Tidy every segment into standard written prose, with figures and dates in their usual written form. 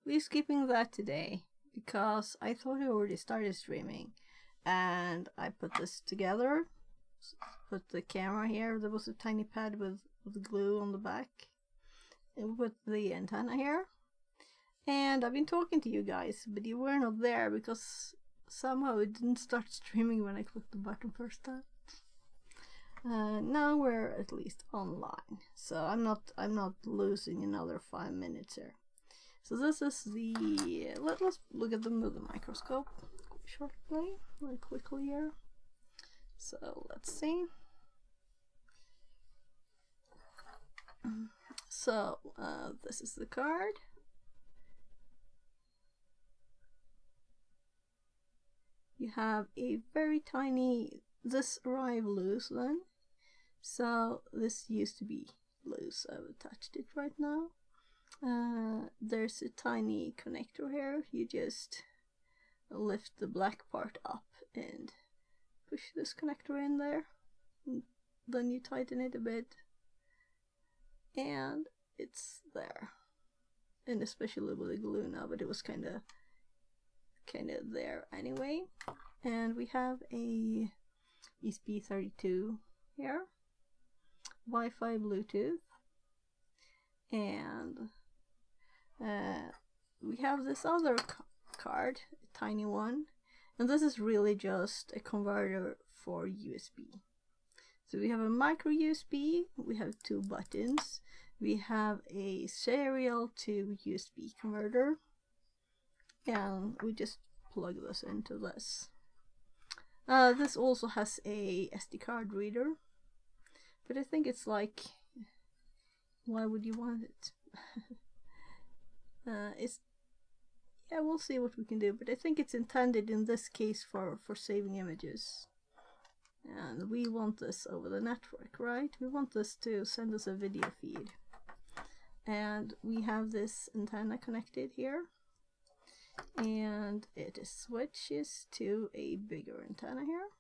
we're skipping that today because I thought I already started streaming, and I put this together. Put the camera here. There was a tiny pad with glue on the back, and put the antenna here. And I've been talking to you guys, but you were not there because somehow it didn't start streaming when I clicked the button first time. Now we're at least online, so I'm not losing another 5 minutes here. So this is the let's look at the microscope shortly, very quickly here. So let's see. So this is the card. You have a very tiny, this arrived loose then. So this used to be loose. I've attached it right now. There's a tiny connector here. You just lift the black part up and push this connector in there. And then you tighten it a bit. And it's there. And especially with the glue now, but it was kind of there anyway. And we have a ESP32 here, Wi-Fi, Bluetooth, and we have this other card, a tiny one, and this is really just a converter for USB. So we have a micro USB, we have 2 buttons, we have a serial to USB converter, and we just plug this into this. This also has a SD card reader, but I think it's like, why would you want it? Yeah, we'll see what we can do, but I think it's intended in this case for saving images. And we want this over the network, right? We want this to send us a video feed. And we have this antenna connected here. And it switches to a bigger antenna here.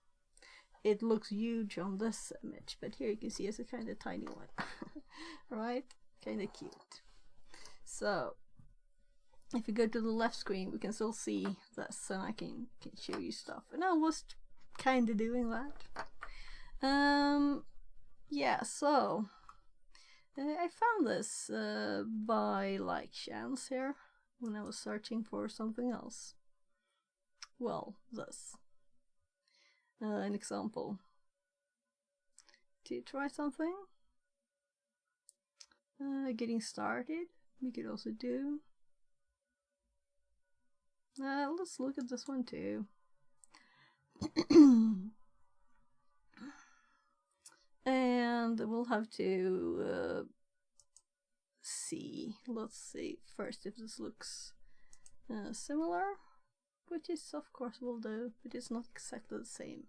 It looks huge on this image, but here you can see it's a kind of tiny one. Right? Kind of cute. So if you go to the left screen, we can still see this, and I can show you stuff. And I was kind of doing that. Yeah, so I found this by like chance here when I was searching for something else. Well, this. An example. To try something. Getting started, we could also do. Let's look at this one too. And we'll have to see. Let's see first if this looks similar, which is of course will do, but it's not exactly the same.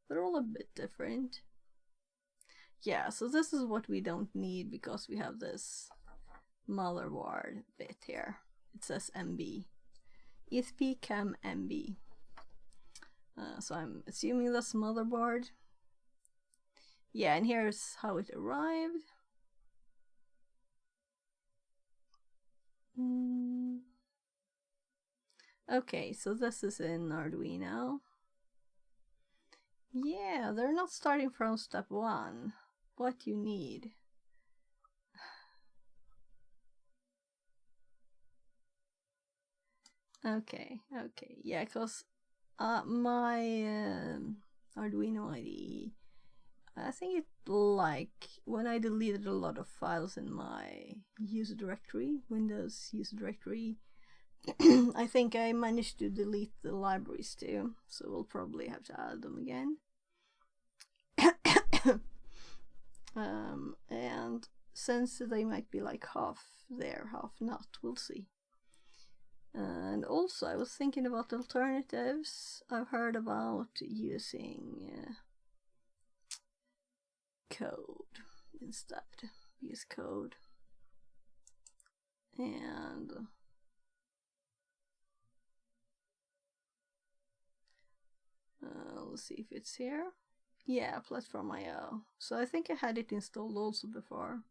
They're all a bit different. Yeah, so this is what we don't need because we have this motherboard bit here. It says MB. ESP32CAM MB. So I'm assuming that's motherboard. Yeah, and here's how it arrived. Okay, so this is in Arduino. Yeah, they're not starting from step 1. What you need. Okay, yeah, because my Arduino IDE, I think it, like, when I deleted a lot of files in my user directory, Windows user directory, I think I managed to delete the libraries too, so we'll probably have to add them again. And since they might be like half there, half not, we'll see. And also I was thinking about alternatives. I've heard about using code instead. Use code. And let's see if it's here. Yeah, platform.io. So I think I had it installed also before.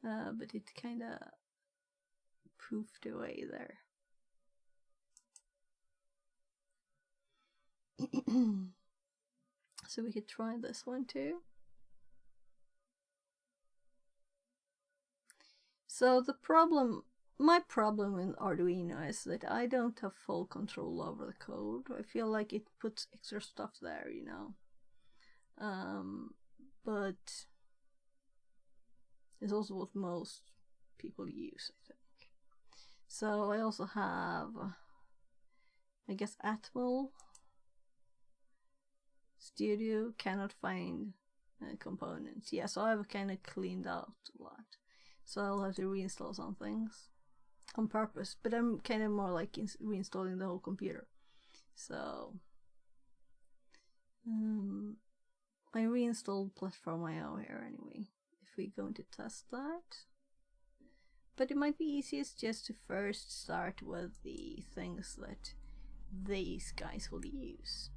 But it kinda poofed away there. So we could try this one too. So the problem, my problem with Arduino is that I don't have full control over the code. I feel like it puts extra stuff there, you know. But it's also what most people use, I think. So I also have, I guess, Atmel Studio, cannot find components. Yeah, so I've kind of cleaned out a lot. So I'll have to reinstall some things on purpose, but I'm kind of more like reinstalling the whole computer. So I reinstalled Platform IO here anyway, if we're going to test that. But it might be easiest just to first start with the things that these guys will use.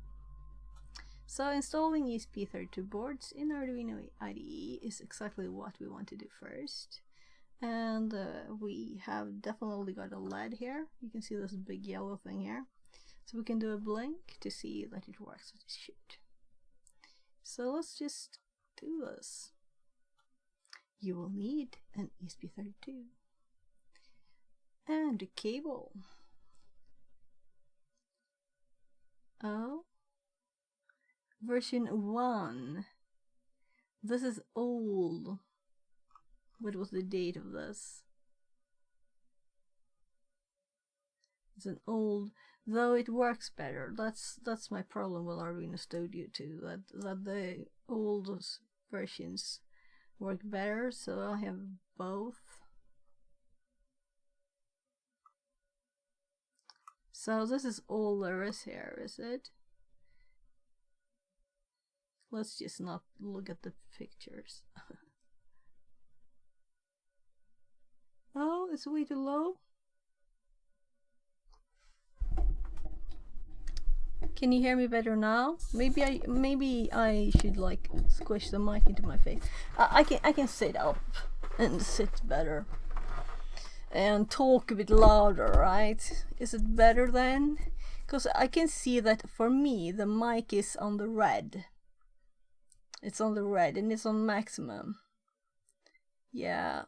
So installing ESP32 boards in Arduino IDE is exactly what we want to do first. And we have definitely got a LED here. You can see this big yellow thing here. So we can do a blink to see that it works as it should. So let's just do this. You will need an ESP32 and a cable. Oh, version 1. This is old. What was the date of this? It's an old, though it works better. That's my problem with Arduino Studio too. That the old versions work better. So I have both. So this is all there is here, is it? Let's just not look at the pictures. Oh, it's way too low. Can you hear me better now? Maybe I should like squish the mic into my face. I can sit up and sit better and talk a bit louder, right? Is it better then? Because I can see that for me the mic is on the red. It's on the red and it's on maximum. Yeah.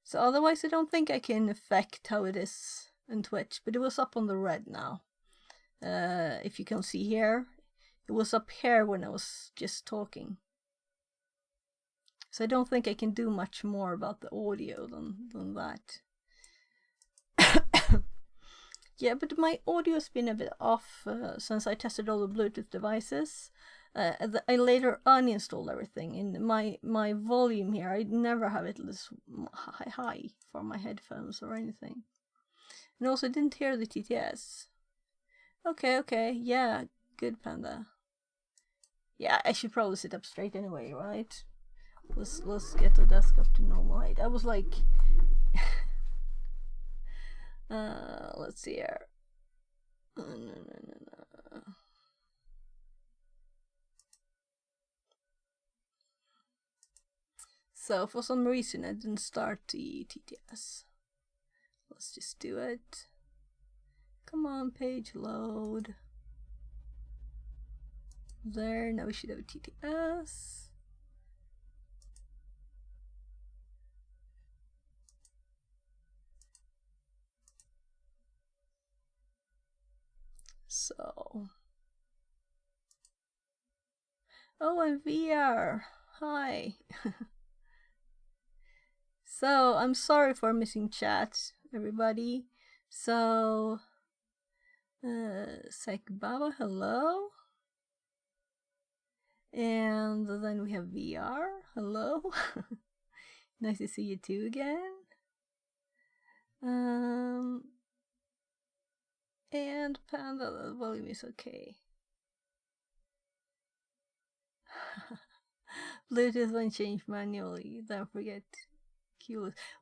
So otherwise I don't think I can affect how it is in Twitch, but it was up on the red now. If you can see here, it was up here when I was just talking. So I don't think I can do much more about the audio than that. Yeah, but my audio's been a bit off since I tested all the Bluetooth devices. I later uninstalled everything, and my volume here, I never have it this high for my headphones or anything. And also didn't hear the TTS. Okay, yeah, good Panda. Yeah, I should probably sit up straight anyway, right? Let's get the desk up to normal height. I was like, let's see here. No. So for some reason I didn't start the TTS. Let's just do it. Come on, page load. There, now we should have a TTS. So. Oh, and VR. Hi. So, I'm sorry for missing chat, everybody. So, Sek Baba, hello. And then we have VR, hello. Nice to see you too again. And Panda, the volume is okay. Bluetooth when changed manually, don't forget.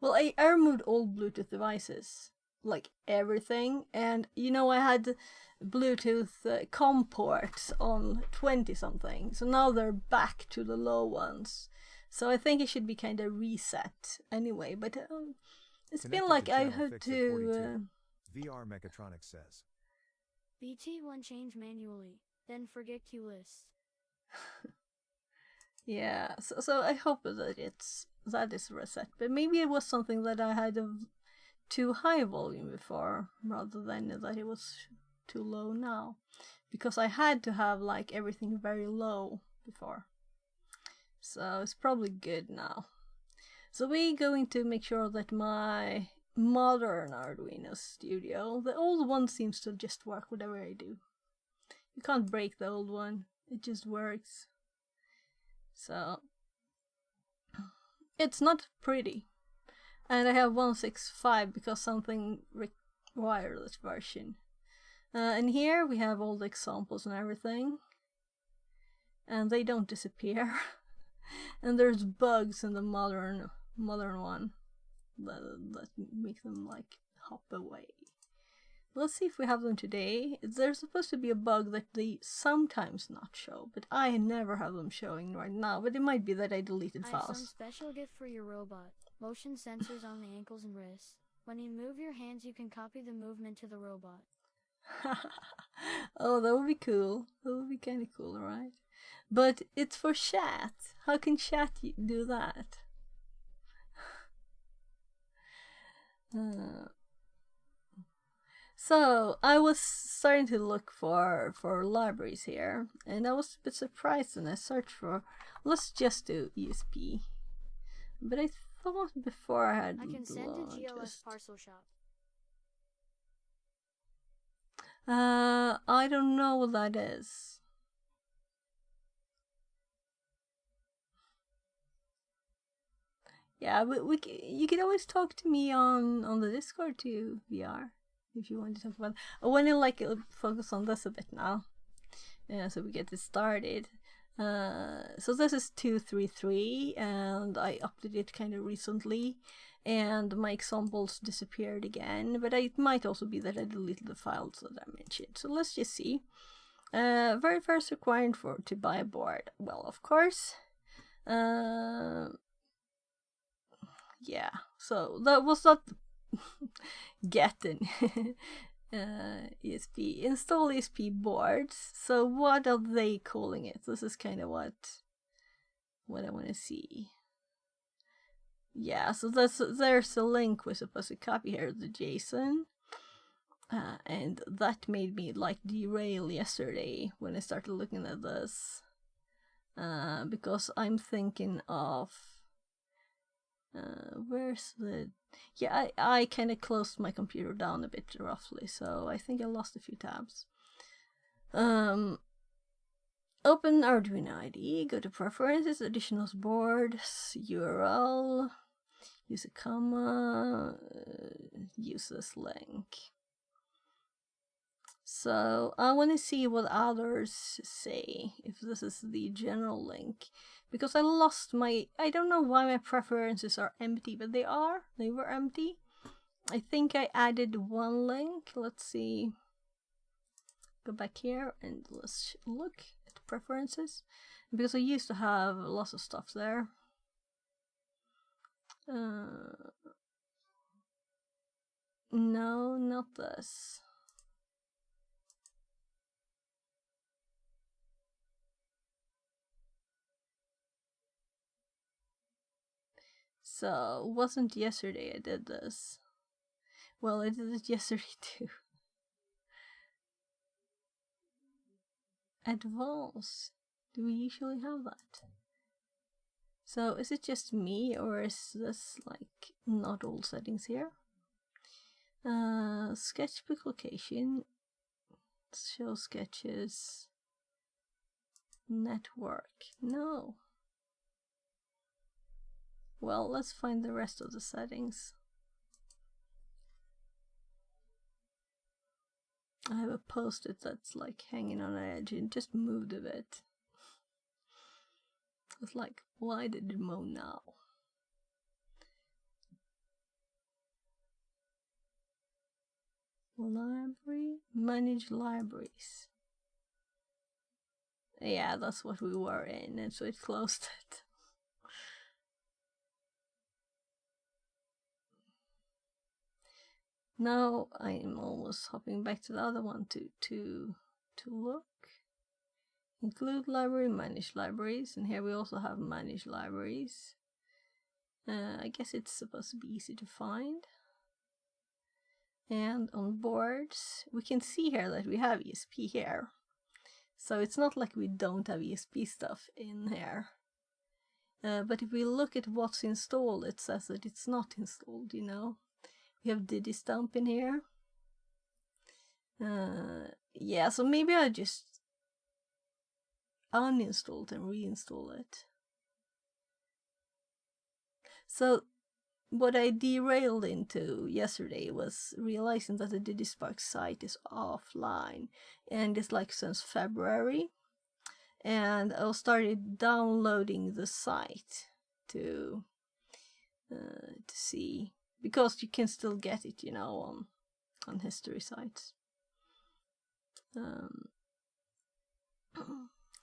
Well, I removed all Bluetooth devices, like everything, and you know I had Bluetooth COM ports on 20 something, so now they're back to the low ones. So I think it should be kind of reset anyway, but It's been like I had Fix to... 42. VR Mechatronics says. BT1 change manually, then forget Q list. Yeah, so I hope that is reset. But maybe it was something that I had of too high volume before, rather than that it was too low now. Because I had to have like everything very low before. So it's probably good now. So we're going to make sure that my modern Arduino Studio, the old one seems to just work whatever I do. You can't break the old one, it just works. So it's not pretty. And I have 165 because something required this version. And here we have all the examples and everything. And they don't disappear. And there's bugs in the modern one that make them like hop away. Let's see if we have them today. There's supposed to be a bug that they sometimes not show, but I never have them showing right now. But it might be that I deleted files. I have some special gift for your robot. Motion sensors on the ankles and wrists. When you move your hands, you can copy the movement to the robot. Oh, that would be cool. That would be kind of cool, right? But it's for chat. How can chat do that? So I was starting to look for libraries here, and I was a bit surprised when I searched for. Let's just do ESP. But I thought before I had. I can send a GLS parcel shop. I don't know what that is. Yeah, but you can always talk to me on the Discord too, VR, if you want to talk about it. I want to focus on this a bit now, so we get this started. So this is 233, and I updated it kind of recently, and my examples disappeared again, but it might also be that I deleted the files that I mentioned. So let's just see. Very first requirement to buy a board. Well, of course. Yeah, so that was not getting ESP. Install ESP boards. So what are they calling it? This is kind of what I want to see. Yeah, so there's a link we're supposed to copy here, the JSON. And that made me derail yesterday when I started looking at this. Because I'm thinking of where's the... Yeah, I kind of closed my computer down a bit roughly, so I think I lost a few tabs. Open Arduino IDE, go to Preferences, Additionals Boards, URL, use a comma, use this link. So I want to see what others say, if this is the general link. Because I lost my... I don't know why my preferences are empty, but they were empty. I think I added one link. Let's see. Go back here and let's look at preferences. Because I used to have lots of stuff there. No, not this. So, it wasn't yesterday I did this. Well, I did it yesterday too. Advanced. Do we usually have that? So, is it just me, or is this not all settings here? Sketchbook location. Show sketches. Network. No. Well, let's find the rest of the settings. I have a post-it that's hanging on an edge and just moved a bit. It's why did it move now? Library? Manage libraries. Yeah, that's what we were in, and so it closed it. Now I'm almost hopping back to the other one to look. Include library, manage libraries, and here we also have manage libraries. I guess it's supposed to be easy to find. And on boards, we can see here that we have ESP here. So it's not like we don't have ESP stuff in here. But if we look at what's installed, it says that it's not installed, you know. We have Didistump in here. Yeah, so maybe I just uninstall it and reinstall it. So what I derailed into yesterday was realizing that the Didispark site is offline, and it's like since February. And I started downloading the site to see, because you can still get it, you know, on history sites.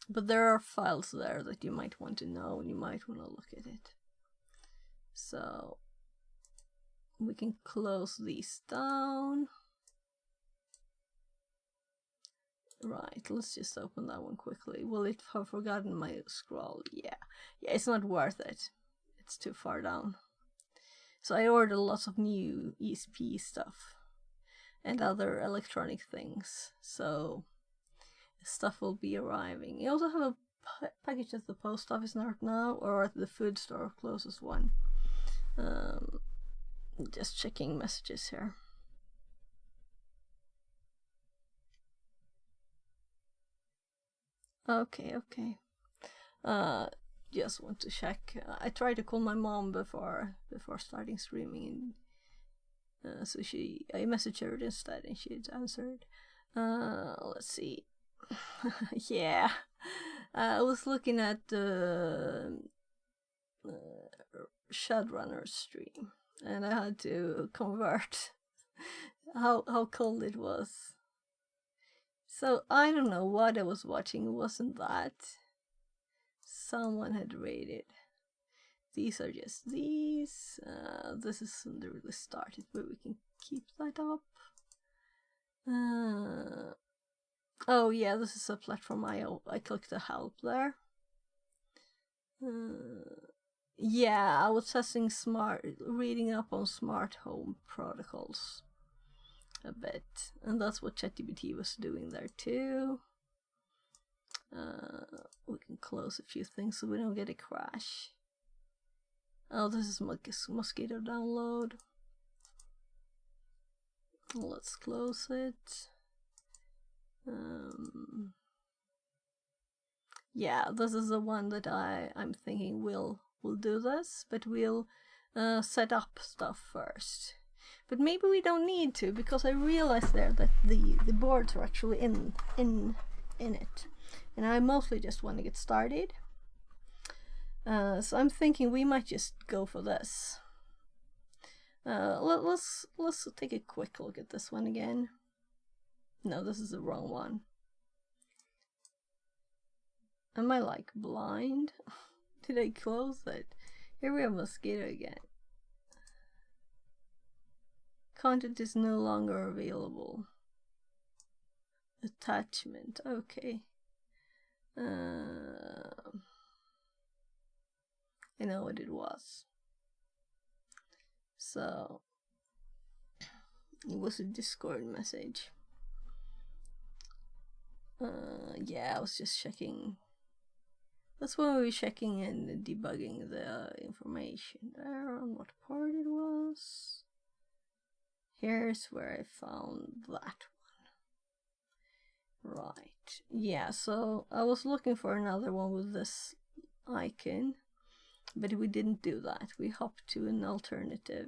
But there are files there that you might want to know, and you might want to look at it. So we can close these down. Right, let's just open that one quickly. Will it have forgotten my scroll? Yeah, it's not worth it. It's too far down. So I ordered lots of new ESP stuff and other electronic things. So stuff will be arriving. I also have a package at the post office now, or at the food store, closest one. Just checking messages here. Okay. Just want to check. I tried to call my mom before starting streaming, and so I messaged her instead, and she answered. Let's see. Yeah, I was looking at the Shadowrunner stream, and I had to convert how cold it was. So I don't know what I was watching. It wasn't that. Someone had rated. These are just these. This isn't really started, but we can keep that up. Oh yeah, this is a platform I clicked the help there. Yeah, I was testing reading up on smart home protocols a bit, and that's what ChatGPT was doing there too. We can close a few things so we don't get a crash. Oh, this is mosquito download. Let's close it. Yeah, this is the one that I'm thinking will do this, but we'll set up stuff first. But maybe we don't need to, because I realized there that the boards are actually in it, and I mostly just want to get started. So I'm thinking we might just go for this. Let's take a quick look at this one again. No, this is the wrong one. Am I like blind? Did I close it? Here we have mosquito again. Content is no longer available. Attachment, okay. I know what it was. So it was a Discord message. Yeah, I was just checking. That's when we were checking and debugging the information there on what part it was. Here's where I found that one. Right. Yeah, so I was looking for another one with this icon, but we didn't do that. We hopped to an alternative.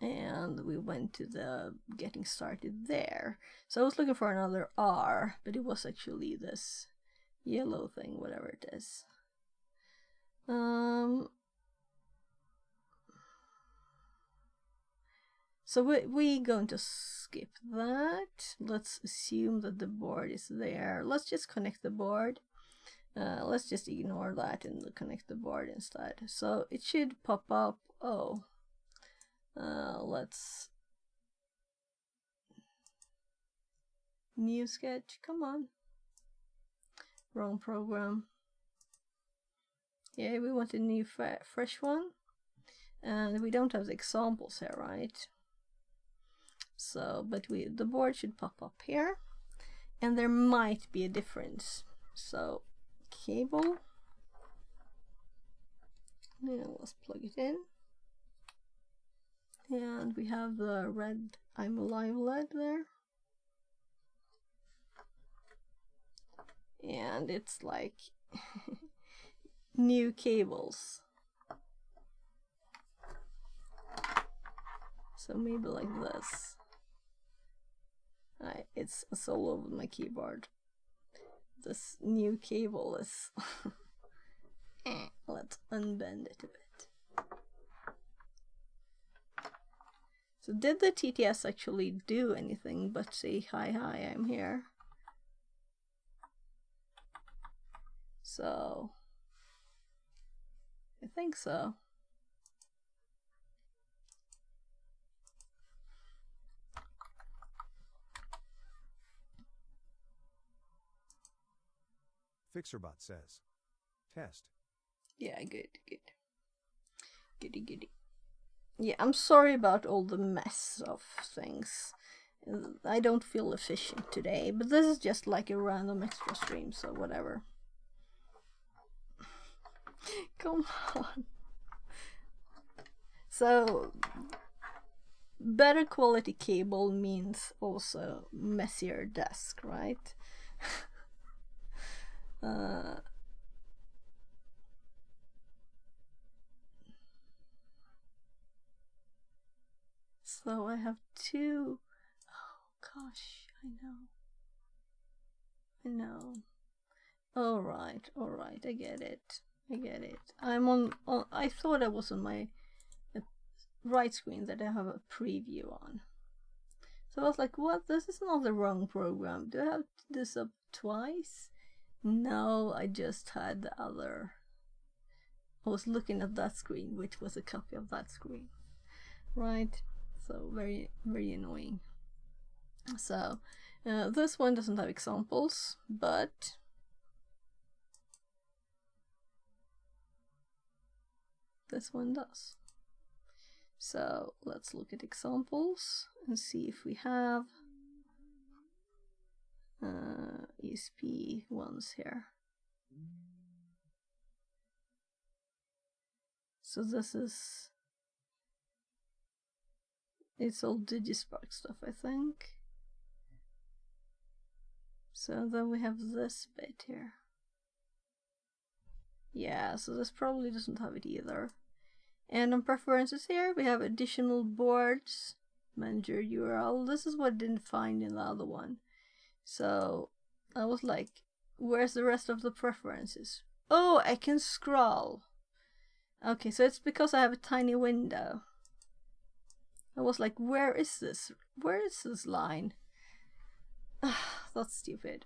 And we went to the getting started there. So I was looking for another R, but it was actually this yellow thing, whatever it is. So we're going to skip that. Let's assume that the board is there. Let's just connect the board. Let's just ignore that and connect the board instead. So it should pop up. Oh, Let's new sketch. Come on. Wrong program. Yeah, we want a new fresh one. And we don't have the examples here, right? So, but the board should pop up here. And there might be a difference. So, cable. Now let's plug it in. And we have the red I'm Alive LED there. And it's like new cables. So maybe like this. It's all over my keyboard. This new cable is... Let's unbend it a bit. So did the TTS actually do anything but say, hi, I'm here? So, I think so. Fixerbot says. Test. Yeah, good. Goody. Yeah, I'm sorry about all the mess of things. I don't feel efficient today, but this is just like a random extra stream, so whatever. Come on. So, better quality cable means also messier desk, right? So I have two. Oh gosh, I know. Alright, I get it. I'm on I thought I was on my right screen that I have a preview on. So I was like, what? This is not the wrong program. Do I have this up twice? No, I just had the other. I was looking at that screen, which was a copy of that screen. Right? So very annoying. So this one doesn't have examples, but this one does. So let's look at examples and see if we have ESP ones here. So this is, it's all Digispark stuff, I think. So then we have this bit here. Yeah, so this probably doesn't have it either. And on preferences here, we have additional boards, manager URL. This is what I didn't find in the other one. So I was like, where's the rest of the preferences? Oh, I can scroll. Okay, so it's because I have a tiny window. I was like, where is this? Where is this line? That's stupid.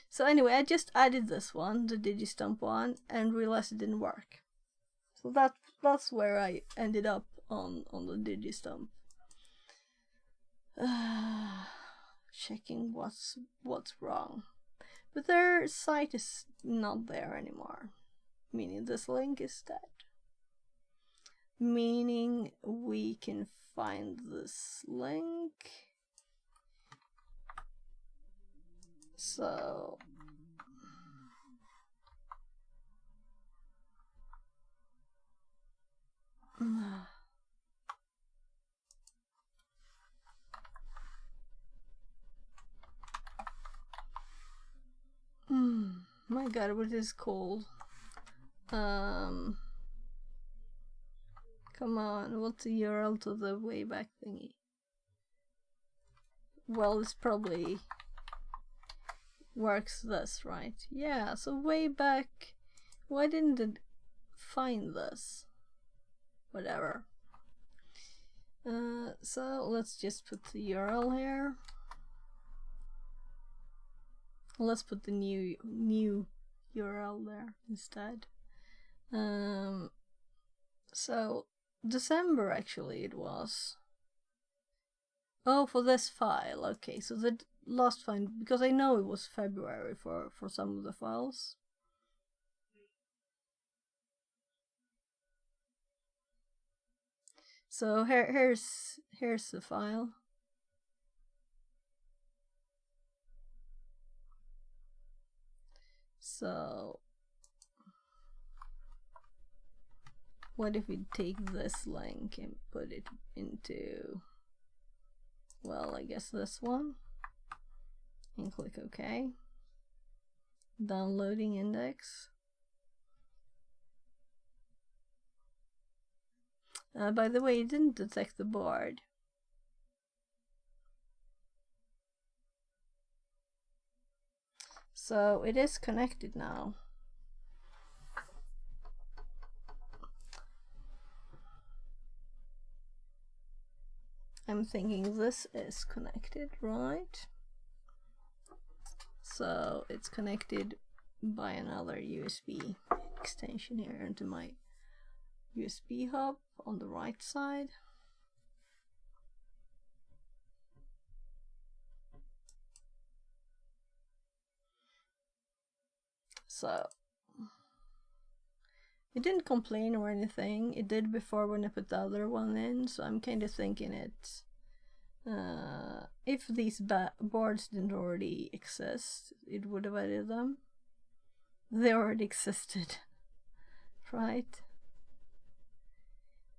So anyway, I just added this one, the Digistump one, and realized it didn't work. So that's where I ended up on the Digistump. Checking what's wrong. But their site is not there anymore. Meaning this link is dead. Meaning we can find this link. So my god, what is it called? Come on, what's the URL to the Wayback thingy? Well, it's probably works this, right? Yeah, so Wayback, why didn't it find this? Whatever. So let's just put the URL here. Let's put the new URL there instead. So December actually it was. Oh, for this file. Okay, so the last file, because I know it was February for some of the files. So here's the file. So what if we take this link and put it into, well, I guess this one, and click OK. Downloading index. By the way, it didn't detect the board. So it is connected now. I'm thinking this is connected, right? So it's connected by another USB extension here into my USB hub on the right side. So it didn't complain or anything. It did before when I put the other one in, so I'm kind of thinking it, if these boards didn't already exist, it would have added them. They already existed, right?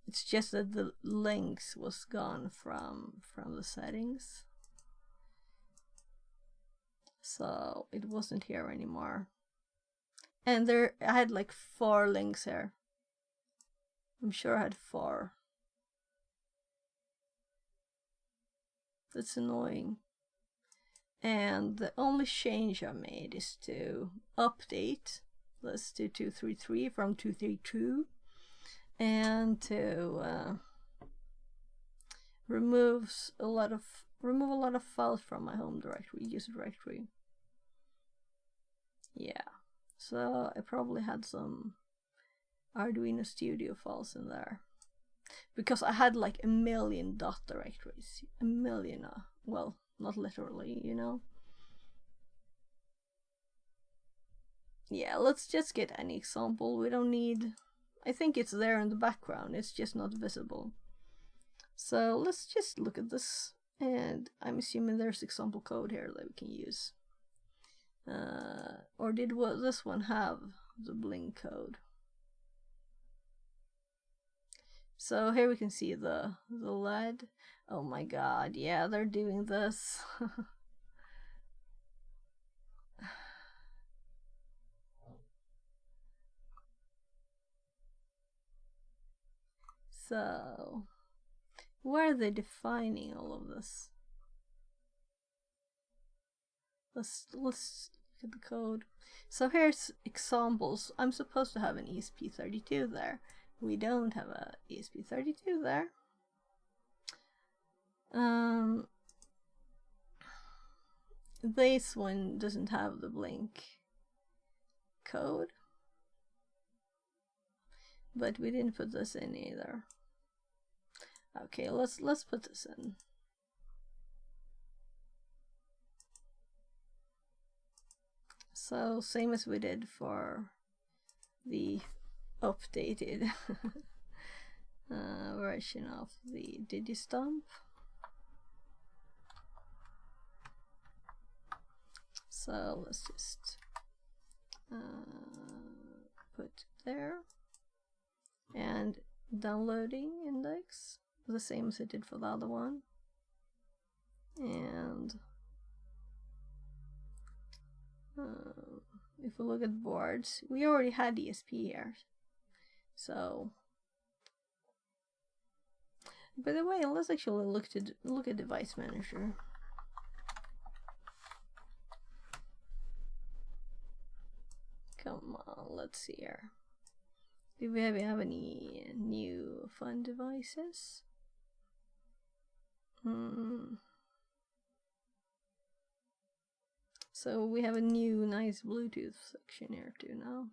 It's just that the links was gone from the settings, so it wasn't here anymore. And there, I had like 4 links here. I'm sure I had 4. That's annoying. And the only change I made is to update this to 233 from 232, and to remove a lot of files from my home directory, user directory. Yeah, so I probably had some Arduino Studio files in there, because I had like 1 million dot directories. 1 million, well, not literally, you know. Yeah, let's just get any example. We don't need, I think it's there in the background, it's just not visible. So let's just look at this, and I'm assuming there's example code here that we can use. Or did this one have the blink code? So here we can see the LED. Oh my god, yeah, they're doing this. So where are they defining all of this? Let's look at the code. So here's examples. I'm supposed to have an ESP32 there. We don't have a ESP32 there. This one doesn't have the blink code, but we didn't put this in either. Okay, let's put this in. So same as we did for the updated version of the Digistump. So let's just put there, and downloading index, the same as I did for the other one. And if we look at boards, we already had ESP here. So, by the way, let's actually look at device manager. Come on, let's see here. Do we have any new fun devices? So we have a new nice Bluetooth section here too now.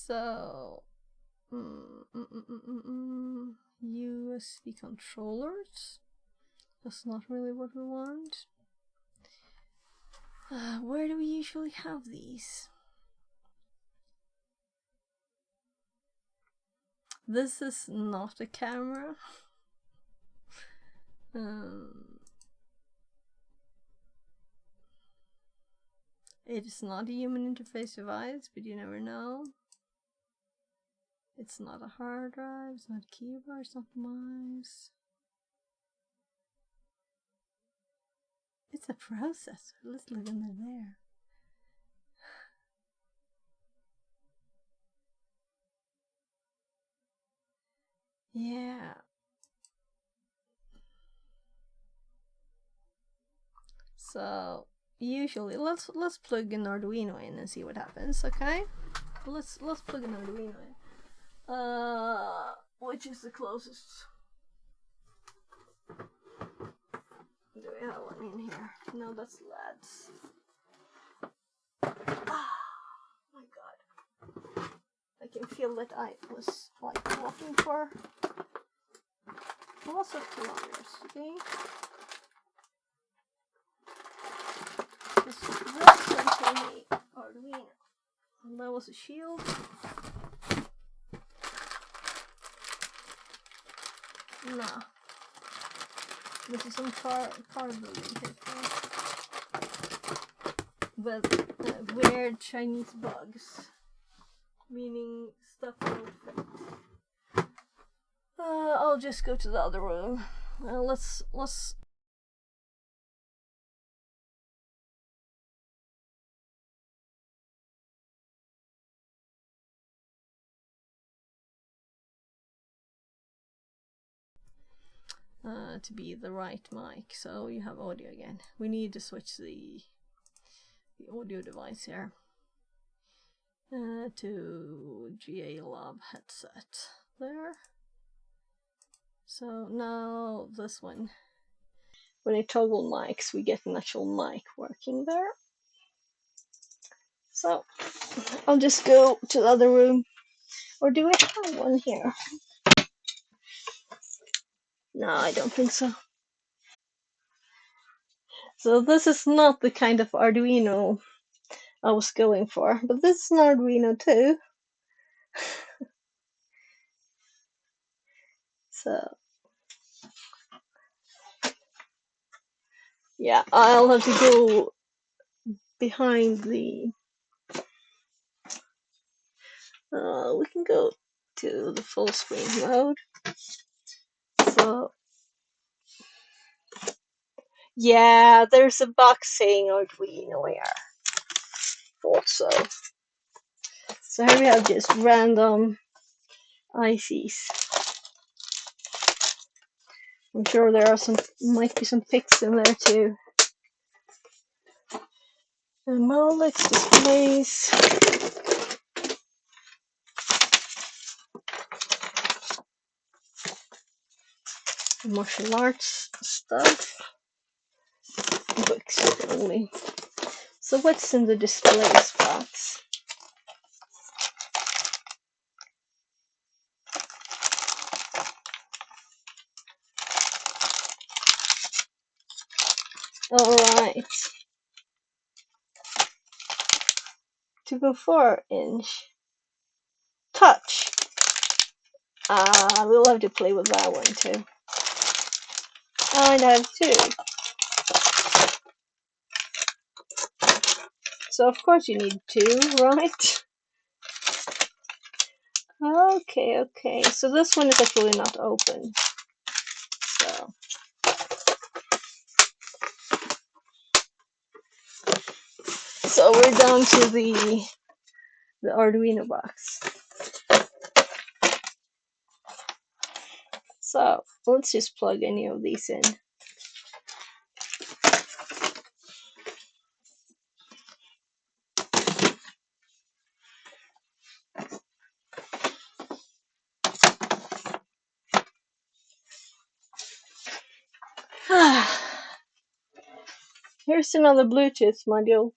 So, USB controllers. That's not really what we want. Where do we usually have these? This is not a camera. It is not a human interface device, but you never know. It's not a hard drive, it's not a keyboard, it's not a mouse. It's a processor. Let's look under there. Yeah. So usually let's plug an Arduino in and see what happens, okay? Let's plug an Arduino in. Which is the closest? Do we have one in here? No, that's LEDs. Ah, my god. I can feel that I was like walking for lots of kilometers, okay? This contains an Arduino. And that was a shield. No. This is some cardboard paper. With weird Chinese bugs. Meaning stuff won't fit. I'll just go to the other room. Let's to be the right mic, so you have audio again. We need to switch the audio device here to GA Lab headset there. So now this one, when I toggle mics, we get an actual mic working there. So I'll just go to the other room, or do I have one here? No, I don't think so. So this is not the kind of Arduino I was going for, but this is an Arduino too. So yeah, I'll have to go behind the. We can go to the full screen mode. So yeah, there's a box saying Arduino here. Thought so. So here we have just random ICs. I'm sure there are might be some pics in there too. And Molex displays. Martial arts stuff. Books only. So what's in the displays box? Alright. To go 4-inch. Touch. We'll have to play with that one too. And I have 2. So of course you need 2, right? Okay. So this one is actually not open. So we're down to the Arduino box. So let's just plug any of these in. Here's another Bluetooth module.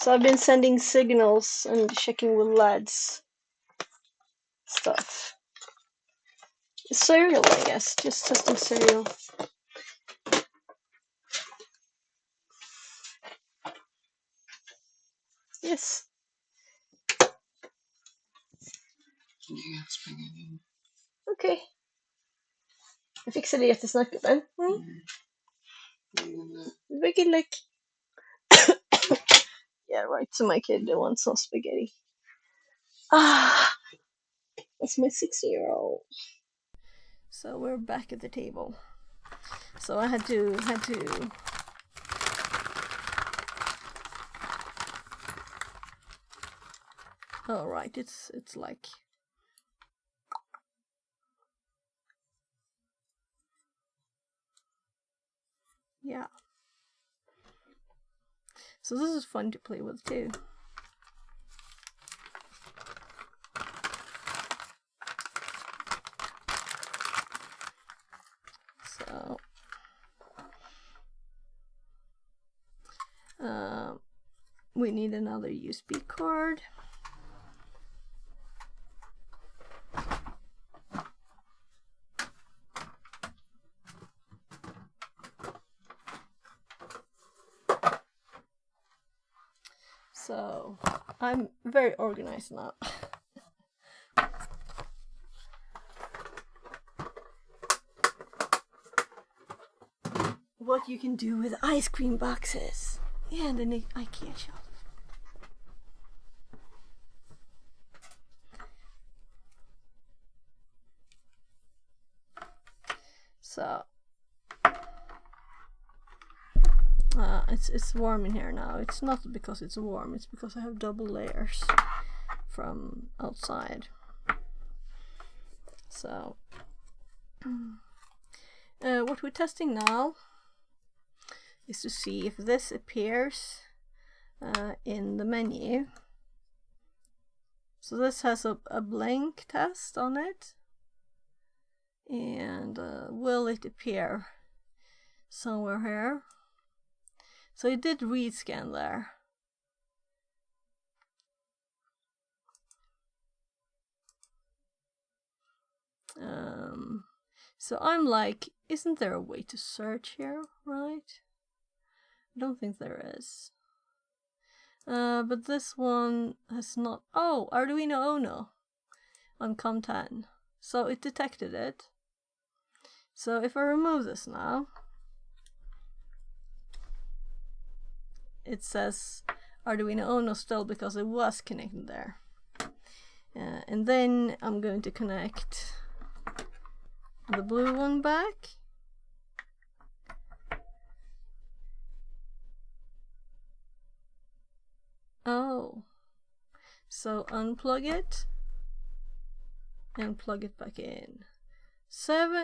So I've been sending signals and checking with LEDs stuff. Serial, I guess. Just testing serial. Yes. Okej. Jag fixar det jättesnabbt, gubben. Vilket like. Yeah, right. So my kid wants some spaghetti. Ah, that's my 6-year-old. So we're back at the table. So I had to. Oh right, it's like. Yeah. So this is fun to play with too. So we need another USB card. So I'm very organized now. What you can do with ice cream boxes and an IKEA shelf. So it's warm in here now. It's not because it's warm, it's because I have double layers from outside. So what we're testing now is to see if this appears in the menu. So this has a blank test on it, and will it appear somewhere here? So it did read scan there. So I'm like, isn't there a way to search here, right? I don't think there is. But this one has not. Oh, Arduino Uno on COM10. So it detected it. So if I remove this now, it says Arduino Uno still because it was connected there. And then I'm going to connect the blue one back. Oh, so unplug it and plug it back in.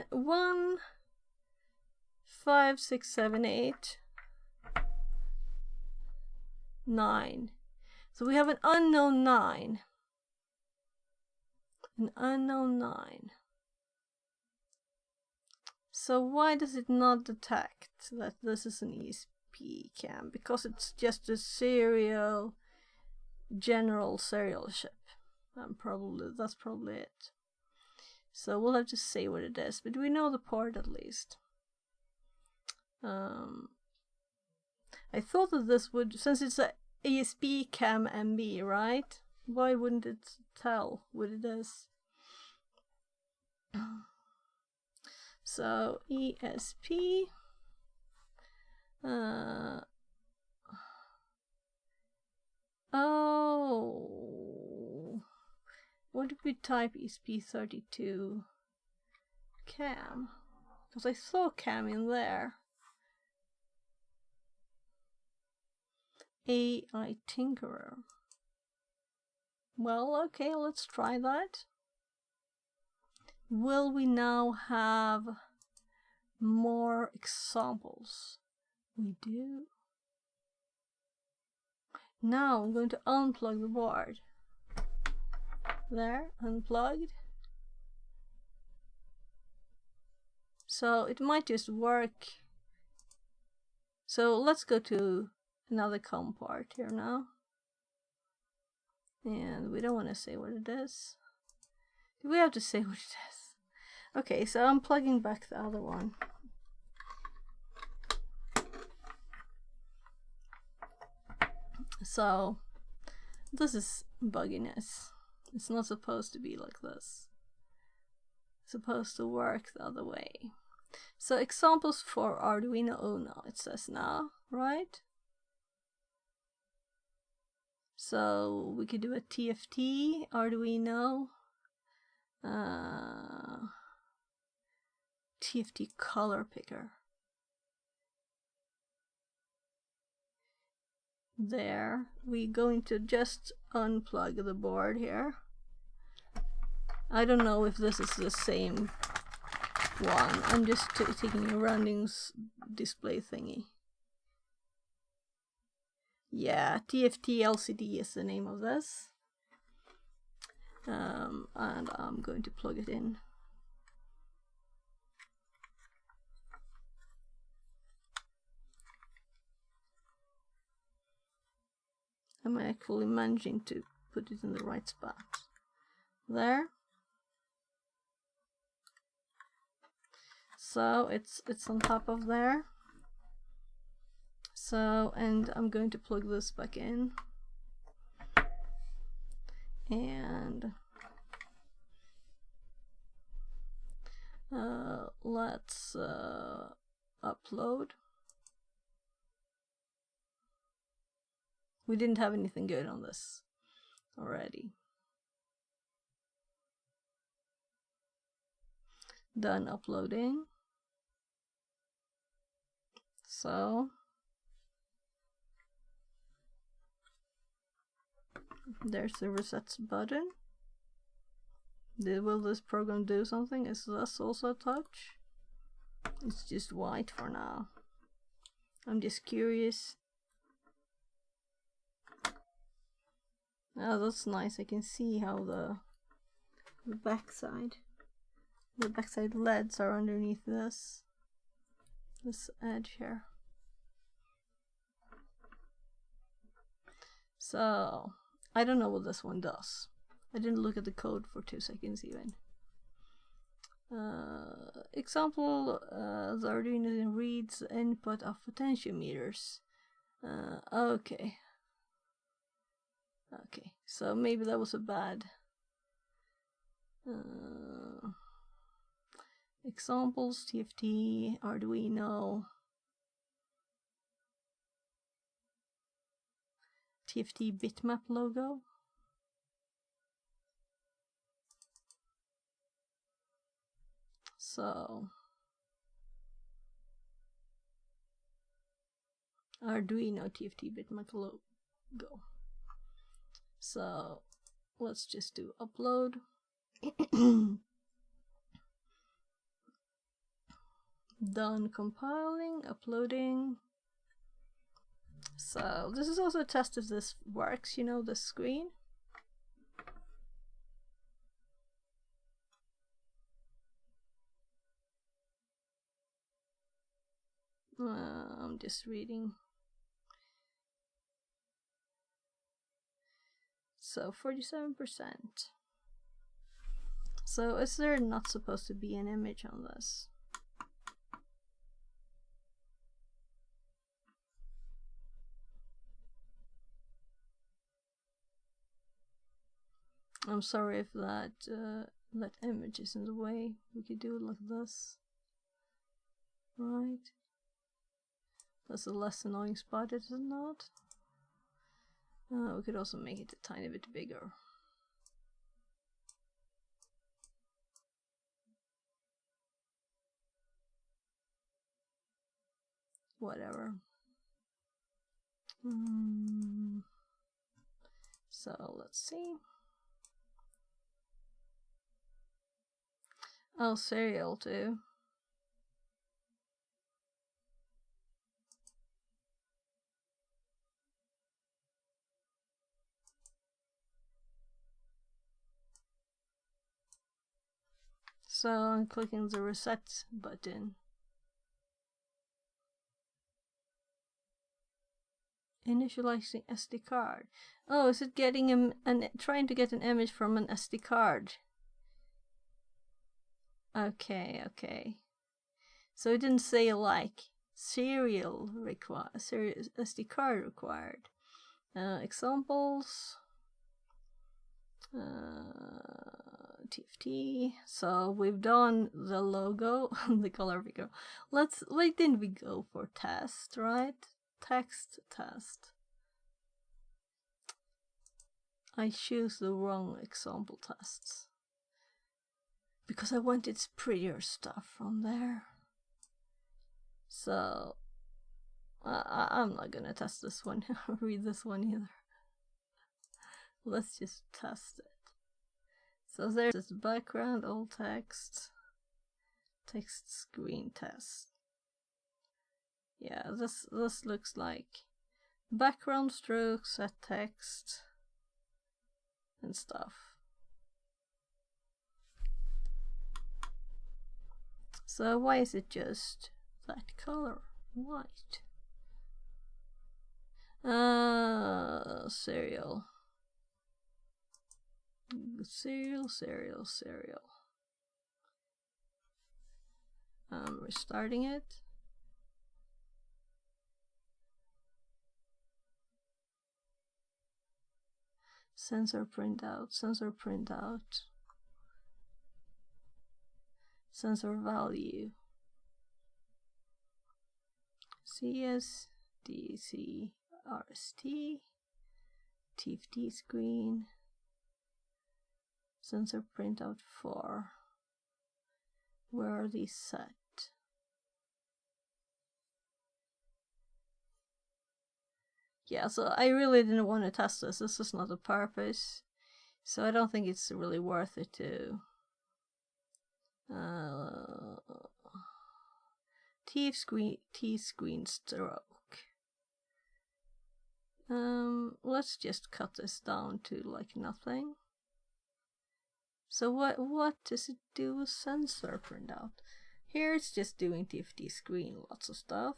1, 5, 6, 7, 8, 9. So we have an unknown 9. An unknown 9. So why does it not detect that this is an ESP-CAM? Because it's just a general serial chip. That's probably it. So we'll have to say what it is, but we know the port at least. I thought that this would, since it's a ESP-CAM MB, right? Why wouldn't it tell what it is? So ESP. Oh, what if we type ESP32CAM? Because I saw CAM in there. AI Tinkerer. Well, okay, let's try that. Will we now have more examples? We do. Now I'm going to unplug the board. There, unplugged. So it might just work. So let's go to another COM part here now. And we don't want to say what it is. Do we have to say what it is? Okay, so I'm plugging back the other one. So this is bugginess. It's not supposed to be like this. It's supposed to work the other way. So examples for Arduino Uno, it says now, right? So we could do a TFT Arduino TFT color picker. There, we're going to just unplug the board here. I don't know if this is the same one. I'm just taking a random display thingy. Yeah, TFT LCD is the name of this. And I'm going to plug it in. I'm actually managing to put it in the right spot. There. So it's on top of there. So, and I'm going to plug this back in. And let's upload. We didn't have anything good on this already. Done uploading. So there's the reset button. Will this program do something? Is this also a touch? It's just white for now. I'm just curious. Oh, that's nice. I can see how the backside LEDs are underneath this edge here. So I don't know what this one does. I didn't look at the code for 2 seconds even. Example, the Arduino reads input of potentiometers. Okay, so maybe that was a bad examples. TFT Arduino TFT bitmap logo. So Arduino TFT bitmap logo. So let's just do upload. Done compiling, uploading. So this is also a test if this works, you know, the screen. I'm just reading. So 47%. So is there not supposed to be an image on this? I'm sorry if that image is in the way. We could do it like this. Right. That's a less annoying spot, is it not? We could also make it a tiny bit bigger. Whatever. So let's see. Oh, serial too. So I'm clicking the reset button. Initializing SD card. Oh, is it getting trying to get an image from an SD card? Okay, okay. So it didn't say like serial SD card required. Examples. TFT. So we've done the logo, the color figure. Why didn't we go for test, right? Text test. I choose the wrong example tests because I wanted prettier stuff from there. So I'm not gonna test this one, read this one either. Let's just test it. So there's this background, all text, text screen test. Yeah, this looks like background strokes, set text, and stuff. So why is it just that color, white? Serial. Restarting it. Sensor printout, sensor value. CS, DC, RST, TFT screen, sensor printout 4. Where are these set? Yeah, so I really didn't want to test this. This is not the purpose. So I don't think it's really worth it to T-screen stroke. Let's just cut this down to like nothing. So what does it do with sensor printout? Here it's just doing TFT screen, lots of stuff.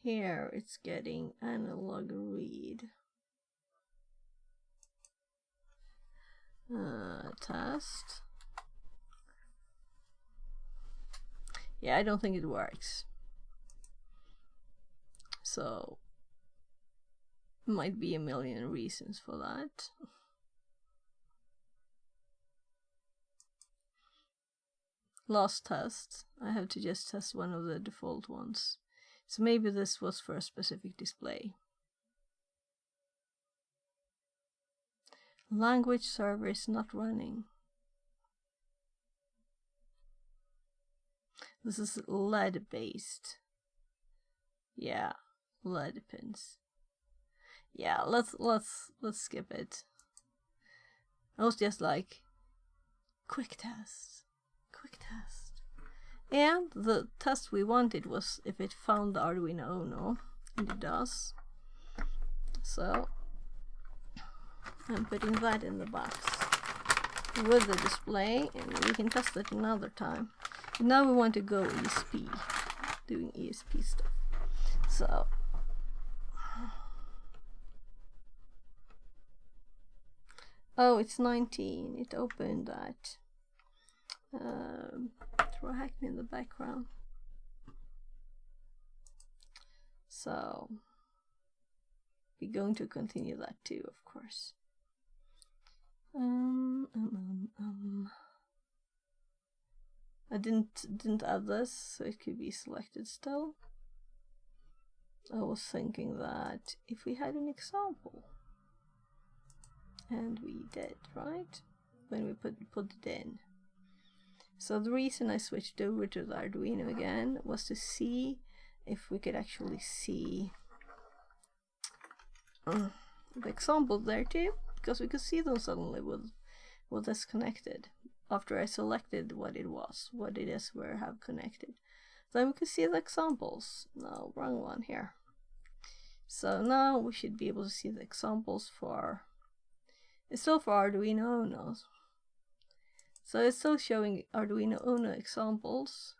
Here it's getting analog read. Test. Yeah, I don't think it works. So might be a million reasons for that. Last test. I have to just test one of the default ones. So maybe this was for a specific display. Language server is not running. This is lead based. Yeah, lead pins. Yeah, let's skip it. I was just like, quick test. And the test we wanted was if it found the Arduino Uno, and it does. So I'm putting that in the box with the display, and we can test it another time. But now we want to go ESP, doing ESP stuff. So oh, it's 19. It opened that. Throw Hackney in the background. So we're going to continue that too, of course. I didn't add this, so it could be selected still. I was thinking that if we had an example, and we did, right? When we put it in. So the reason I switched over to the Arduino again was to see if we could actually see the examples there too, because we could see them suddenly with this connected after I selected what it is we have connected. Then we could see the examples. No, wrong one here. So now we should be able to see the examples for, it's still for Arduino Unos. So it's still showing Arduino Uno examples.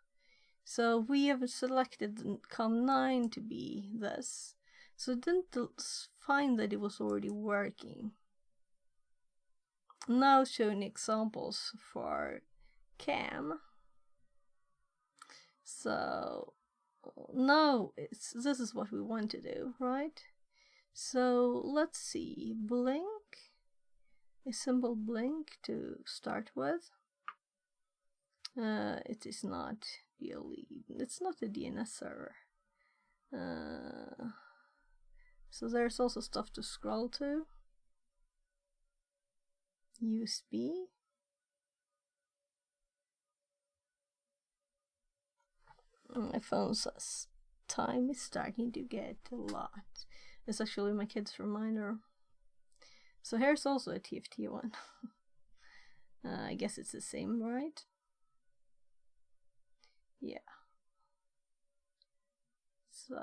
So we have selected CAM9 to be this. So it didn't find that it was already working. Now showing examples for CAM. So now this is what we want to do, right? So let's see, blink, a simple blink to start with. It is not DLE, it's not a DNS server. So there's also stuff to scroll to. USB. My phone says time is starting to get a lot. It's actually my kid's reminder. So here's also a TFT one. I guess it's the same, right? Yeah. So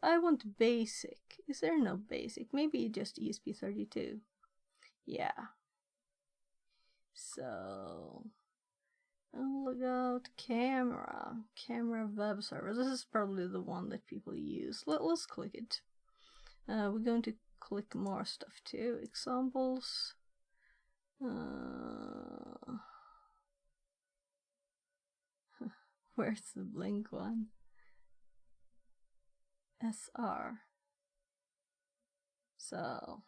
I want basic. Is there no basic? Maybe just ESP32. Yeah. So I'll look out camera web server. This is probably the one that people use. Let's click it. We're going to click more stuff too. Examples. Where's the blink one? SR. So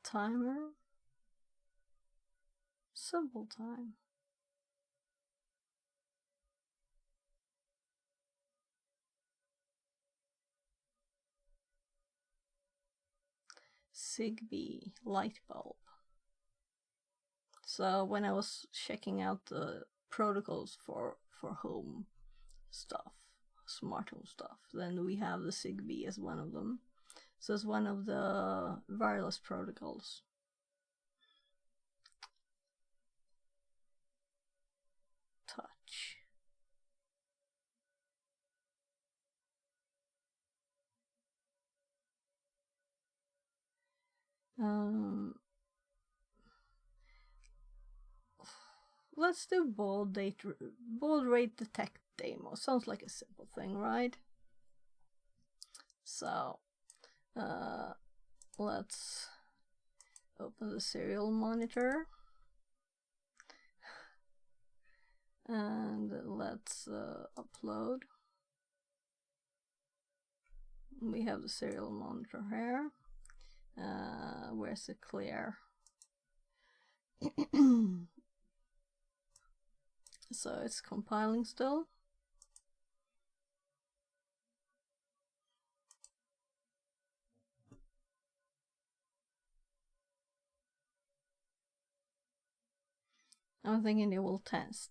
timer. Simple time. Zigbee light bulb. So when I was checking out the protocols for home stuff, smart home stuff, then we have the Zigbee as one of them. So it's one of the wireless protocols. Touch. Let's do baud rate detect demo. Sounds like a simple thing, right? So let's open the serial monitor and let's upload. We have the serial monitor here. Where's the clear? So it's compiling still. I'm thinking it will test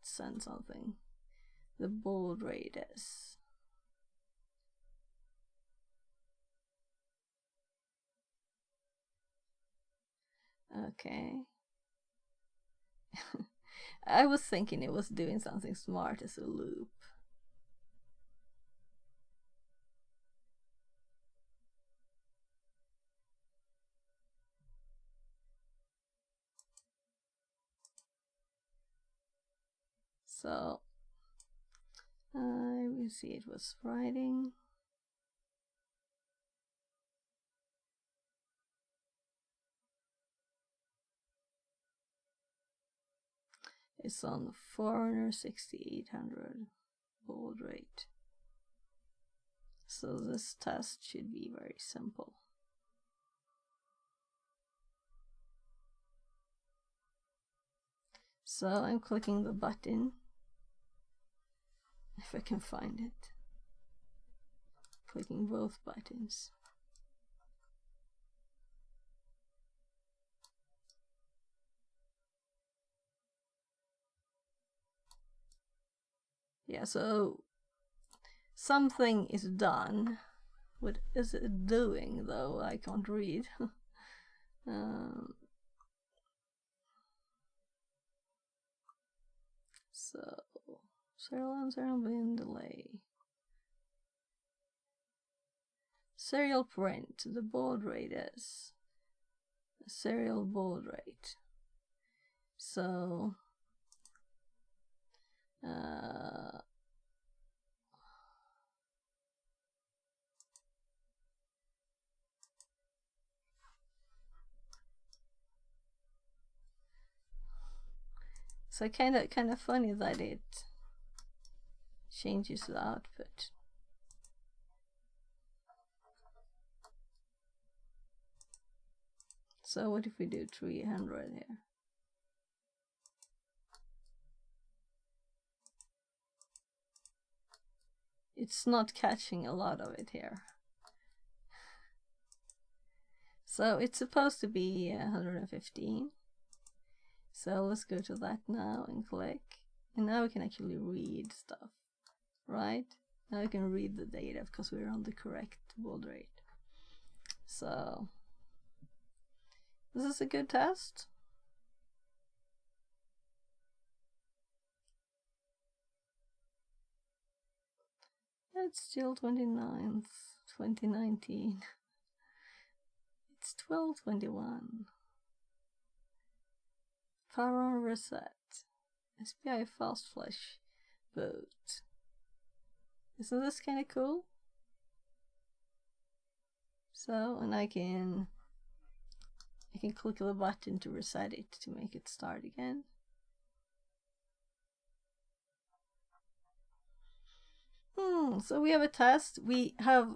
send something. The baud rate is. Okay. I was thinking it was doing something smart as a loop. So I will see it was writing. It's on 400/6800 baud rate. So this test should be very simple. So I'm clicking the button, if I can find it. Clicking both buttons. Yeah, so something is done. What is it doing though? I can't read. So serial and serial bin delay. Serial print, the baud rate is serial baud rate. So so kind of funny that it changes the output. So what if we do 300 here? It's not catching a lot of it here. So it's supposed to be 115. So let's go to that now and click. And now we can actually read stuff, right? Now we can read the data because we're on the correct baud rate. So this is a good test. It's still 29th, 2019. It's 12:21. Power on reset. SPI fast flash boot. Isn't this kind of cool? So, and I can click the button to reset it to make it start again. So we have a test. We have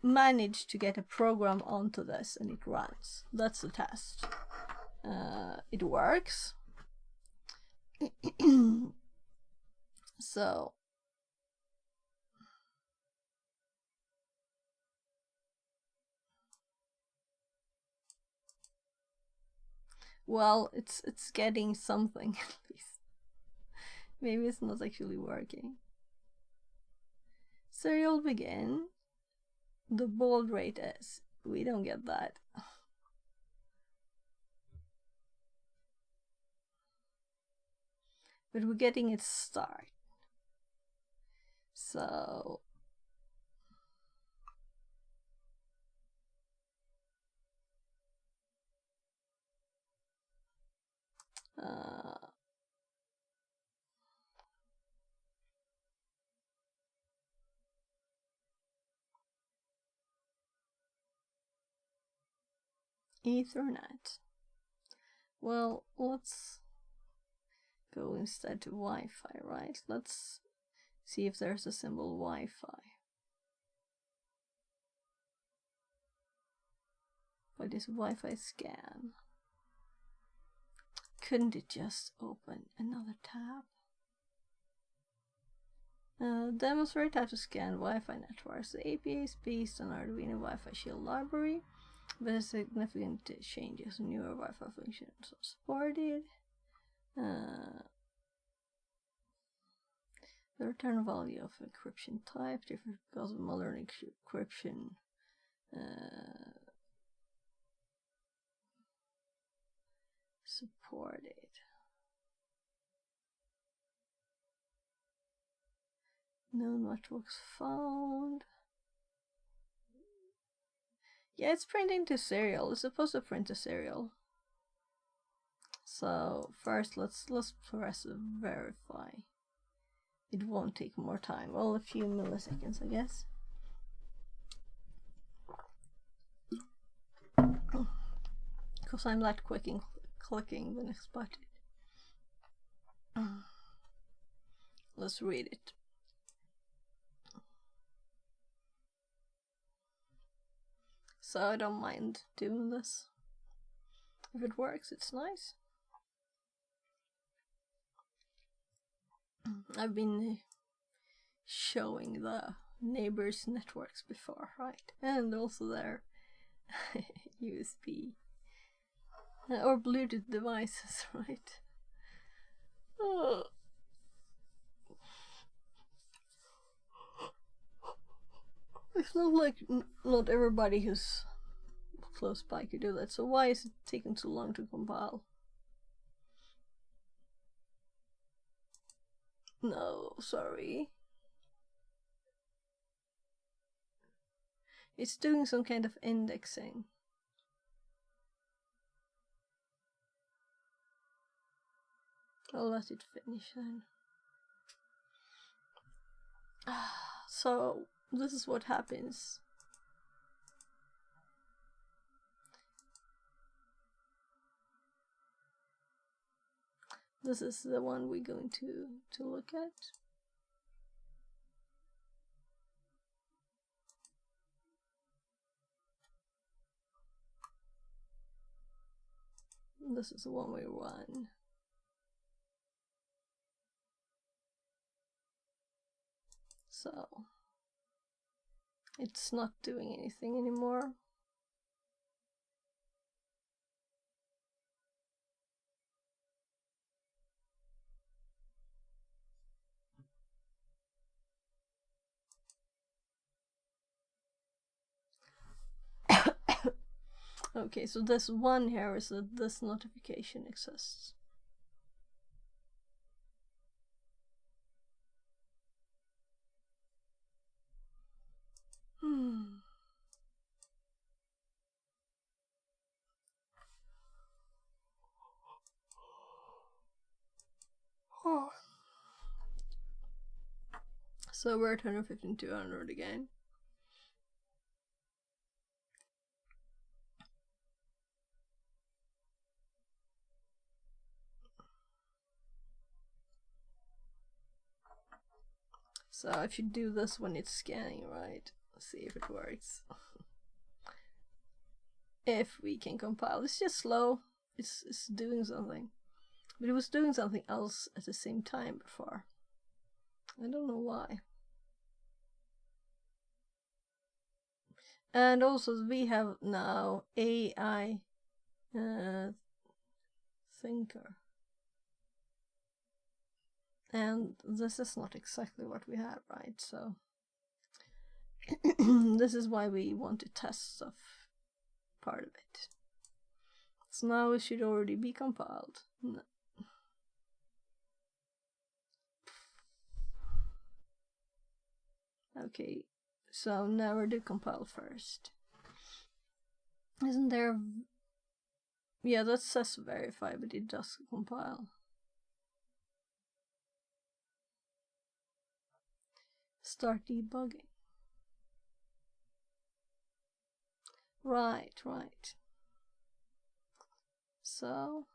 managed to get a program onto this and it runs. That's the test. It works. So well, it's getting something at least. Maybe it's not actually working. Serial begin. The baud rate is. We don't get that. But we're getting it start. So Ethernet. Well, let's go instead to Wi-Fi, right? Let's see if there's a symbol Wi-Fi. What is Wi-Fi scan? Couldn't it just open another tab? Demonstrate how to scan Wi-Fi networks. The API is based on Arduino Wi-Fi Shield library, but has significant changes. Newer Wi-Fi functions are supported. The return value of encryption type differs because of modern encryption. Supported. No networks found. Yeah, it's printing to serial. It's supposed to print to serial. So first, let's press verify. It won't take more time. Well, a few milliseconds, I guess. Because I'm not clicking the next button. Let's read it. So I don't mind doing this. If it works, it's nice. I've been showing the neighbors' networks before, right? And also their USB or Bluetooth devices, right? Oh. It's not like not everybody who's close by could do that, so why is it taking too long to compile? No, sorry. It's doing some kind of indexing. I'll let it finish then. So this is what happens. This is the one we're going to look at. This is the one we run. So it's not doing anything anymore. Okay, so this one here is that this notification exists. Oh. So we're at 115,200 again. So I should do this when it's scanning, right? Let's see if it works. If we can compile. It's just slow. It's doing something. But it was doing something else at the same time before. I don't know why. And also we have now AI thinker. And this is not exactly what we had, right? So this is why we want to test stuff, part of it. So now it should already be compiled. No. Okay, so never do compile first. Isn't there... Yeah, that says verify, but it does compile. Start debugging. Right. So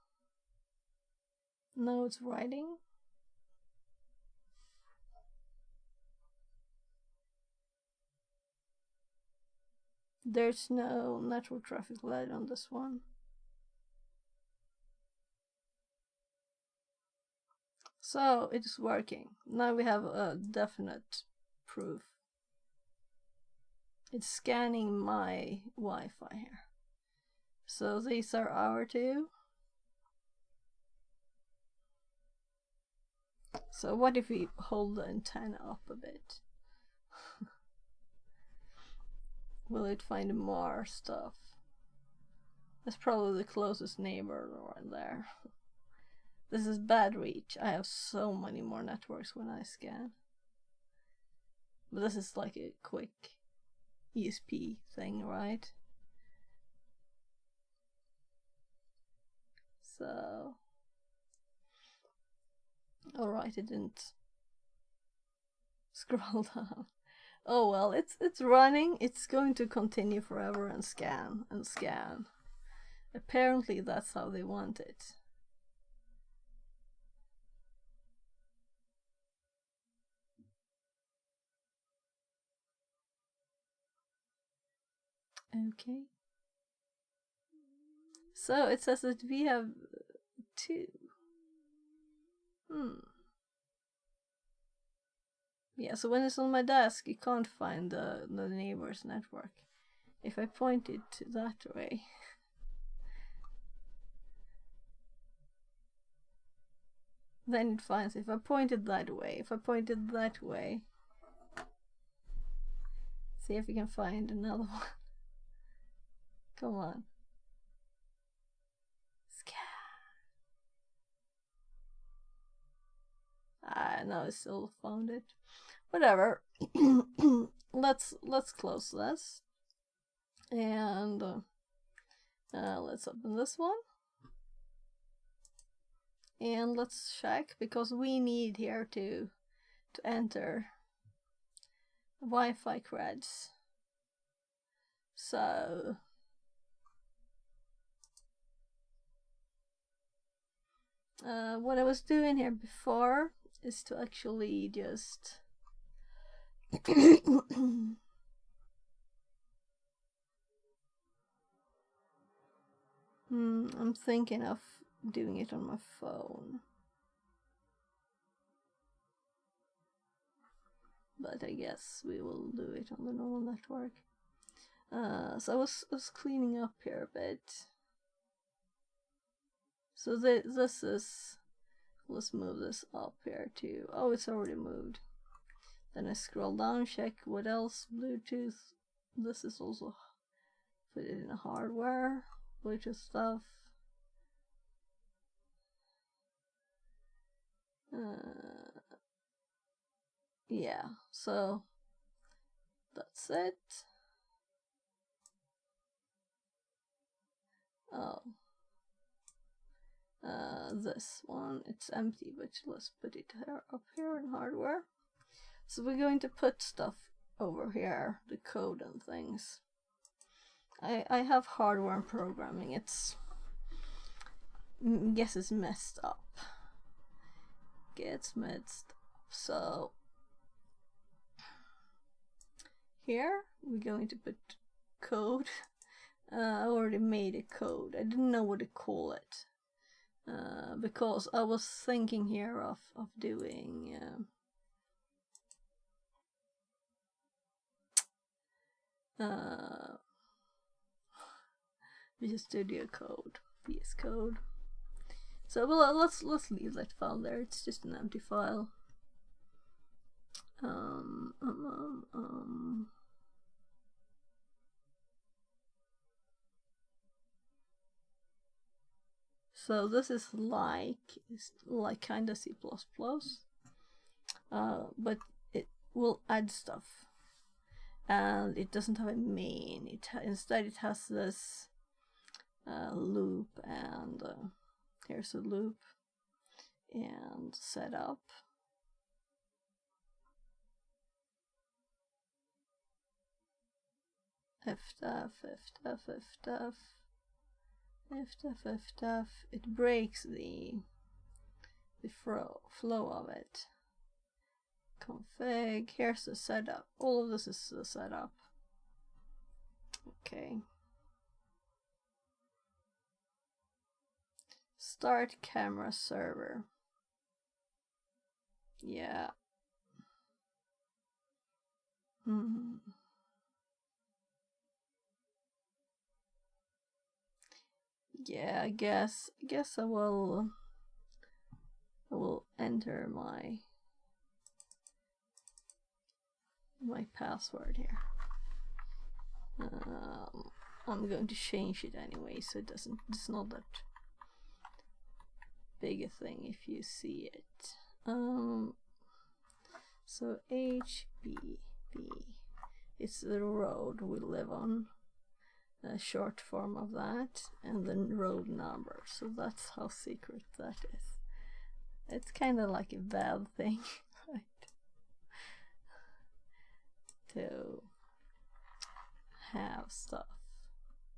now it's writing. There's no network traffic light on this one. So it is working. Now we have a definite proof. It's scanning my Wi-Fi here. So these are our two. So what if we hold the antenna up a bit? Will it find more stuff? That's probably the closest neighbor right there. This is bad reach. I have so many more networks when I scan. But this is like a quick ESP thing, right? So... Alright, it didn't scroll down. Oh well, it's running. It's going to continue forever and scan and scan. Apparently that's how they want it. Okay. So it says that we have two. Yeah, so when it's on my desk, you can't find the neighbor's network. If I point it that way, then it finds. If I point it that way, see if we can find another one. Come on. No, I still found it. Whatever. let's close this. And let's open this one. And let's check, because we need here to enter Wi-Fi creds. So what I was doing here before is to actually just I'm thinking of doing it on my phone, but I guess we will do it on the normal network. So I was cleaning up here a bit. So this is, let's move this up here too. Oh, it's already moved. Then I scroll down, check what else. Bluetooth. This is also, put it in the hardware. Bluetooth stuff. Yeah, so that's it. Oh, this one, it's empty, but let's put it here, up here in hardware. So we're going to put stuff over here, the code and things. I have hardware and programming. It's, guess it's messed up. Gets messed up. So here we're going to put code. I already made a code. I didn't know what to call it because I was thinking here of doing Visual Studio Code, VS Code. So well, let's leave that file there. It's just an empty file. So this is like kinda C++, but it will add stuff, and it doesn't have a main. Instead it has this loop, and here's a loop and setup. ftf. It breaks the flow of it. Config. Here's the setup. All of this is the setup. Okay. Start camera server. Yeah. Yeah, I guess I will enter my password here. I'm going to change it anyway, so it's not that big a thing if you see it. So HBB, it's the road we live on. A short form of that, and then road number. So that's how secret that is. It's kind of like a bad thing, right? To have stuff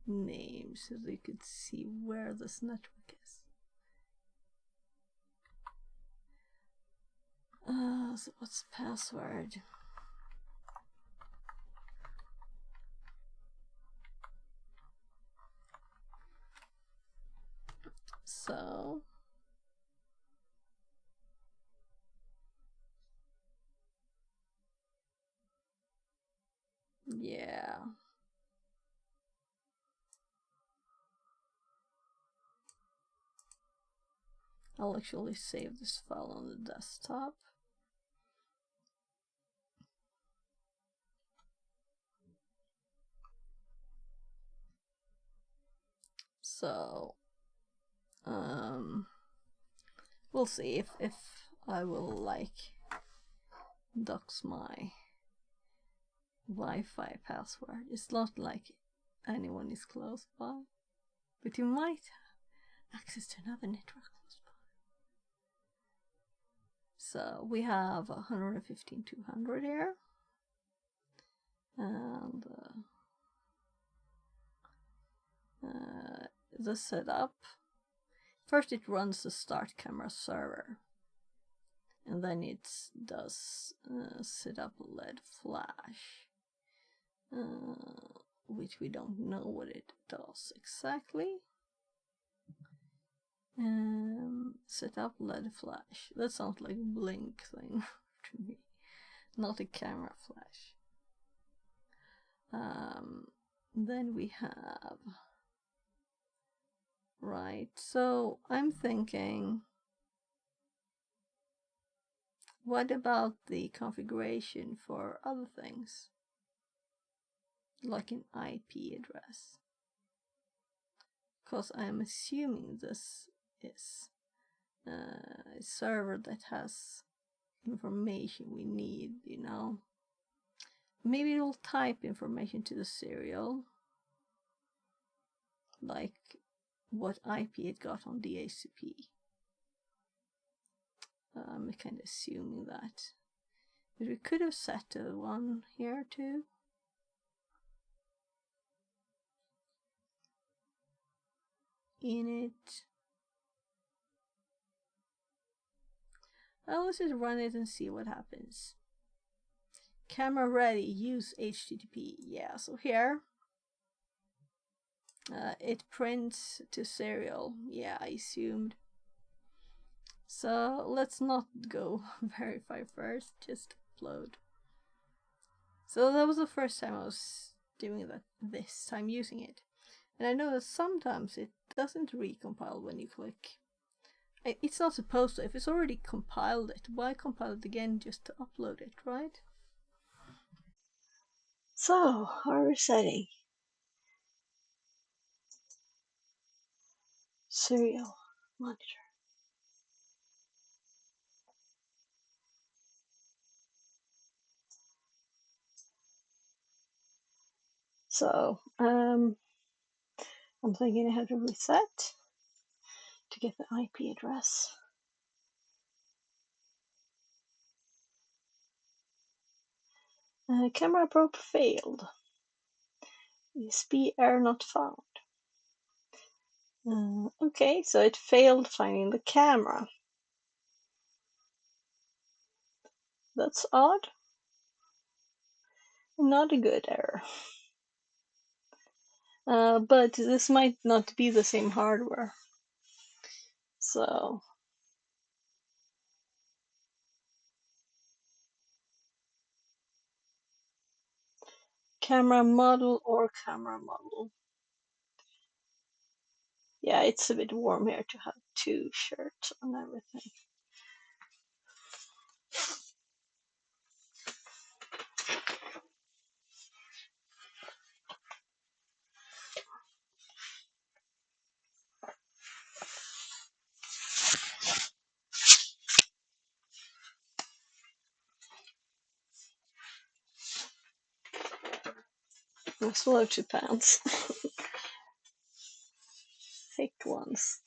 named so they could see where this network is. So what's password? So yeah. I'll actually save this file on the desktop. So we'll see if I will like dox my Wi-Fi password. It's not like anyone is close by, but you might have access to another network close by. So we have 115,200 here. And the setup. First it runs the start camera server. And then it does set up LED flash. Which we don't know what it does exactly. Set up LED flash. That sounds like a blink thing to me, not a camera flash. Then we have, right, so I'm thinking, what about the configuration for other things? Like an IP address. Because I'm assuming this is a server that has information we need, you know. Maybe it'll type information to the serial, like what IP it got on DHCP. I'm kind of assuming that. But we could have set a one here too. Init. Oh, let's just run it and see what happens. Camera ready, use HTTP. Yeah, so here it prints to serial. Yeah, I assumed. So let's not go verify first, just upload. So that was the first time I was doing that, this time using it. And I know that sometimes it doesn't recompile when you click. It's not supposed to. If it's already compiled it, why compile it again just to upload it, right? So, our setting. Serial monitor. So, I'm thinking I have to reset to get the IP address. Camera probe failed. ESP error not found. Okay, so it failed finding the camera. That's odd. Not a good error. But this might not be the same hardware. So, camera model or camera model. Yeah, it's a bit warm here to have two shirts and everything. I swallow 2 pounds. Thick ones.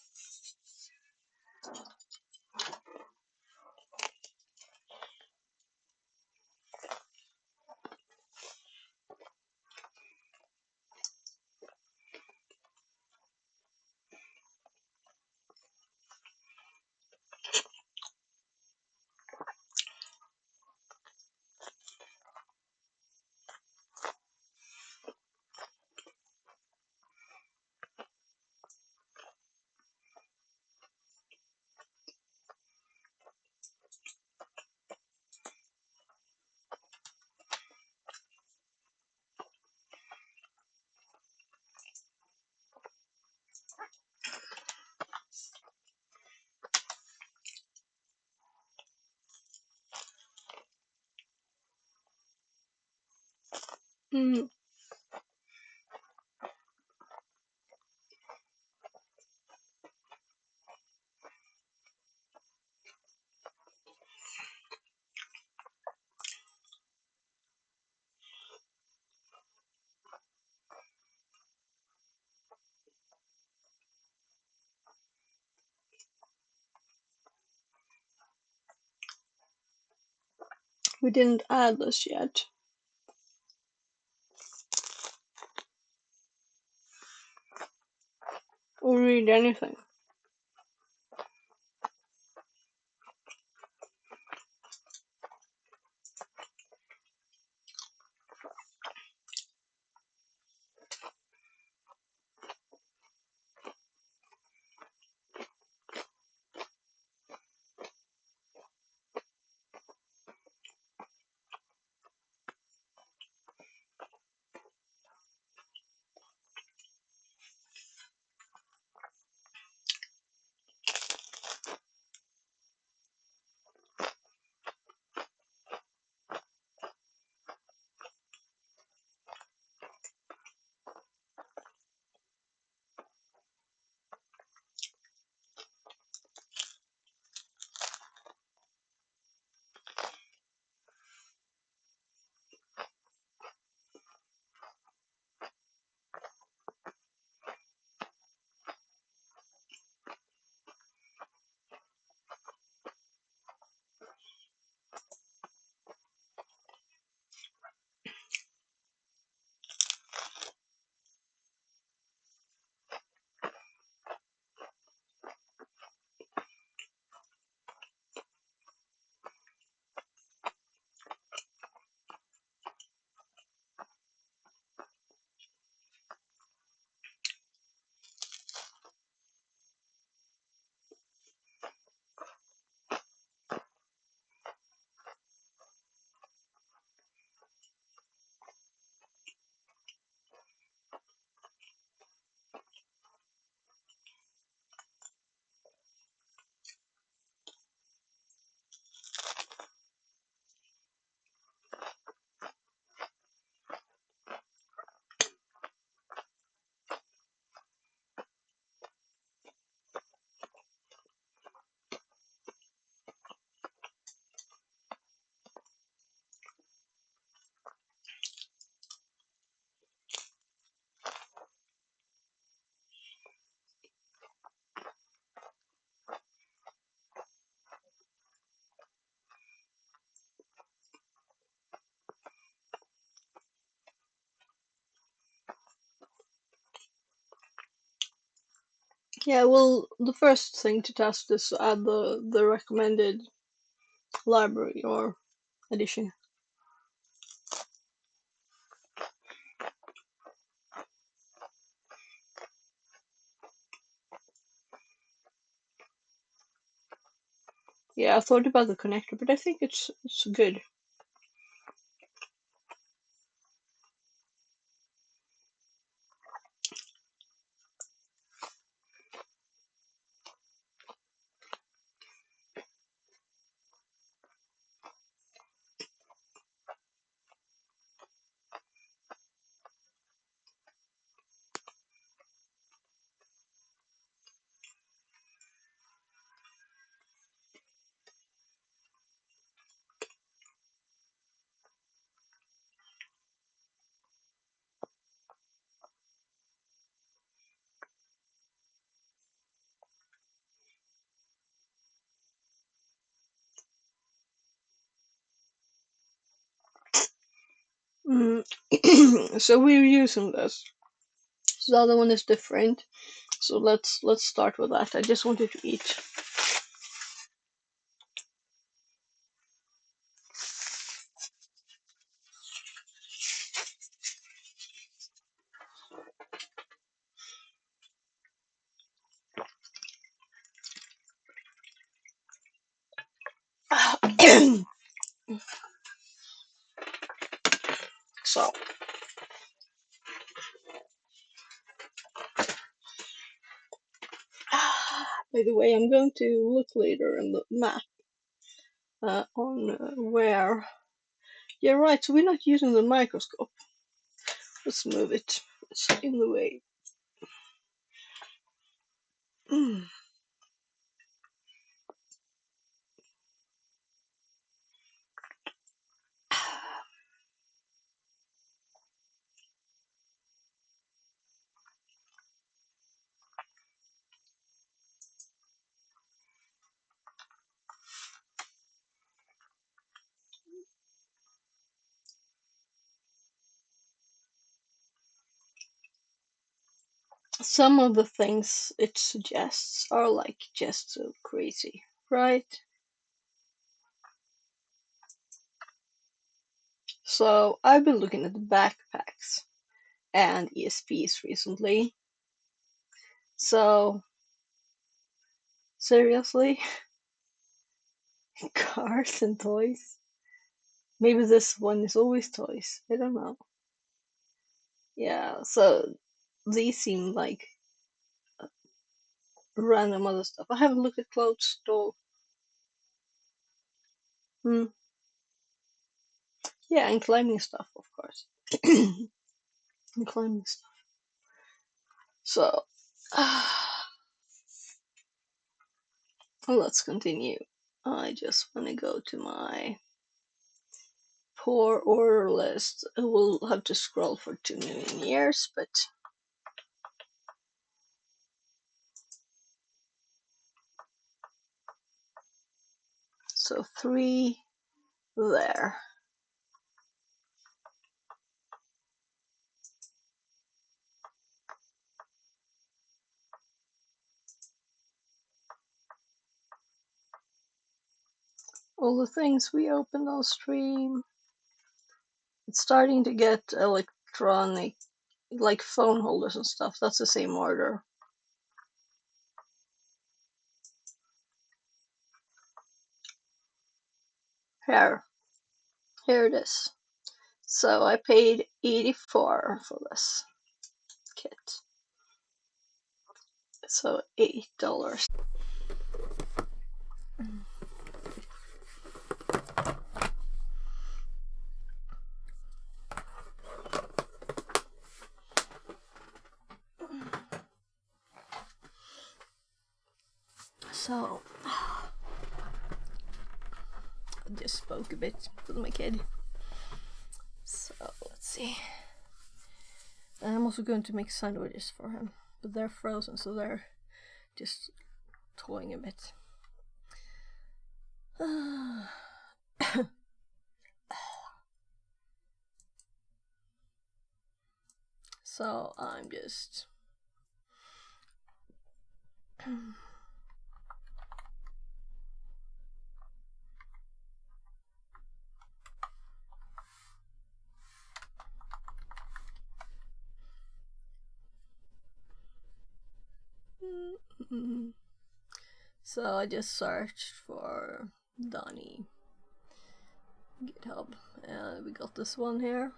Mm. We didn't add this yet. Or read anything. Yeah, well, the first thing to test is to add the recommended library or edition. Yeah, I thought about the connector, but I think it's good. Mm. So we're using this. So the other one is different. So let's start with that. I just wanted to eat. So, by the way, I'm going to look later in the map on where. Yeah, right. So we're not using the microscope. Let's move it. It's in the way. Mm. some of the things it suggests are like just so crazy, right? So I've been looking at the backpacks and ESPs recently. So seriously, cars and toys. Maybe this one is always toys. I don't know. Yeah, so these seem like random other stuff. I haven't looked at clothes at all. Hmm. Yeah, and climbing stuff, of course. And climbing stuff. So, let's continue. I just want to go to my poor order list. I will have to scroll for 2 million years, but so 3 there. All the things we opened on stream. It's starting to get electronic, like phone holders and stuff. That's the same order. Here it is. So I paid 84 for this kit. So $8. So I just spoke a bit with my kid. So let's see. I'm also going to make sandwiches for him, but they're frozen, so they're just toying a bit. So I'm just so I just searched for Donnie GitHub, and we got this one here.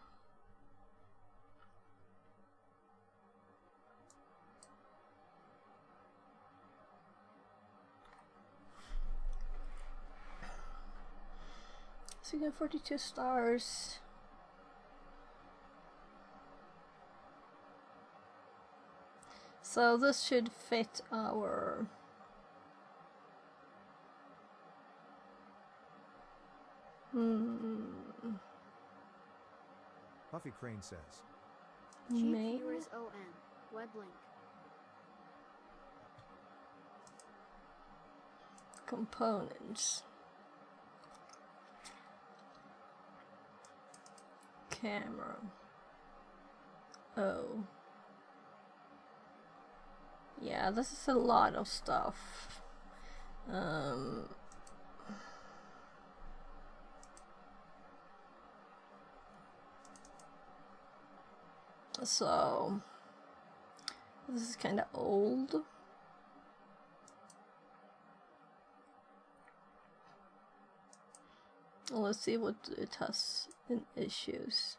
So you get 42 stars. So this should fit our Puffy Crane says. Cheap viewers ON. Web link. components. Camera. Oh. Yeah, this is a lot of stuff. So this is kind of old. Let's see what it has in issues.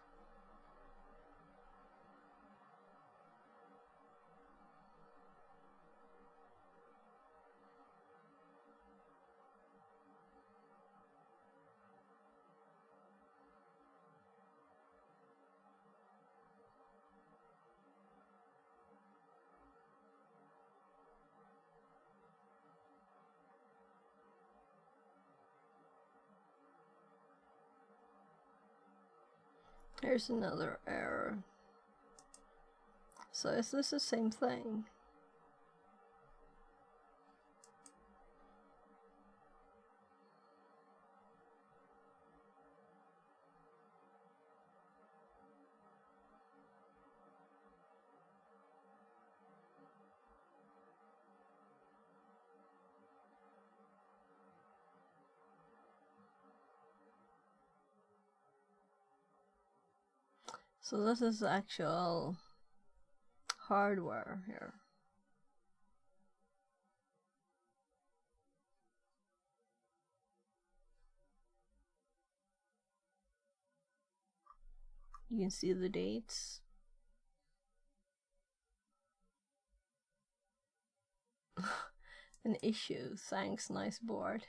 Here's another error. So is this the same thing? So this is the actual hardware here. You can see the dates. An issue, thanks, nice board.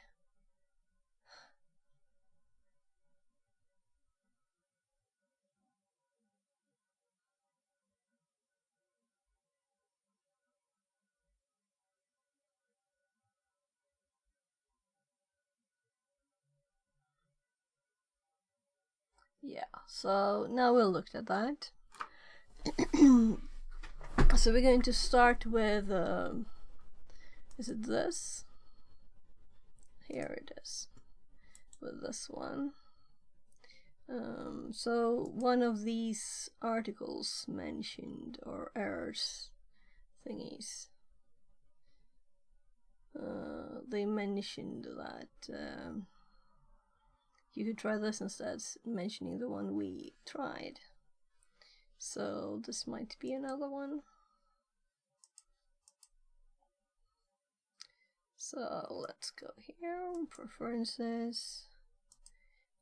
Yeah, so now we'll look at that. So we're going to start with, is it this? Here it is, with this one. So one of these articles mentioned, or errors thingies, they mentioned that you could try this instead, mentioning the one we tried. So this might be another one. So let's go here, preferences,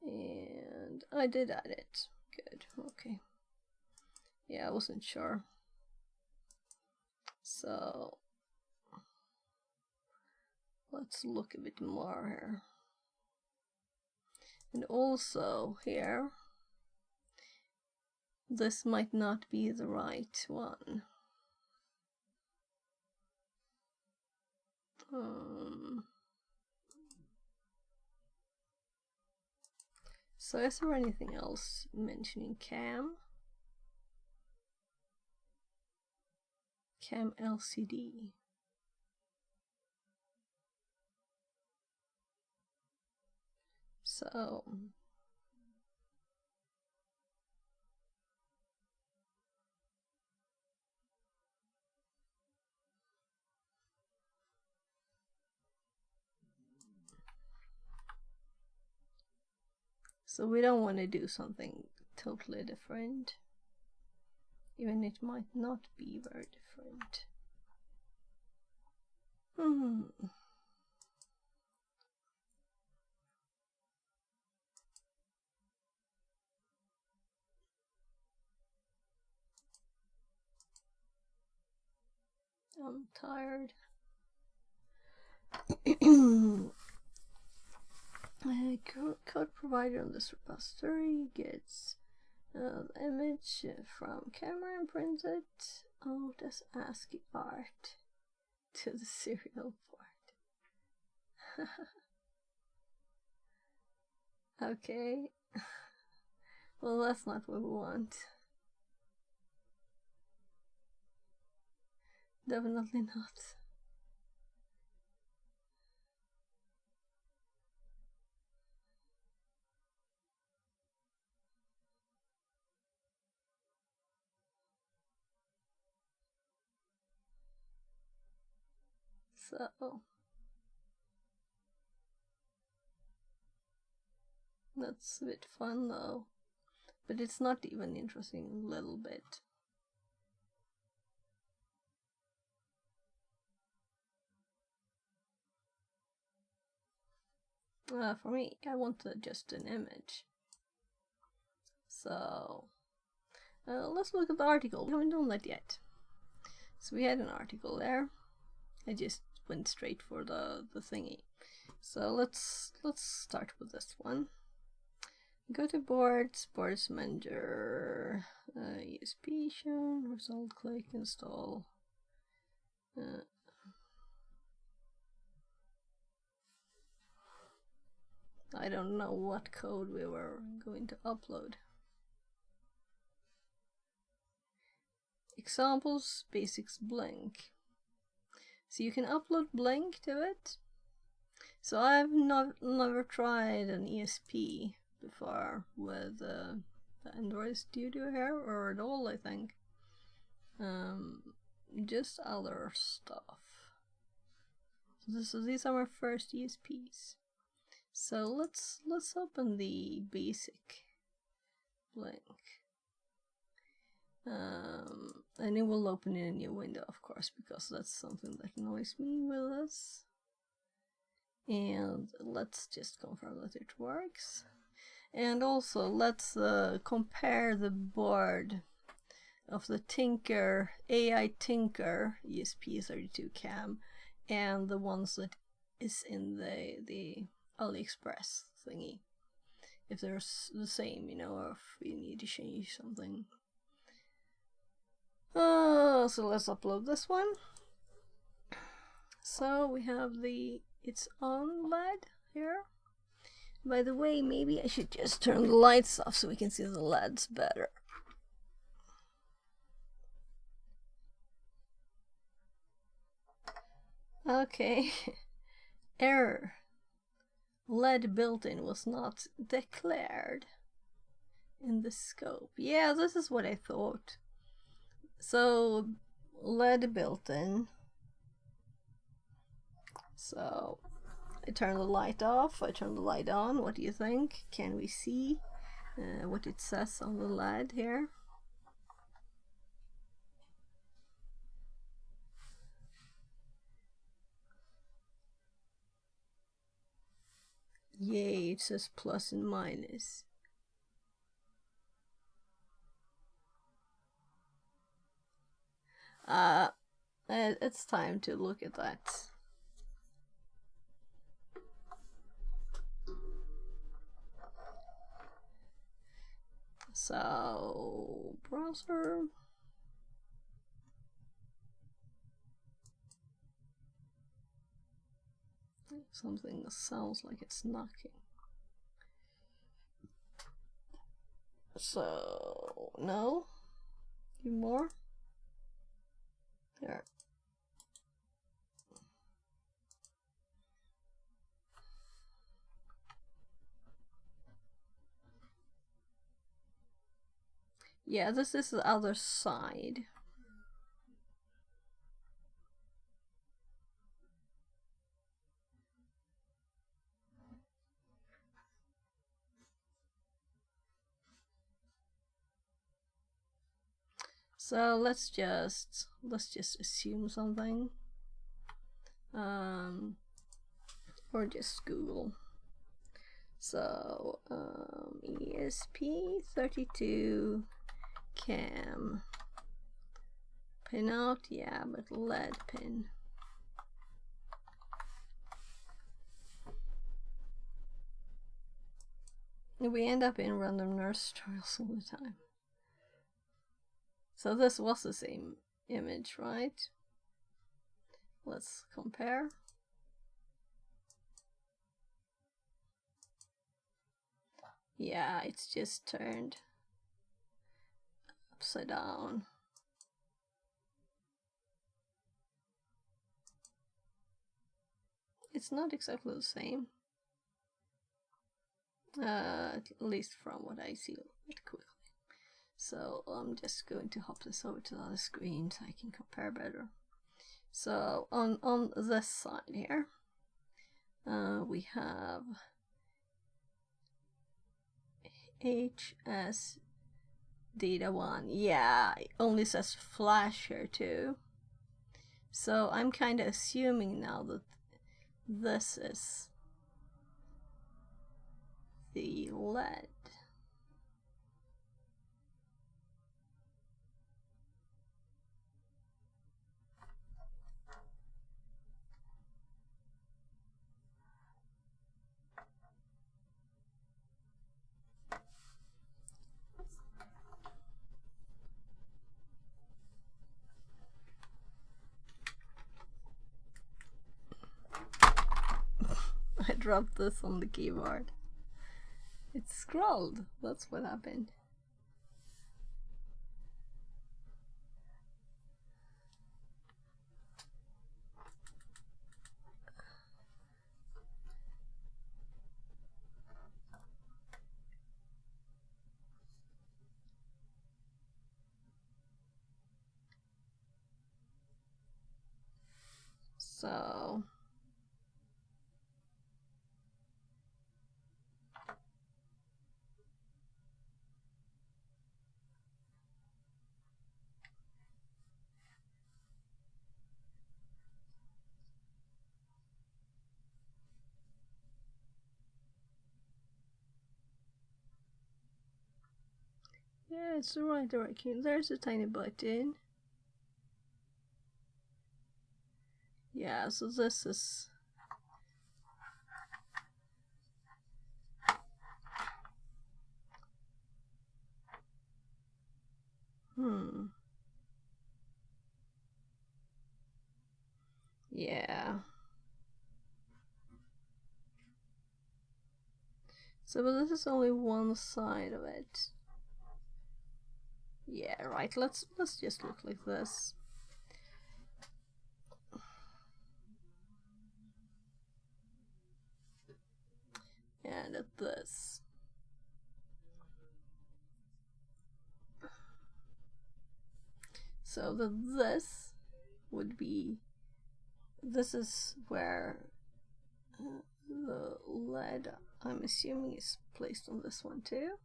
and I did add it. Good, okay. Yeah, I wasn't sure. So let's look a bit more here. And also here, this might not be the right one. So is there anything else mentioning CAM? CAM LCD. So we don't want to do something totally different, even it might not be very different. I'm tired. Code provider on this repository gets the image from camera and prints it. Oh, does ASCII art to the serial port. Okay. Well, that's not what we want. Definitely not. So that's a bit fun though, but it's not even interesting a little bit. For me, I want just an image. So let's look at the article. We haven't done that yet. So we had an article there. I just went straight for the thingy. So let's start with this one. Go to boards manager, ESP shown, result, click, install. I don't know what code we were going to upload. Examples, basics, blank. So you can upload blank to it. So I've never tried an ESP before with the Android Studio here, or at all, I think. Just other stuff. So these are my first ESPs. So let's open the basic blank. And it will open in a new window, of course, because that's something that annoys me with this. And let's just confirm that it works. And also let's compare the board of the Tinker, AI Tinker ESP32CAM and the ones that is in the AliExpress thingy. If they're the same, you know, or if we need to change something. So let's upload this one. So we have the it's on LED here. By the way, maybe I should just turn the lights off so we can see the LEDs better. Okay. Error. LED built-in was not declared in the scope. Yeah, this is what I thought. So, LED built-in. So, I turn the light off, I turn the light on. What do you think? Can we see what it says on the LED here? Yay, it says plus and minus. It's time to look at that. So, browser. Something that sounds like it's knocking. So, no. Do more. There. Yeah, this is the other side. So let's just assume something. Or just Google. So ESP32CAM pinout, yeah, but LED pin. We end up in random nurse trials all the time. So this was the same image, right? Let's compare. Yeah, it's just turned upside down. It's not exactly the same. At least from what I see a bit quickly. So I'm just going to hop this over to the other screen so I can compare better. So on this side here, we have HS data 1. Yeah, it only says flash here too. So I'm kind of assuming now that this is the LED. I dropped this on the keyboard. It scrolled. That's what happened. So Yeah, it's the right direction. There's a tiny button. Yeah, so this is... Yeah. So, but this is only one side of it. Yeah, right. Let's just look like this. And at this. So that this would be... This is where the lead, I'm assuming, is placed on this one too.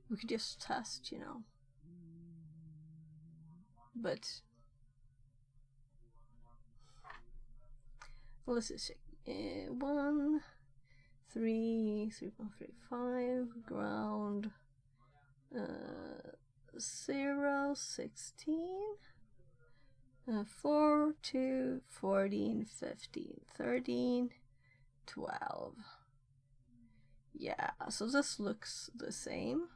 We could just test, you know. But well, let's just check. 1, 3, 3.35, ground 0, 16, 4, 2, 14, 15, 13, 12. Yeah, so this looks the same.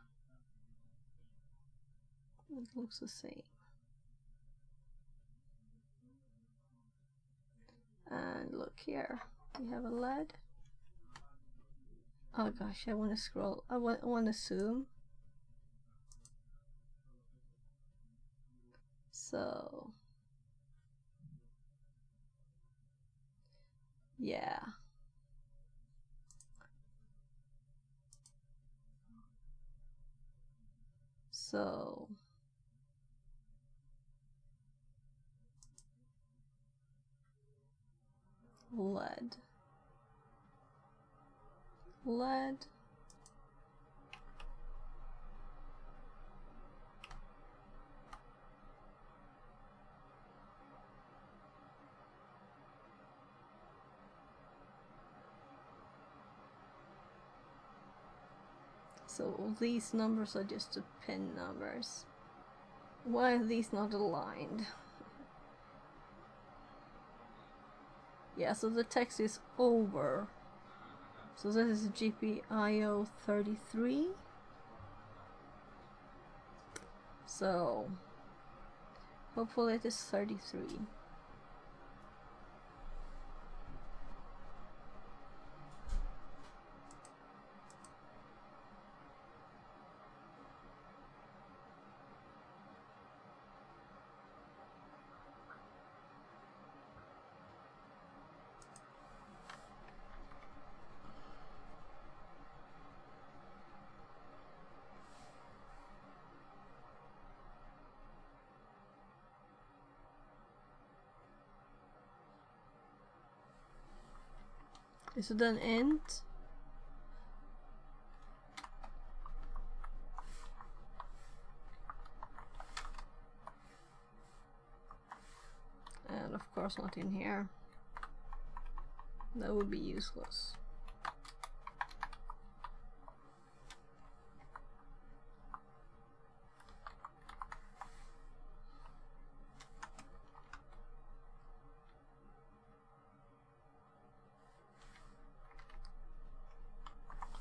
It looks the same. And look here, we have a lead. Oh gosh, I want to scroll. I want to zoom. So yeah. So lead. So these numbers are just the pin numbers. Why are these not aligned? Yeah, so the text is over. So this is GPIO 33. So hopefully it is 33. Is it an int? And of course not in here. That would be useless.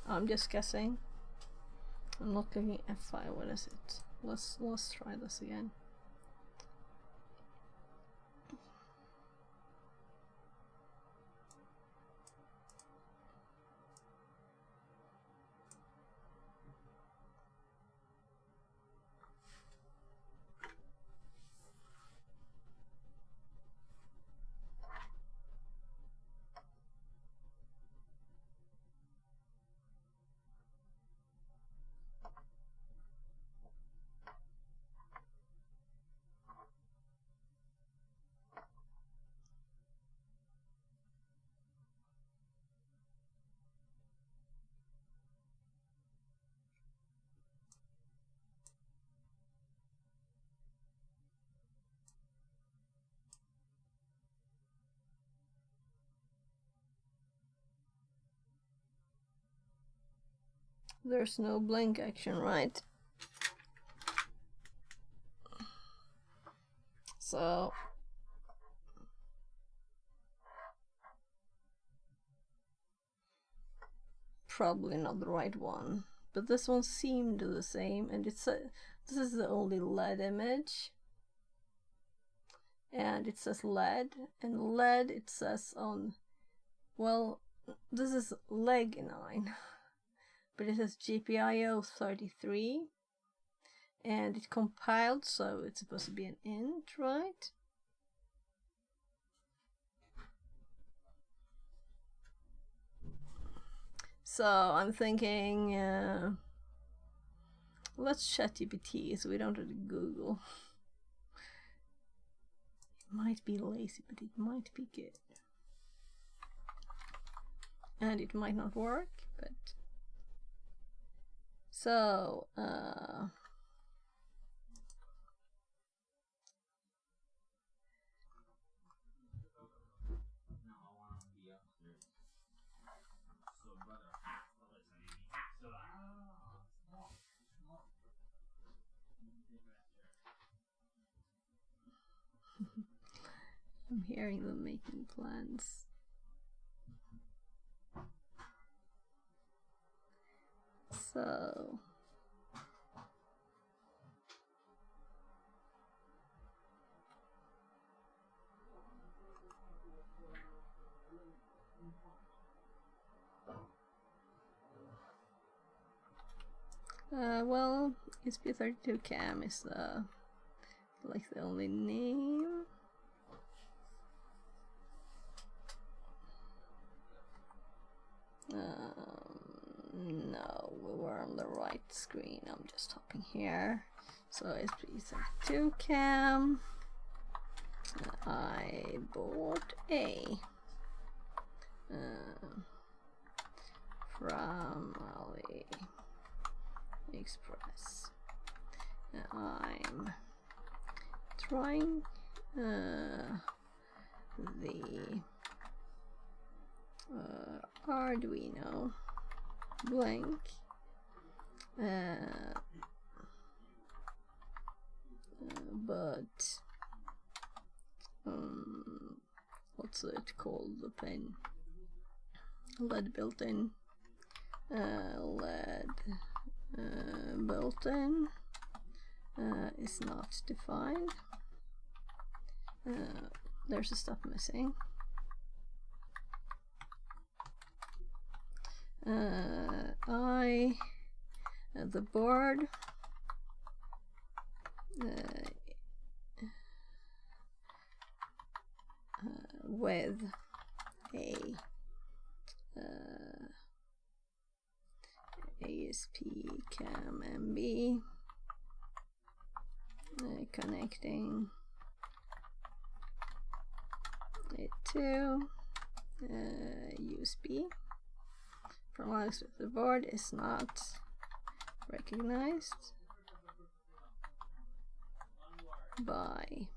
I'm just guessing. I'm not clicking F5. What is it? Let's try this again. There's no blink action, right? So probably not the right one, but this one seemed the same, and it's this is the only LED image, and it says LED, and LED it says on, well, this is leg 9, but it says GPIO 33, and it compiled, so it's supposed to be an int, right? So I'm thinking, let's ChatGPT so we don't have to Google. It might be lazy, but it might be good. And it might not work, but... So, I'm hearing them making plans. So... well, ESP32CAM is like the only name. No, we were on the right screen. I'm just hopping here. So ESP32CAM. I bought a from AliExpress. I'm trying the Arduino blank but what's it called, the pin, LED built-in, LED built-in is not defined. There's a step missing. The board with a ESP-CAM MB connecting it to USB from Alex with the board is not recognized by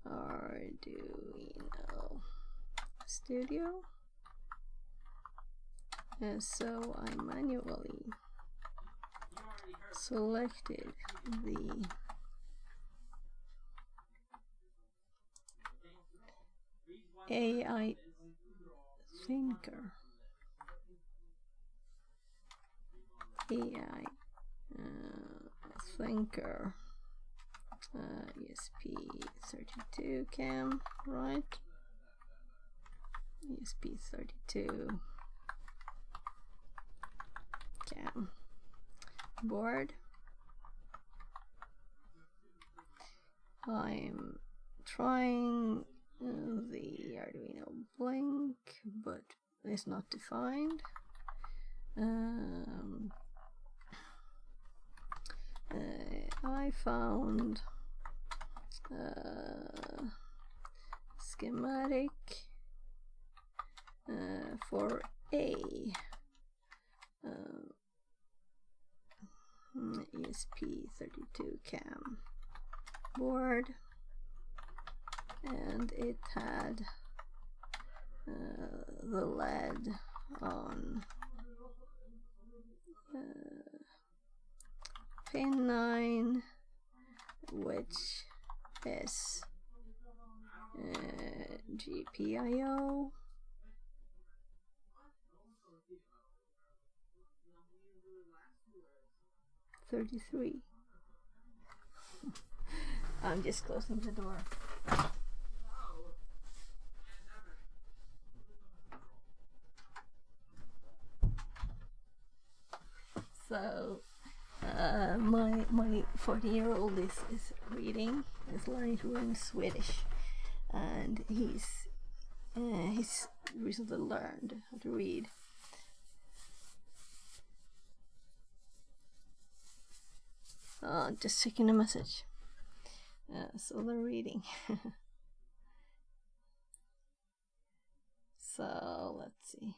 Arduino Studio, and so I manually selected the AI thinker, ESP32CAM, right? ESP32CAM board. I'm trying the Arduino blank, but it's not defined. I found schematic for a ESP32CAM board, and it had the LED on pin 9 which is GPIO. $33. I'm just closing the door. So my 14-year-old is reading. He's learning to read Swedish, and he's recently learned how to read. Just checking the message. So they're reading. So let's see.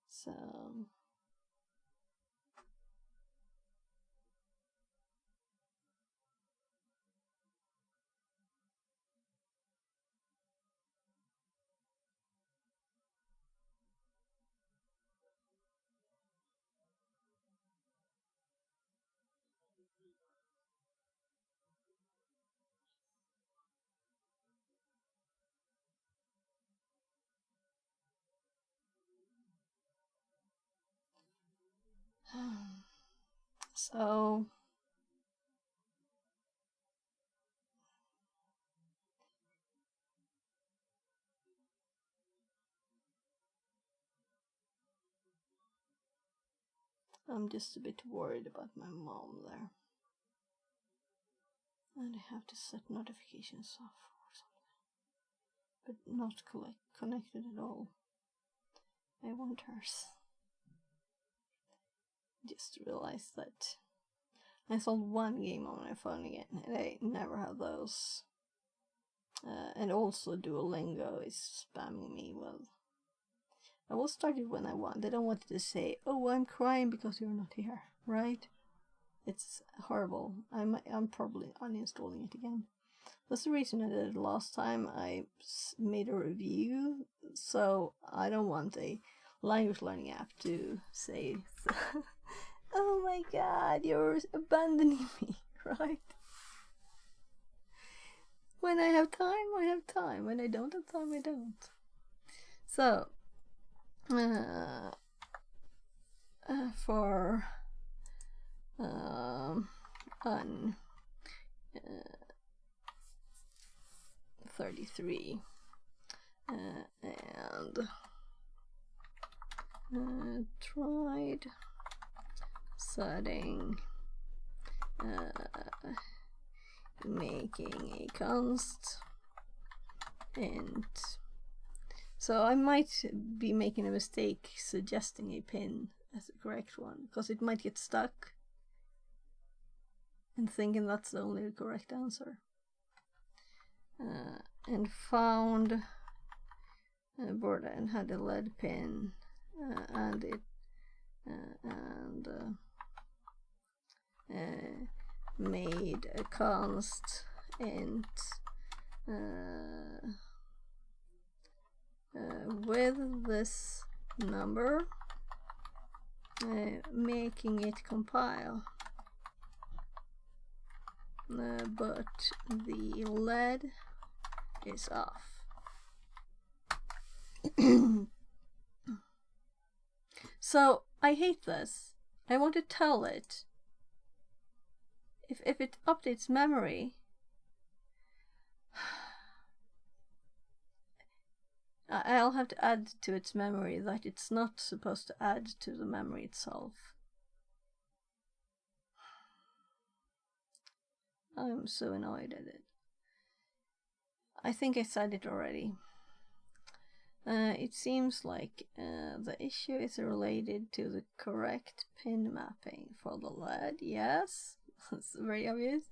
So so I'm just a bit worried about my mom there. And I have to set notifications off or something. But not connected at all. I want hers. Just realized that I installed one game on my phone again, and I never have those. And also Duolingo is spamming me with. I will start it when I want. They don't want to say, "Oh, I'm crying because you're not here," right? It's horrible. I'm probably uninstalling it again. That's the reason I did it last time. I made a review, so I don't want a language learning app to say, "Oh my God, you're abandoning me," right? When I have time, I have time. When I don't have time, I don't. So, for 33 and tried setting making a const int. So I might be making a mistake suggesting a pin as the correct one, because it might get stuck and thinking that's the only correct answer. And found a board and had a lead pin, and it made a const int with this number, making it compile. But the lead is off. So I hate this. I want to tell it if it updates memory, I'll have to add to its memory that it's not supposed to add to the memory itself. I'm so annoyed at it. I think I said it already. It seems like the issue is related to the correct pin mapping for the LED. Yes, it's very obvious.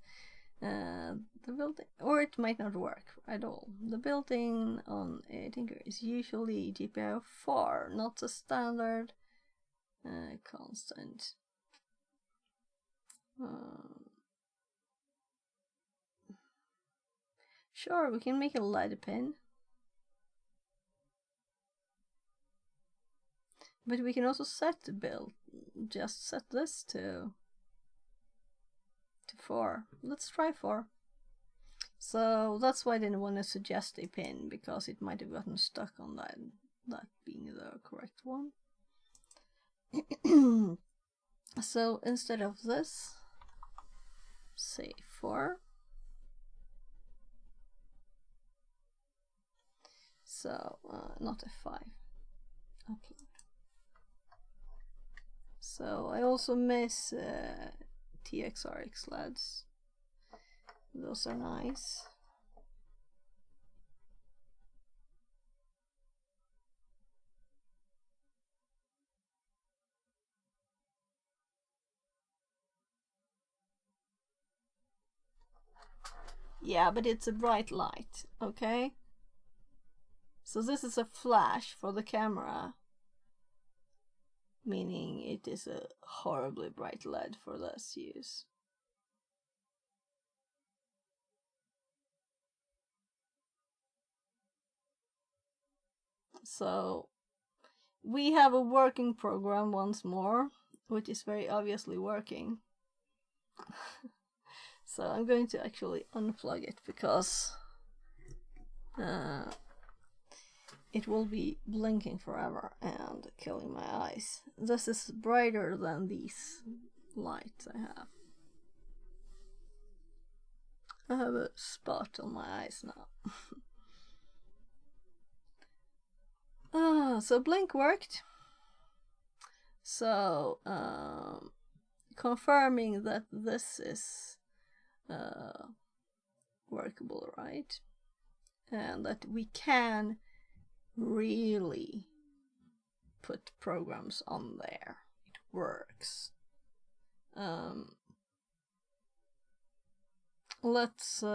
The building, or it might not work at all. The building on a Tinker is usually GPIO 4, not a standard constant. Sure, we can make a LED pin. But we can also set the build. Just set this to 4. Let's try 4. So that's why I didn't want to suggest a pin, because it might have gotten stuck on that being the correct one. So instead of this, say 4. So not F5. Upload. So I also miss TXRX LEDs. Those are nice. Yeah, but it's a bright light, okay? So this is a flash for the camera, meaning it is a horribly bright LED for this use. So we have a working program once more, which is very obviously working. So I'm going to actually unplug it, because it will be blinking forever and killing my eyes. This is brighter than these lights I have. I have a spot on my eyes now. So blink worked. So confirming that this is workable, right? And that we can really put programs on there. It works. Let's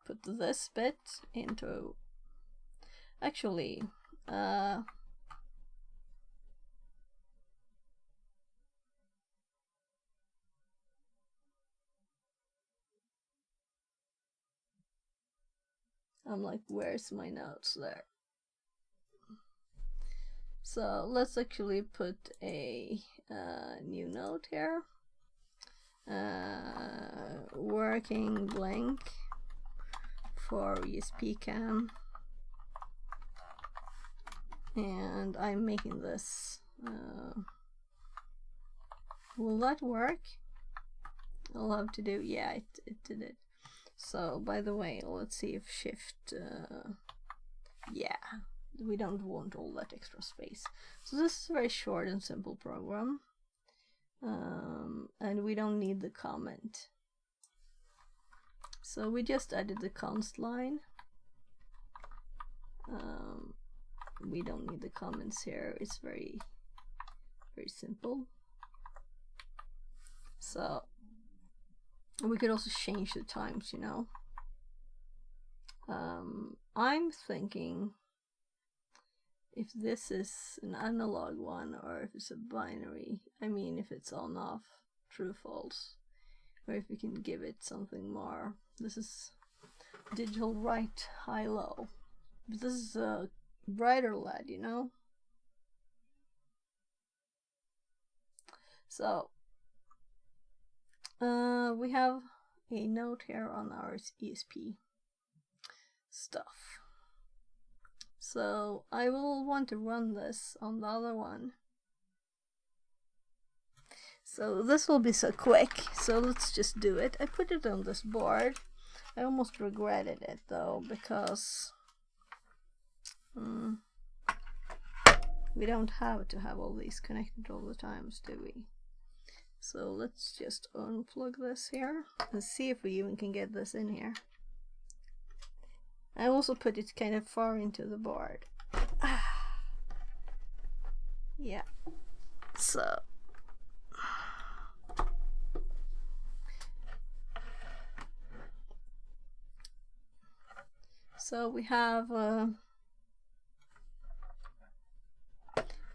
put this bit into, actually I'm like, where's my notes there? So let's actually put a new note here. Working blink for ESP32CAM, and I'm making this. Will that work? I'll have to do, yeah, it did it. So by the way, let's see if shift, yeah, we don't want all that extra space. So this is a very short and simple program, and we don't need the comment. So we just added the const line. We don't need the comments here. It's very simple. So we could also change the times, you know. I'm thinking if this is an analog one or if it's a binary. I mean, if it's on off, true false, or if we can give it something more. This is digital right, high low. But this is a brighter LED, you know. So we have a note here on our ESP stuff. So I will want to run this on the other one. So this will be so quick, so let's just do it. I put it on this board. I almost regretted it though, because we don't have to have all these connected all the times, do we? So let's just unplug this here and see if we even can get this in here. I also put it kind of far into the board. Yeah. So we have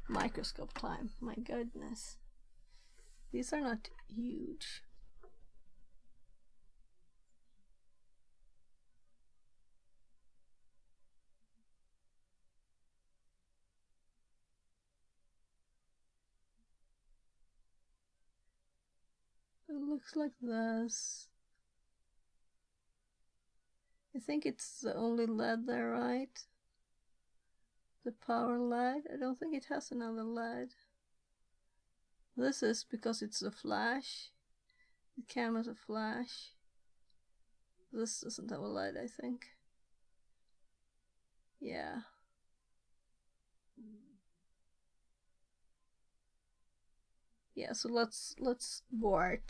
microscope time. My goodness. These are not huge. It looks like this. I think it's the only LED there, right? The power LED. I don't think it has another LED. This is because it's a flash. The camera's a flash. This doesn't have a LED, I think. Yeah. Yeah, so let's board.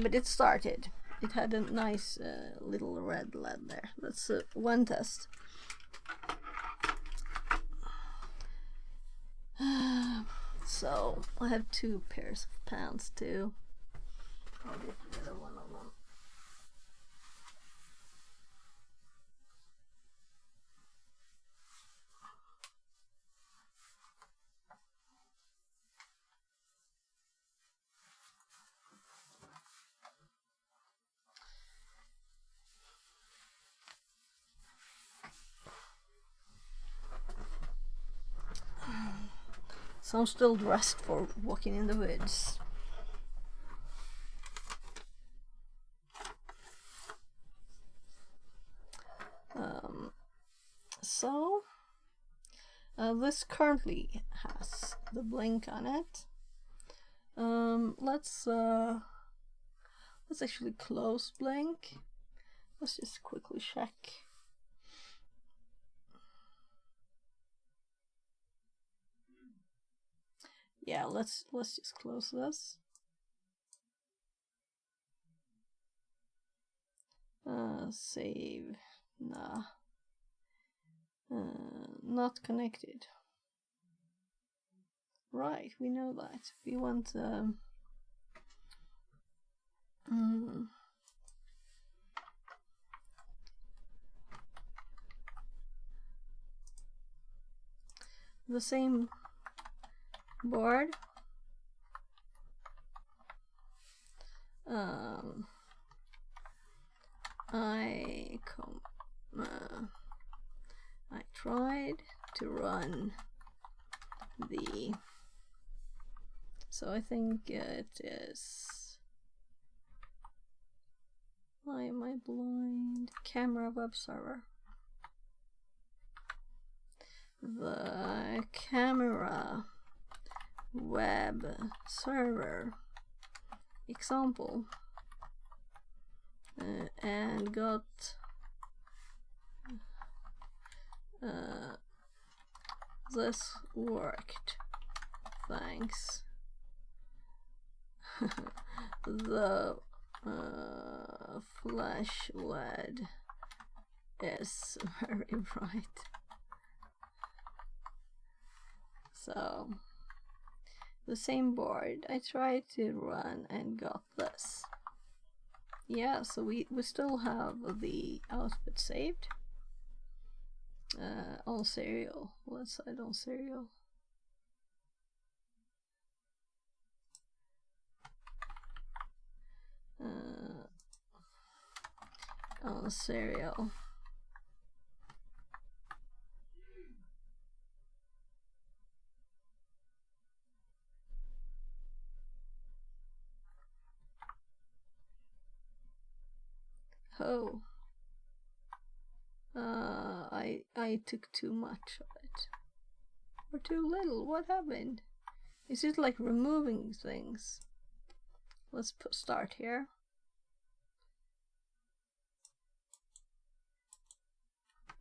But it started. It had a nice little red LED there. That's one test. So I have 2 pairs of pants too. I'll get rid of one of them. So I'm still dressed for walking in the woods. So this currently has the blink on it. Let's actually close blink. Let's just quickly check. Yeah, let's just close this. Save. Nah. Not connected. Right, we know that. We want the same board. I tried to run the, so I think it is, why am I blind? Camera web server. The camera web server example, and got this worked, thanks. The flash LED is very bright. So the same board I tried to run and got this. Yeah, so we still have the output saved on serial. Let's side on serial. On serial. Oh, I took too much of it, or too little. What happened? Is it like removing things? Let's start here.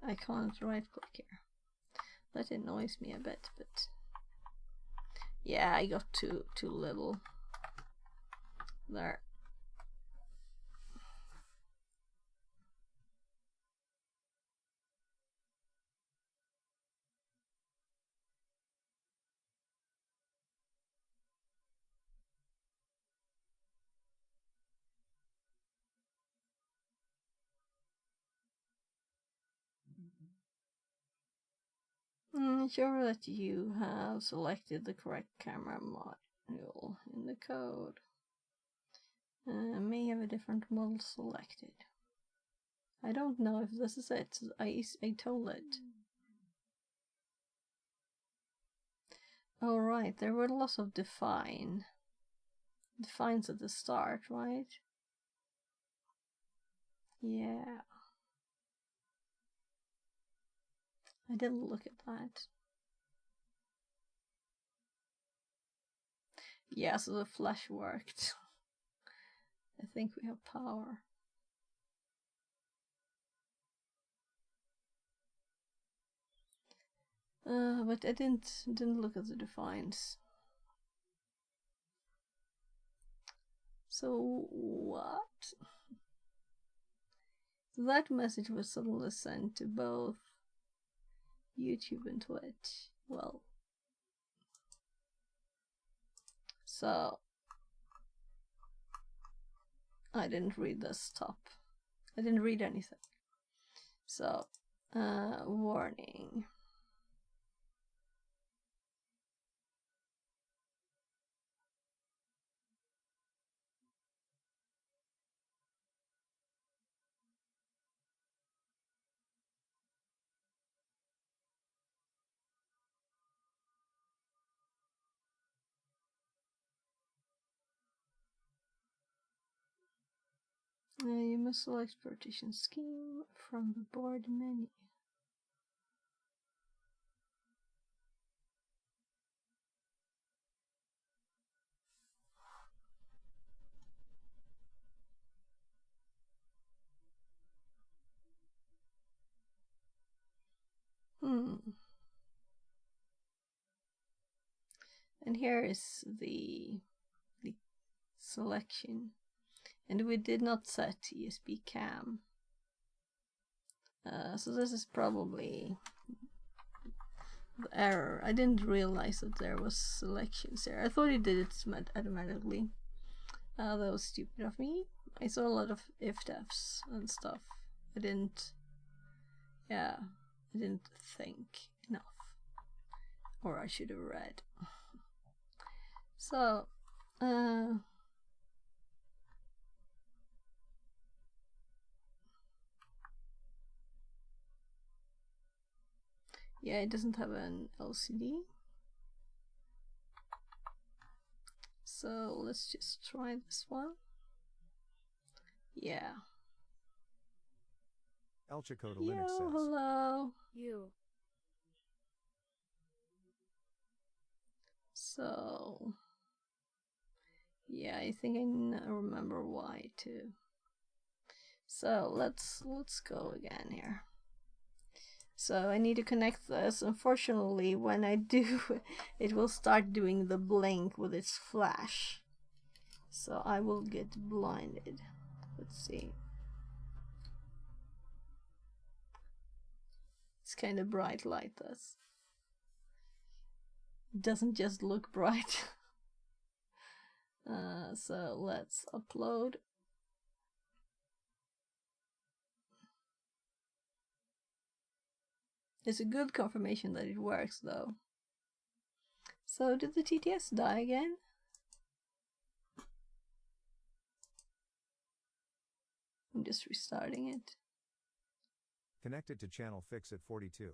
I can't right click here. That annoys me a bit, but yeah, I got too little there. Ensure that you have selected the correct camera module in the code. May have a different model selected. I don't know if this is it. I told it. Alright, there were lots of define. defines at the start, right? Yeah. I didn't look at that. Yeah, so the flash worked. I think we have power. But I didn't look at the defines. So what? That message was suddenly sent to both YouTube and Twitch. Well, so I didn't read this top. I didn't read anything. So, warning. You must select partition scheme from the board menu. And here is the selection. And we did not set ESP32CAM. So this is probably the error. I didn't realize that there was selections there. I thought it did it automatically. That was stupid of me. I saw a lot of if-defs and stuff. I didn't think enough. Or I should have read. So, yeah, it doesn't have an LCD. So let's just try this one. Yeah. El Chico to Linux says. Hello. You. So, yeah, I think I remember why too. So let's go again here. So I need to connect this. Unfortunately, when I do, it will start doing the blink with its flash. So I will get blinded. Let's see. It's kind of bright like this. It doesn't just look bright. So let's upload. It's a good confirmation that it works though. So did the TTS die again? I'm just restarting it. Connected to channel fix at 42.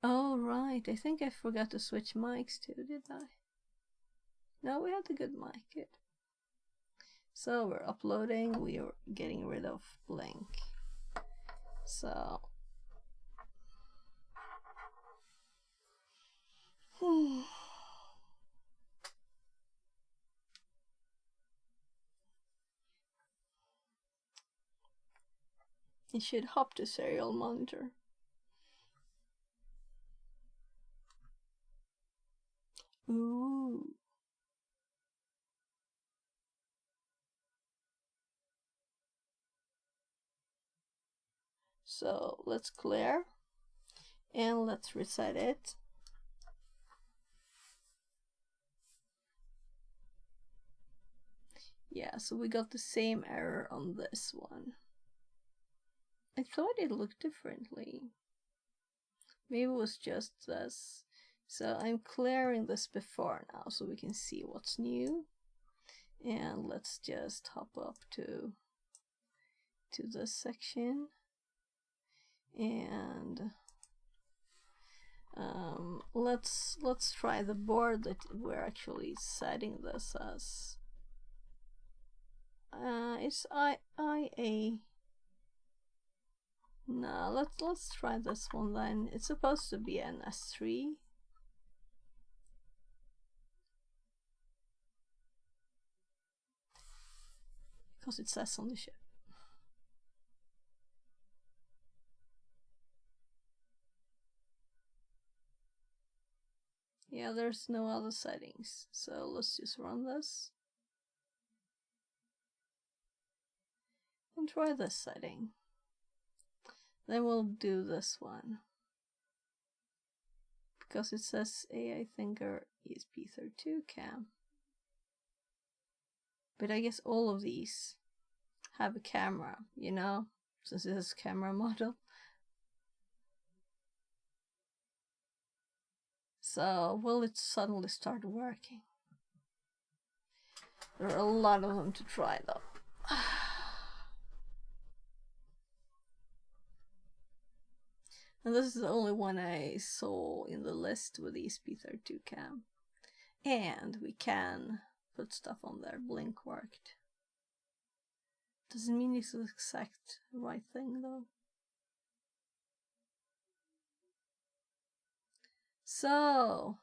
Oh right, I think I forgot to switch mics too, did I? No, we had a good mic, good. So we're uploading, we are getting rid of blink. So it should hop to serial monitor. Ooh. So let's clear and let's reset it. Yeah, so we got the same error on this one. I thought it looked differently. Maybe it was just this. So I'm clearing this before now so we can see what's new. And let's just hop up to this section. And Let's try the board that we're actually setting this as. It's IA. No, let's try this one then. It's supposed to be an S3. Because it says on the ship. Yeah, there's no other settings, so let's just run this. And try this setting. Then we'll do this one. Because it says AI Thinker ESP32CAM. But I guess all of these have a camera, you know, since it is a camera model. So, will it suddenly start working? There are a lot of them to try though. And this is the only one I saw in the list with the ESP32CAM. And we can put stuff on there. Blink worked. Doesn't mean it's the exact right thing though. So,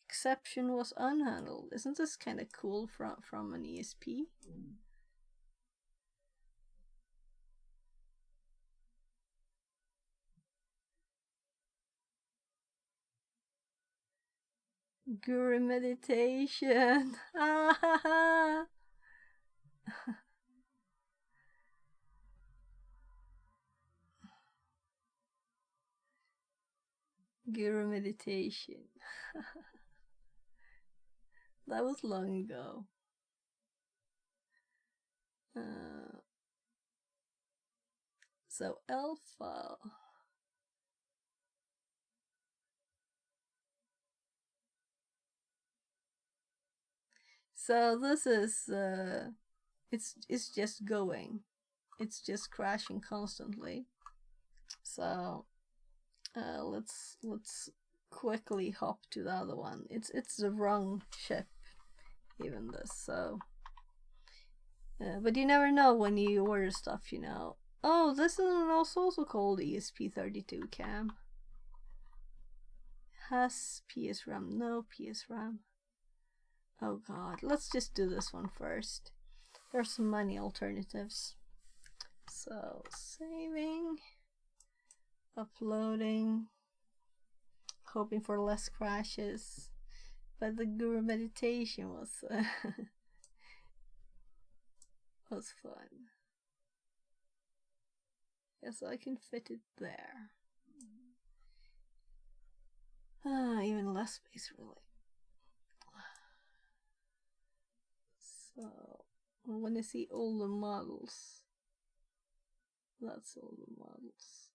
exception was unhandled. Isn't this kind of cool from an ESP? Guru meditation. Guru meditation. That was long ago. So alpha. So this is it's just going. It's just crashing constantly. So let's quickly hop to the other one. It's the wrong ship, even this. So, but you never know when you order stuff, you know. Oh, this is also called ESP32CAM. Has PSRAM? No PSRAM. Oh god, let's just do this one first. There's many alternatives. So, saving, uploading, hoping for less crashes. But the Guru meditation was was fun. Yeah, so I can fit it there. Even less space, really. So, I want to see all the models. That's all the models.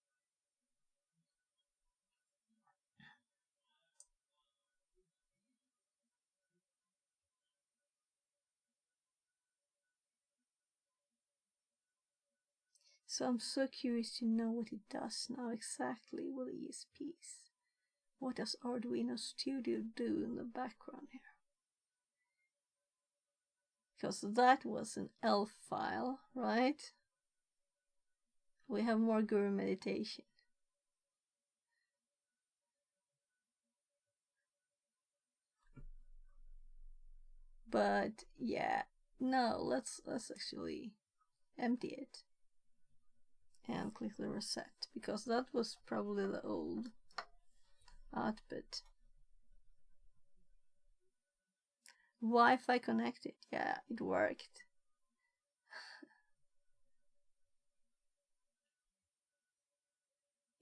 So I'm so curious to know what it does now exactly with ESPs. What does Arduino Studio do in the background here? Because that was an ELF file, right? We have more Guru meditation. But yeah, no, let's actually empty it and click the reset, because that was probably the old output. Wi-Fi connected, yeah, it worked.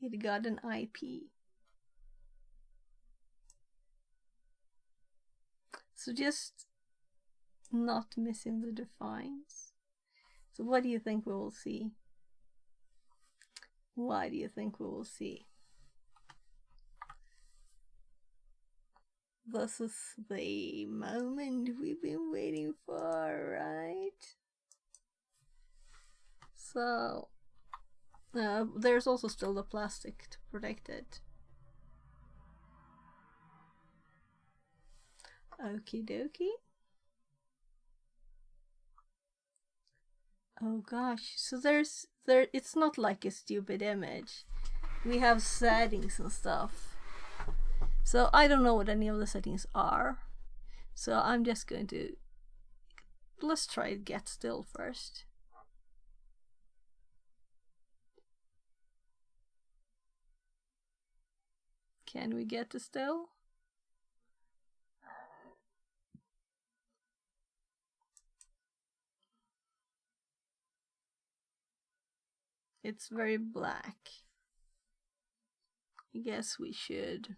It got an IP. So just not missing the defines. So what do you think we will see? Why do you think we will see? This is the moment we've been waiting for, right? So, There's also still the plastic to protect it. Okie dokie. Oh gosh, so it's not like a stupid image. We have settings and stuff. So I don't know what any of the settings are. So I'm just going to, let's try get still first. Can we get to still? It's very black. I guess we should,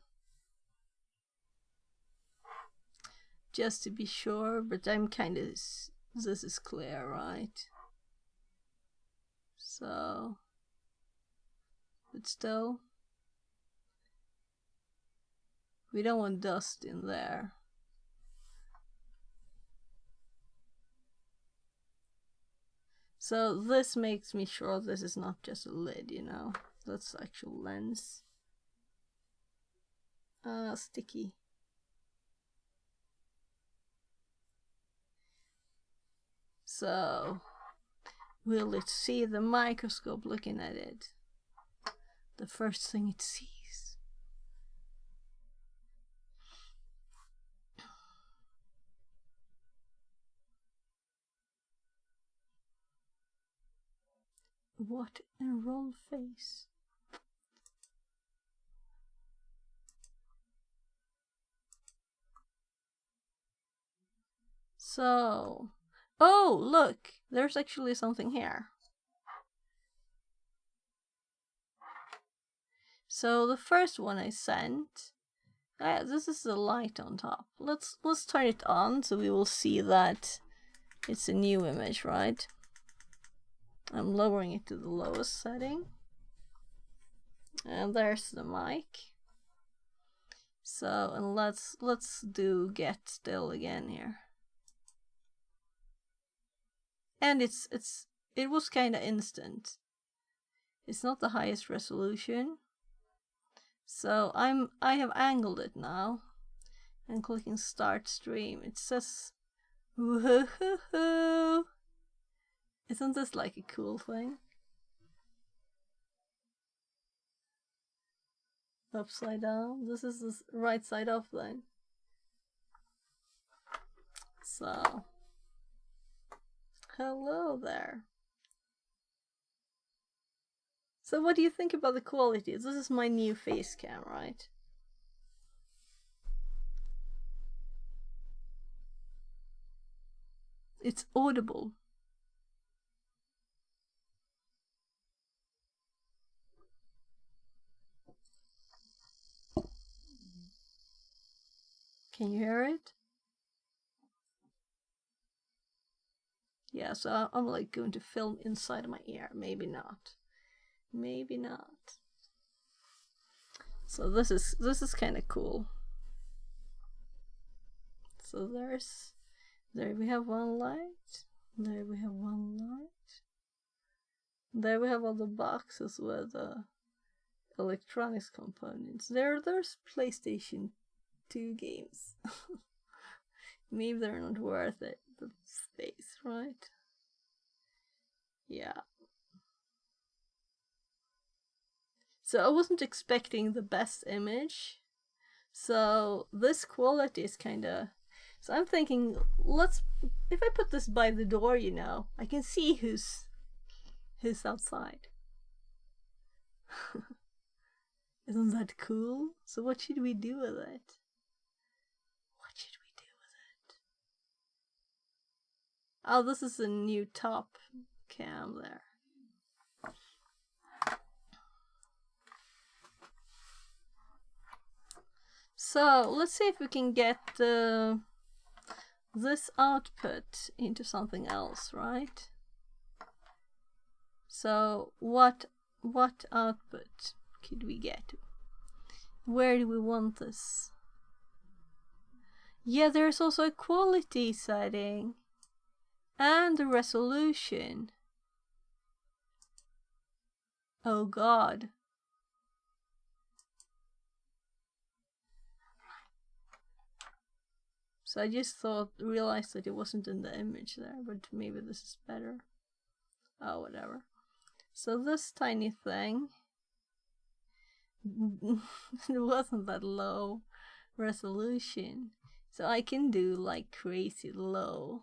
just to be sure, but I'm kind of, this is clear, right? So, but still, we don't want dust in there. So this makes me sure this is not just a lid, you know, that's actual lens. Sticky. So, will it see the microscope looking at it? The first thing it sees. What a roll face. So, oh, look, there's actually something here. So the first one I sent, this is the light on top. Let's turn it on so we will see that it's a new image, right? I'm lowering it to the lowest setting. And there's the mic. So, and let's do get still again here. And it was kind of instant. It's not the highest resolution. So I have angled it now and clicking start stream. It says woohoo. Isn't this like a cool thing? Upside down. This is the right side up then. So hello there. So what do you think about the quality? This is my new face cam, right? It's audible. Can you hear it? Yeah, so I'm like going to film inside my ear. Maybe not. Maybe not. So this is kind of cool. So there we have one light. There we have one light. There we have all the boxes with the electronics components. There's PlayStation 2 games. Maybe they're not worth it. The space, right? Yeah. So I wasn't expecting the best image. So this quality is kinda... So I'm thinking, if I put this by the door, you know, I can see who's outside. Isn't that cool? So what should we do with it? What should we do with it? Oh, this is a new top cam there. So let's see if we can get this output into something else, right? So what output could we get? Where do we want this? Yeah, there's also a quality setting and a resolution. Oh god. So I just realized that it wasn't in the image there, but maybe this is better. Oh, whatever. So this tiny thing, it wasn't that low resolution. So I can do like crazy low.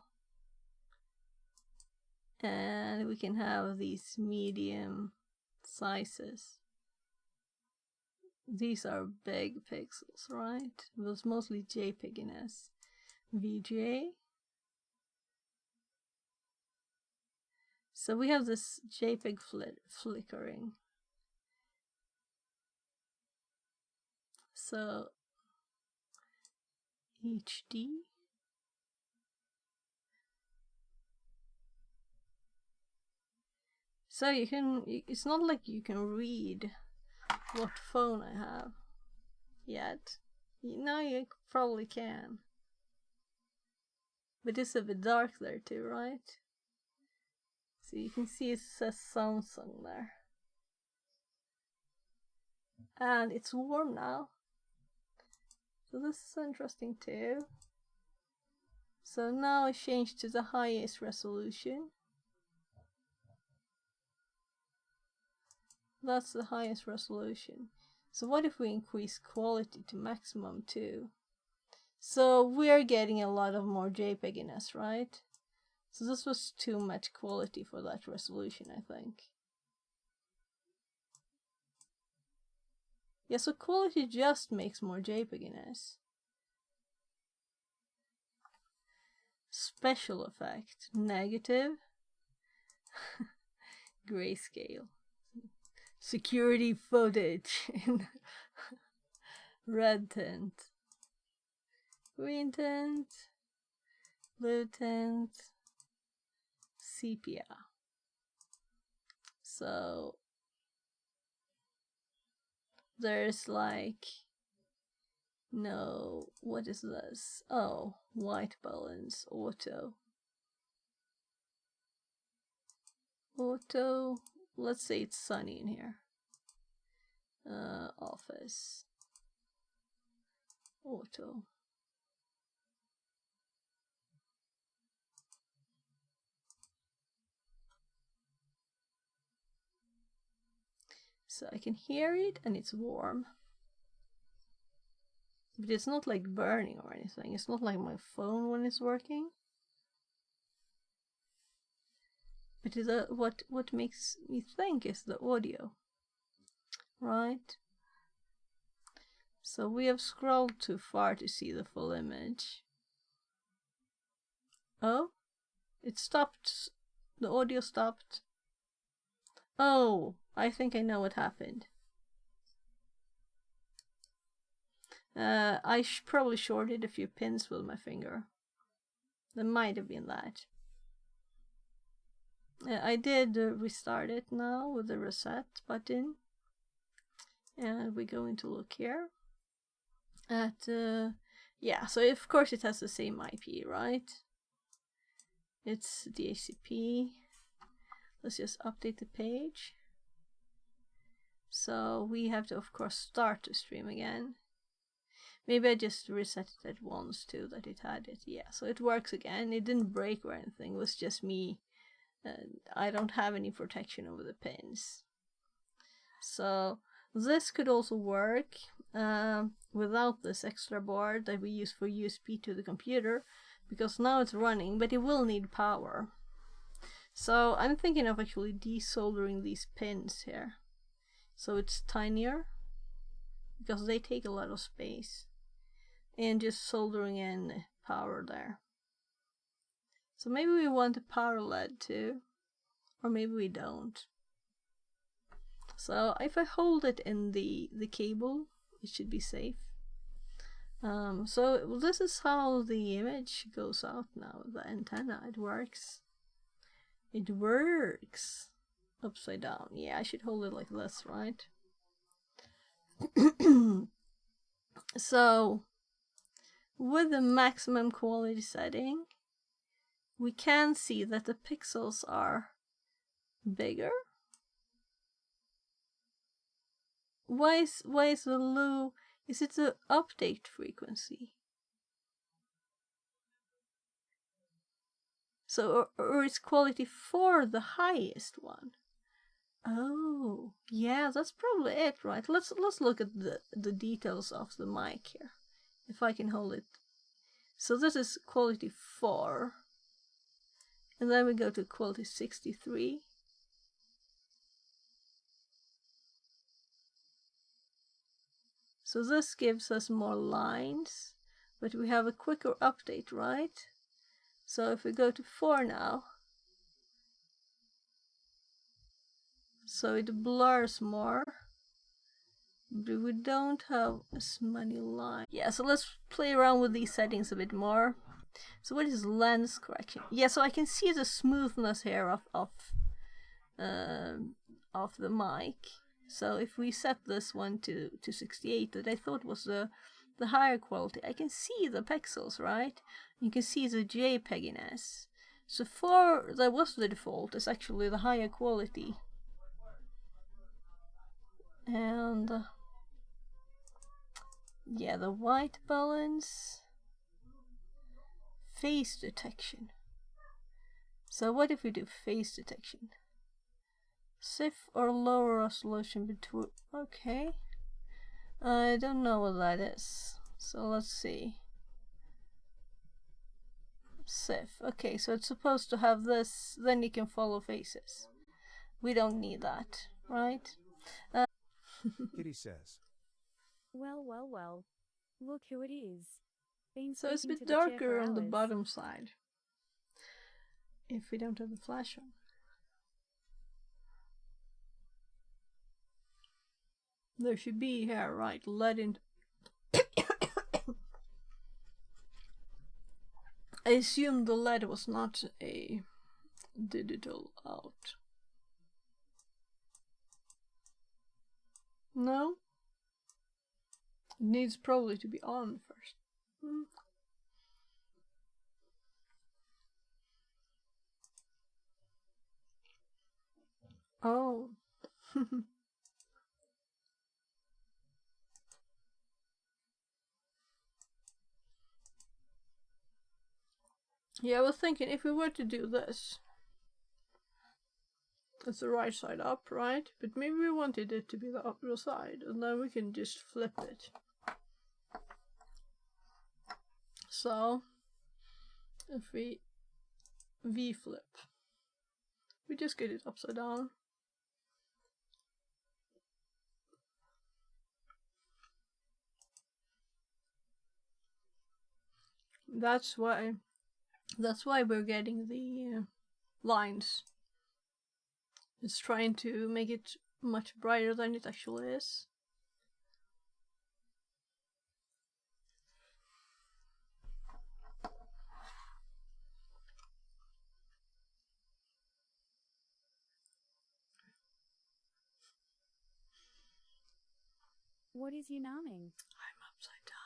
And we can have these medium sizes. These are big pixels, right? It was mostly JPEG-ness. VGA. So we have this JPEG flickering. So HD. So you can, it's not like you can read what phone I have yet. Now you probably can. But it's a bit dark there too, right? So you can see it says Samsung there. And it's warm now. So this is interesting too. So now I changed to the highest resolution. That's the highest resolution. So what if we increase quality to maximum too? So we're getting a lot of more JPEG-ness, right? So this was too much quality for that resolution, I think. Yeah, so quality just makes more JPEG-ness. Special effect, negative. Grayscale. Security footage in red tint. Green tint. Blue tint. Sepia. So there's like no, what is this? Oh, white balance, auto. Auto, let's say it's sunny in here. Office. Auto. So I can hear it and it's warm. But it's not like burning or anything. It's not like my phone when it's working. But what makes me think is the audio. Right? So we have scrolled too far to see the full image. Oh, it stopped. The audio stopped. Oh, I think I know what happened. I probably shorted a few pins with my finger. That might have been that. I did restart it now with the reset button. And we're going to look here at, yeah, so of course it has the same IP, right? It's DHCP. Let's just update the page. So we have to, of course, start the stream again. Maybe I just reset it at once too, that it had it. Yeah, so it works again. It didn't break or anything. It was just me. I don't have any protection over the pins. So this could also work without this extra board that we use for USB to the computer, because now it's running, but it will need power. So I'm thinking of actually desoldering these pins here. So it's tinier, because they take a lot of space. And just soldering in power there. So maybe we want a power LED too, or maybe we don't. So if I hold it in the cable, it should be safe. So this is how the image goes out now, the antenna. It works. It works. Upside down. Yeah, I should hold it like this, right? So with the maximum quality setting, we can see that the pixels are bigger. why is the low? Is it the update frequency? So, or is quality 4 the highest one? Oh, yeah, that's probably it, right? Let's look at the details of the mic here, if I can hold it. So this is quality 4, and then we go to quality 63. So this gives us more lines, but we have a quicker update, right? So if we go to 4 now, so it blurs more, but we don't have as many lines. Yeah, so let's play around with these settings a bit more. So what is lens correction? Yeah, so I can see the smoothness here of the mic. So if we set this one to 68, that I thought was the higher quality, I can see the pixels, right? You can see the JPEGiness. So 4, that was the default, is actually the higher quality. And yeah, the white balance, face detection. So what if we do face detection? SIF or lower resolution between. Okay, I don't know what that is, so let's see. SIF. Okay, so it's supposed to have this, then you can follow faces. We don't need that, right? Kitty says. Well, well, well. Look who it is. Been So it's a speaking bit to the chair darker for on the hours. bottom side if we don't have the flash on. There should be here, right? Let in. I assume the LED was not a digital out. No? It needs probably to be on first. Oh. Yeah, I was thinking if we were to do this, it's the right side up, right? But maybe we wanted it to be the upper side, and then we can just flip it. So, if we V-flip, we just get it upside down. That's why we're getting the lines. It's trying to make it much brighter than it actually is. What is you numbing? I'm upside down.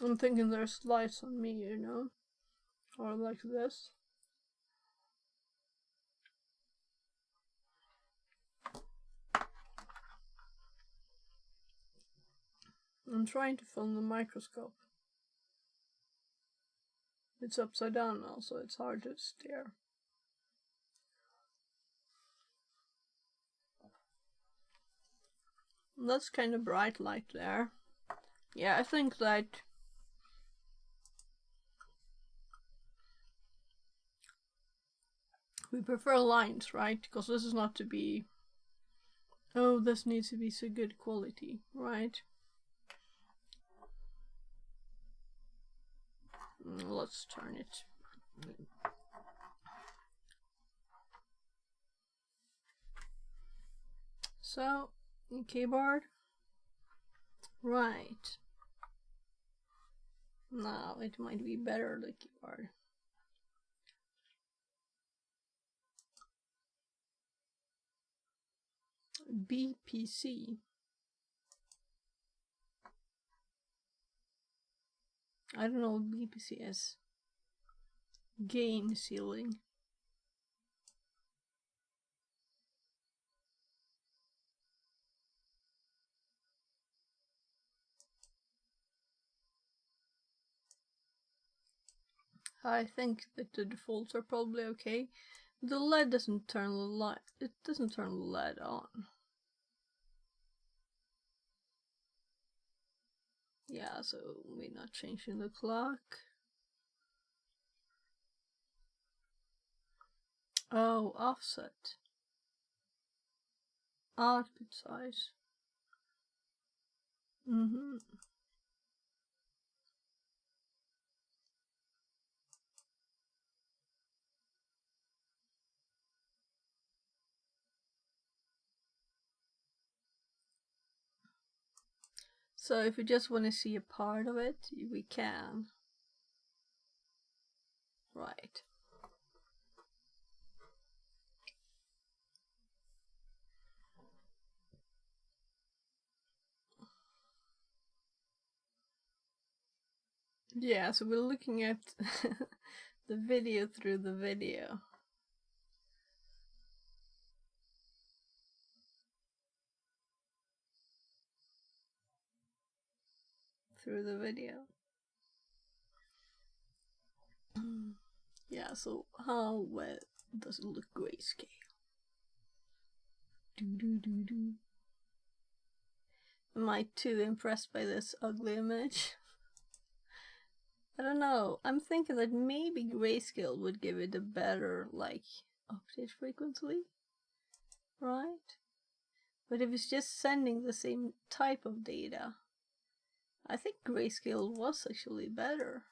I'm thinking there's lights on me, you know? Or like this. I'm trying to film the microscope. It's upside down now, so it's hard to steer. That's kind of bright light there. Yeah, I think that we prefer lines, right? Because this is not to be, oh, this needs to be so good quality, right? Let's turn it. So, keyboard. Right. Now it might be better, the keyboard. BPC. I don't know what BPC is. Gain ceiling. I think that the defaults are probably okay. The LED doesn't turn the light. It doesn't turn the LED on. Yeah, so we're not changing the clock. Oh, offset. Output size. So if we just want to see a part of it, we can. Right. Yeah, so we're looking at the video through the video. Through the video. Yeah, so how well does it look grayscale? Am I too impressed by this ugly image? I don't know. I'm thinking that maybe grayscale would give it a better, like, update frequency, right? But if it's just sending the same type of data, I think grayscale was actually better.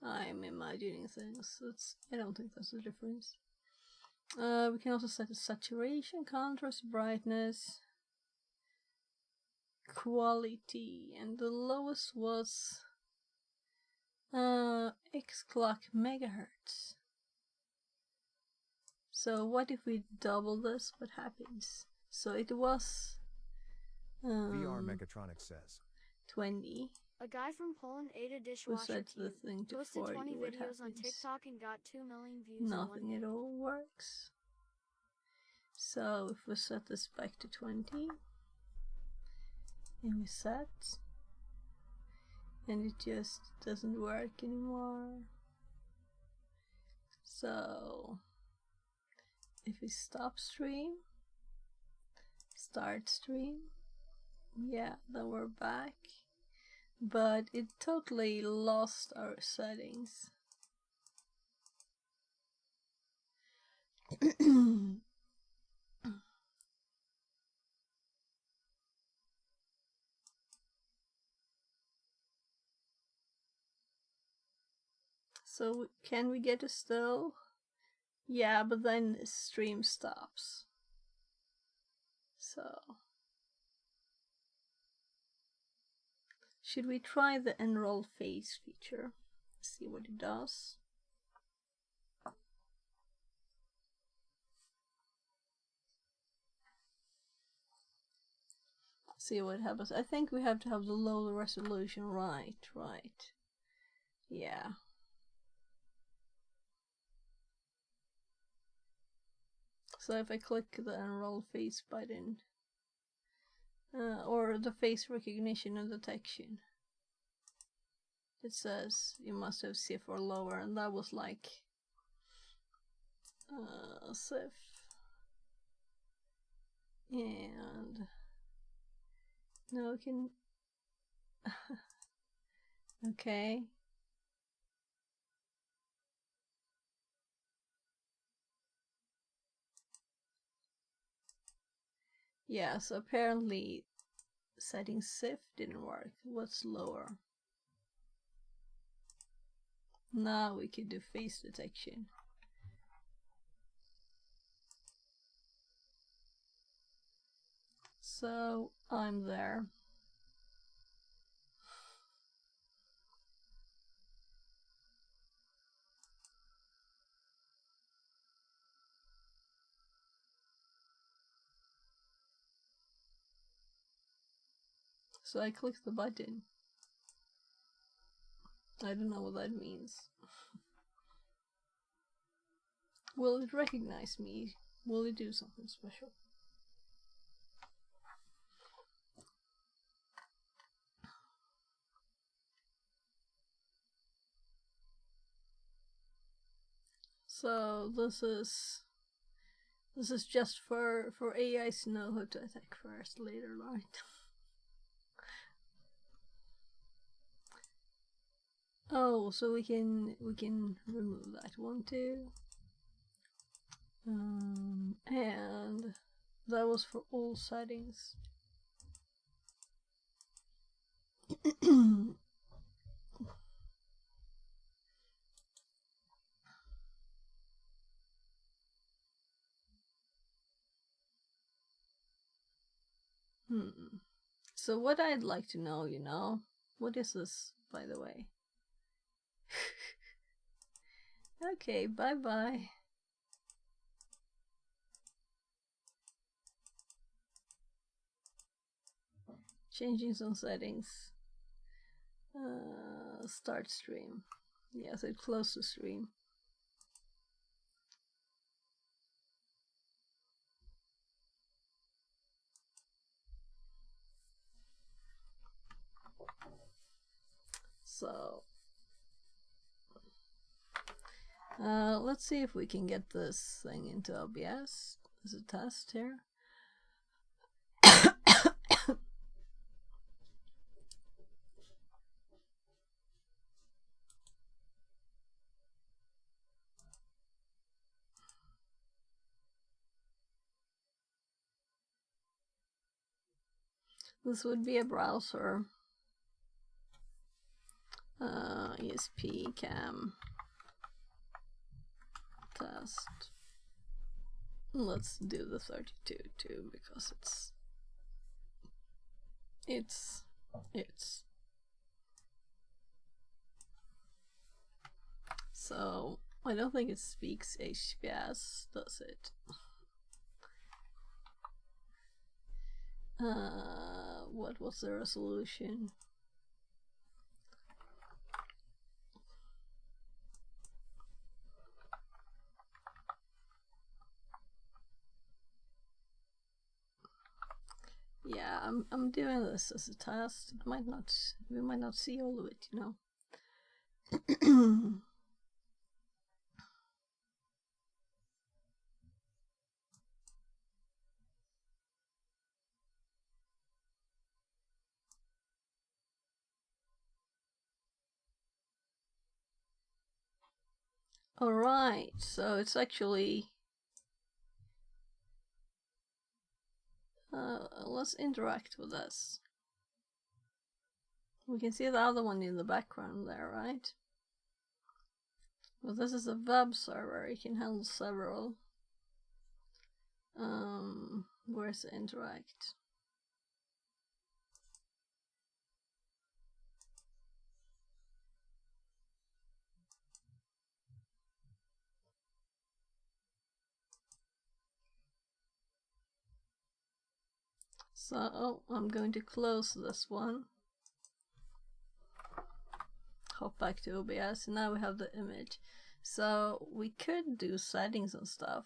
I'm imagining things. I don't think that's the difference. We can also set the saturation, contrast, brightness, quality, and the lowest was X clock megahertz. So what if we double this? What happens? So it was VR Mechatronics says 20. A guy from Poland ate a We dishwasher set the cube, thing to posted 40. 20 What videos on happens? TikTok and got 2 million views in 1 Nothing day. at all works. So if we set this back to 20 and we set, and it just doesn't work anymore. So if we stop stream, start stream, yeah, then we're back. But it totally lost our settings. So can we get a still? Yeah, but then the stream stops. So should we try the enroll phase feature? See what it does. See what happens. I think we have to have the low resolution. Right. Yeah. So if I click the enroll face button, or the face recognition and detection, it says you must have SIF or lower, and that was like SIF. And no, we can okay. Yeah, so apparently setting SIF didn't work. What's lower? Now we can do face detection. So I'm there. So I click the button. I don't know what that means. Will it recognize me? Will it do something special? So this is just for AIs to know how to attack first, later, right? Oh, so we can remove that one too. And that was for all settings. So what I'd like to know, what is this, by the way? Okay, bye-bye. Changing some settings. Start stream. Yes, it closed the stream. So let's see if we can get this thing into OBS as a test here. This would be a browser. ESP32CAM test. Let's do the 32 too, because it's so I don't think it speaks HPS, does it? What was the resolution? Yeah, I'm doing this as a test. We might not see all of it, you know. Alright, so it's actually let's interact with this. We can see the other one in the background there, right? Well, this is a web server. It can handle several. Where's the interact? So I'm going to close this one. Hop back to OBS, and now we have the image. So we could do settings and stuff.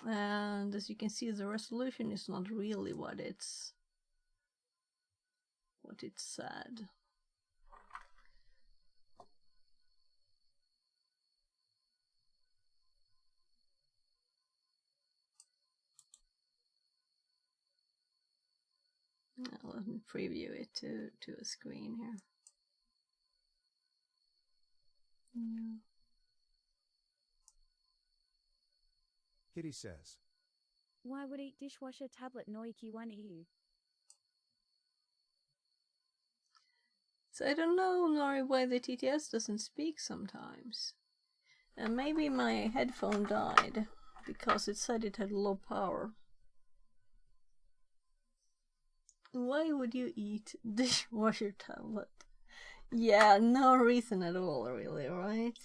And as you can see, the resolution is not really what it said. Now let me preview it to a screen here. Yeah. Kitty says. Why would eat dishwasher tablet noiki one EU? So I don't know, Nori, why the TTS doesn't speak sometimes. And maybe my headphone died because it said it had low power. Why would you eat dishwasher tablet? Yeah, no reason at all, really, right?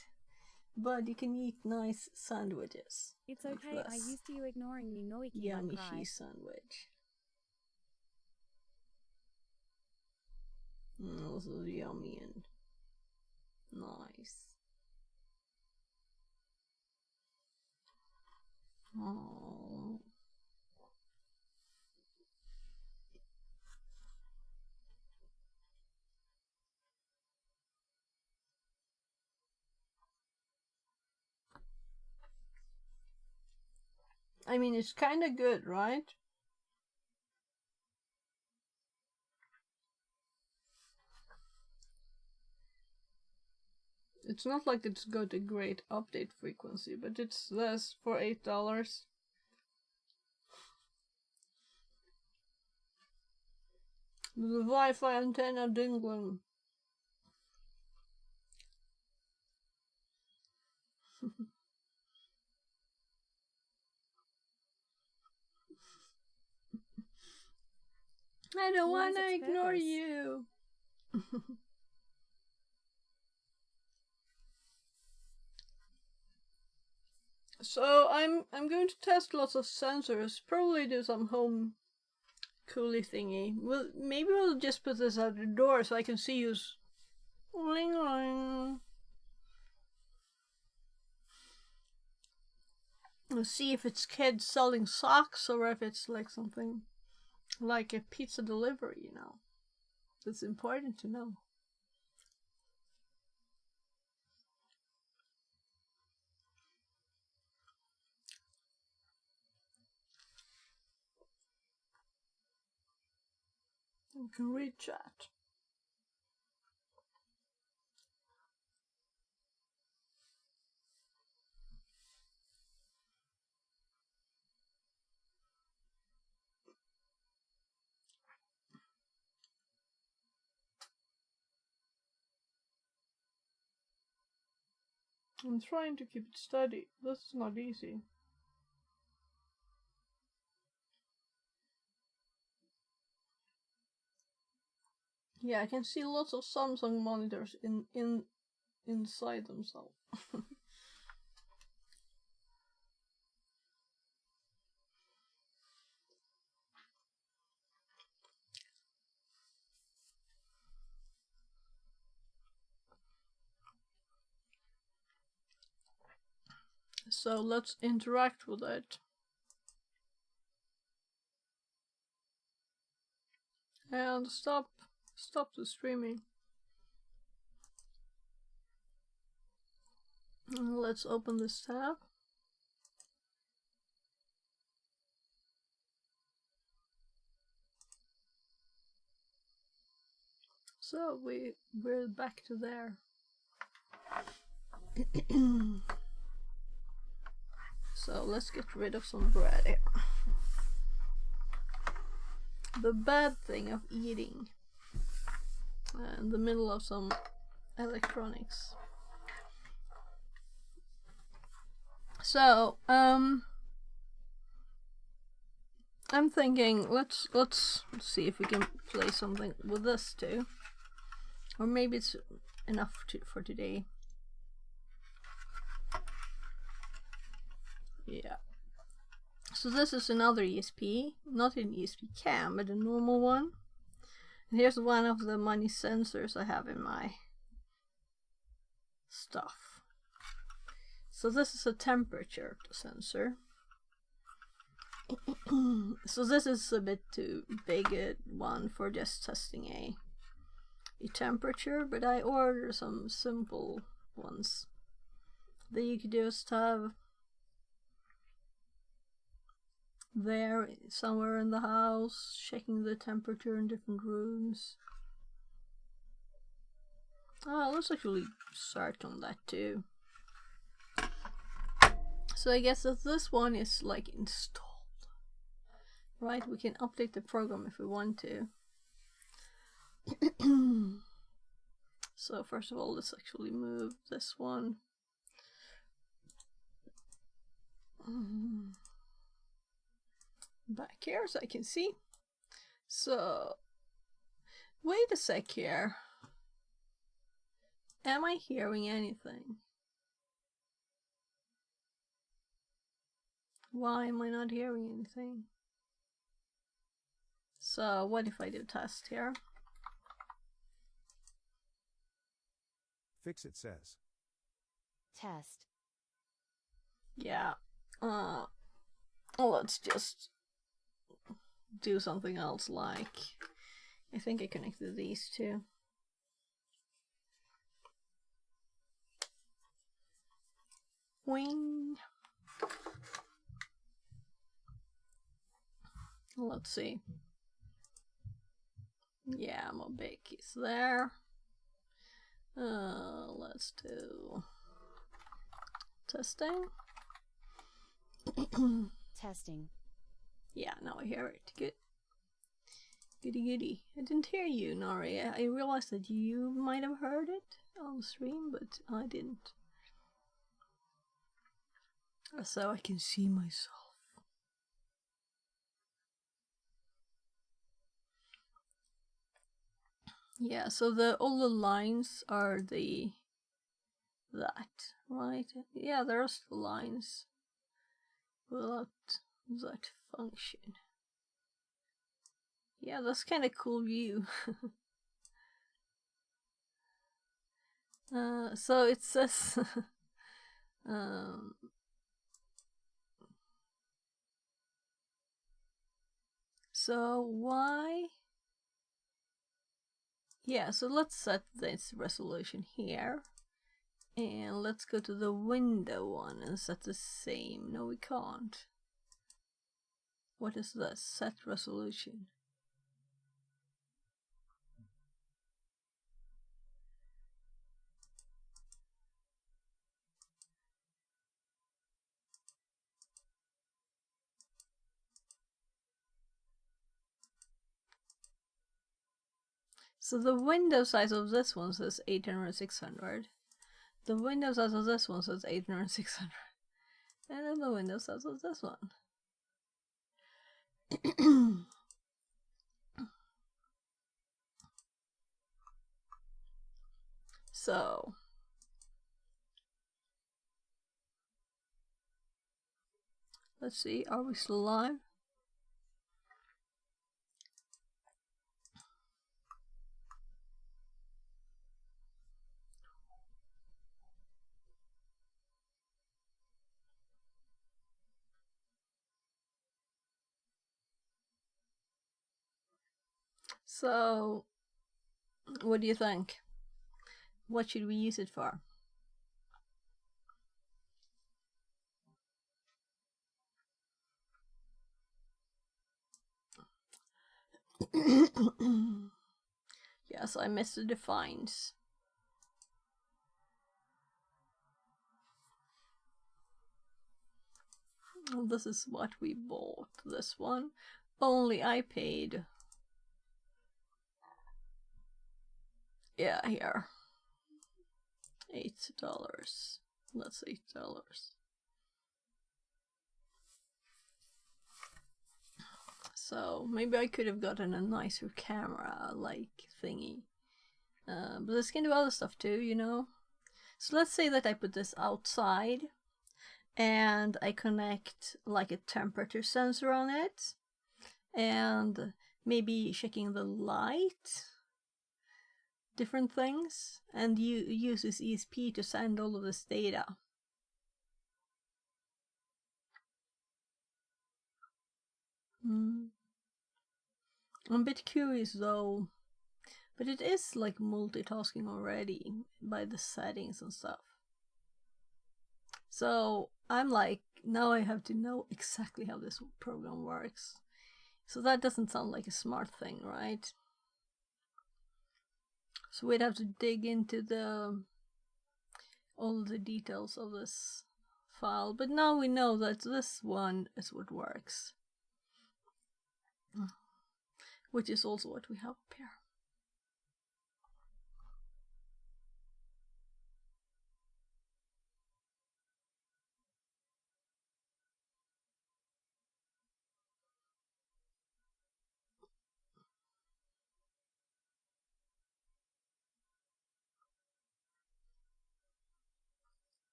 but you can eat nice sandwiches. It's with okay, I this used to you ignoring me making my yummy cry. cheese sandwich. This is yummy and nice. Oh. I mean, it's kind of good, right? It's not like it's got a great update frequency, but it's less for $8. The Wi-Fi antenna dingling. I don't want to ignore you. So I'm going to test lots of sensors. Probably do some home coolie thingy. Maybe we'll just put this at the door so I can see who's ling ling. We'll see if it's kids selling socks or if it's like something like a pizza delivery, you know. It's important to know. You can read chat. I'm trying to keep it steady. This is not easy. Yeah, I can see lots of Samsung monitors inside themselves. So let's interact with it. And stop the streaming. And let's open this tab. So we're back to there. So let's get rid of some bread here. The bad thing of eating in the middle of some electronics. So I'm thinking let's see if we can play something with this too, or maybe it's enough for today. Yeah. So this is another ESP, not an ESP-CAM, but a normal one. And here's one of the many sensors I have in my stuff. So this is a temperature sensor. So this is a bit too big a one for just testing a temperature, but I ordered some simple ones that you could just have there somewhere in the house, checking the temperature in different rooms. Oh, let's actually start on that too. So I guess that this one is like installed, right? We can update the program if we want to. So first of all, let's actually move this one. Back here so I can see. So wait a sec here. Am I hearing anything? Why am I not hearing anything? So what if I do test here? Fix it says. Test. Yeah. Let's just do something else, like I think I connected these two. Wing. Let's see. Yeah, my big is there. Let's do testing. Testing. Yeah, now I hear it. Good. Goody goody. I didn't hear you, Nori. I realized that you might have heard it on stream, but I didn't. So I can see myself. Yeah, so all the lines are that, right? Yeah, there's the lines without that function. Yeah, that's kind of cool view. So it says so why? Yeah, so let's set this resolution here. And let's go to the window one and set the same. No, we can't. What is this? Set resolution. So the window size of this one says 800 600. The window size of this one says 800 600. And then the window size of this one. So let's see, are we still live? So what do you think? What should we use it for? Yes, I missed the defines. This is what we bought, this one. Only I paid. Yeah, here. $8. That's $8. So maybe I could have gotten a nicer camera like thingy. But this can do other stuff too, you know. So let's say that I put this outside and I connect like a temperature sensor on it and maybe checking the light, different things, and you use this ESP to send all of this data. I'm a bit curious though, but it is like multitasking already by the settings and stuff. So I'm like, now I have to know exactly how this program works. So that doesn't sound like a smart thing, right? So we'd have to dig into all the details of this file. But now we know that this one is what works. Which is also what we have up here.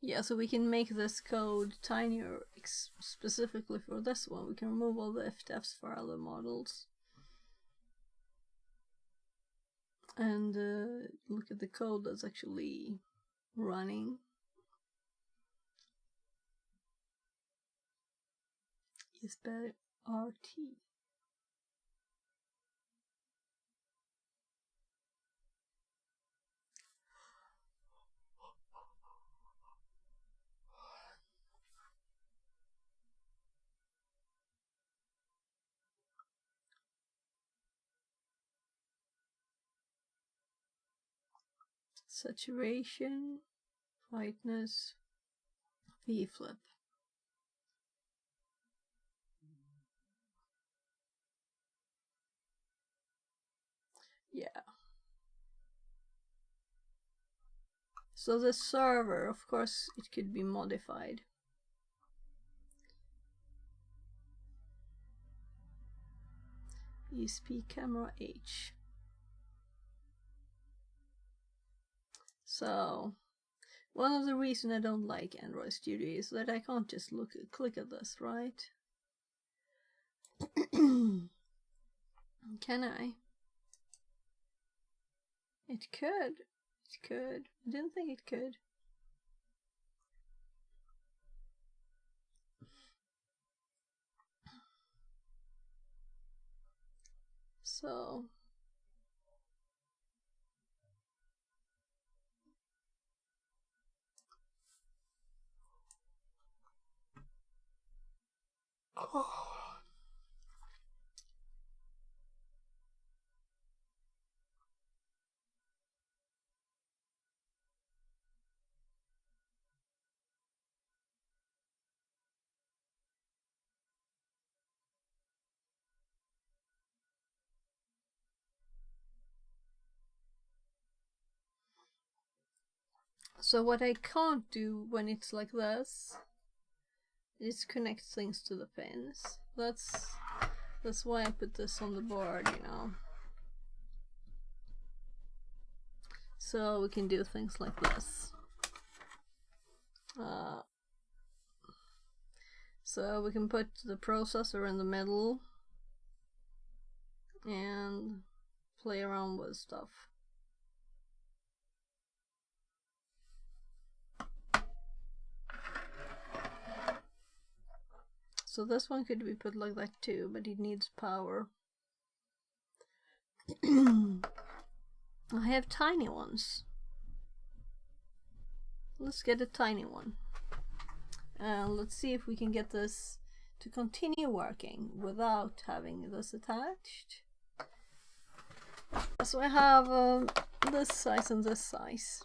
Yeah, so we can make this code tinier specifically for this one. We can remove all the if-defs for other models. And look at the code that's actually running. ESP32CAM. Saturation, brightness, V-flip. Yeah. So the server, of course, it could be modified. ESP camera H. So one of the reasons I don't like Android Studio is that I can't just click at this, right? Can I? It could. It could. I didn't think it could. So So what I can't do when it's like this is connect things to the pins. That's why I put this on the board, you know. So we can do things like this. So we can put the processor in the middle and play around with stuff. So this one could be put like that too, but it needs power. I have tiny ones. Let's get a tiny one. Let's see if we can get this to continue working without having this attached. So I have this size and this size.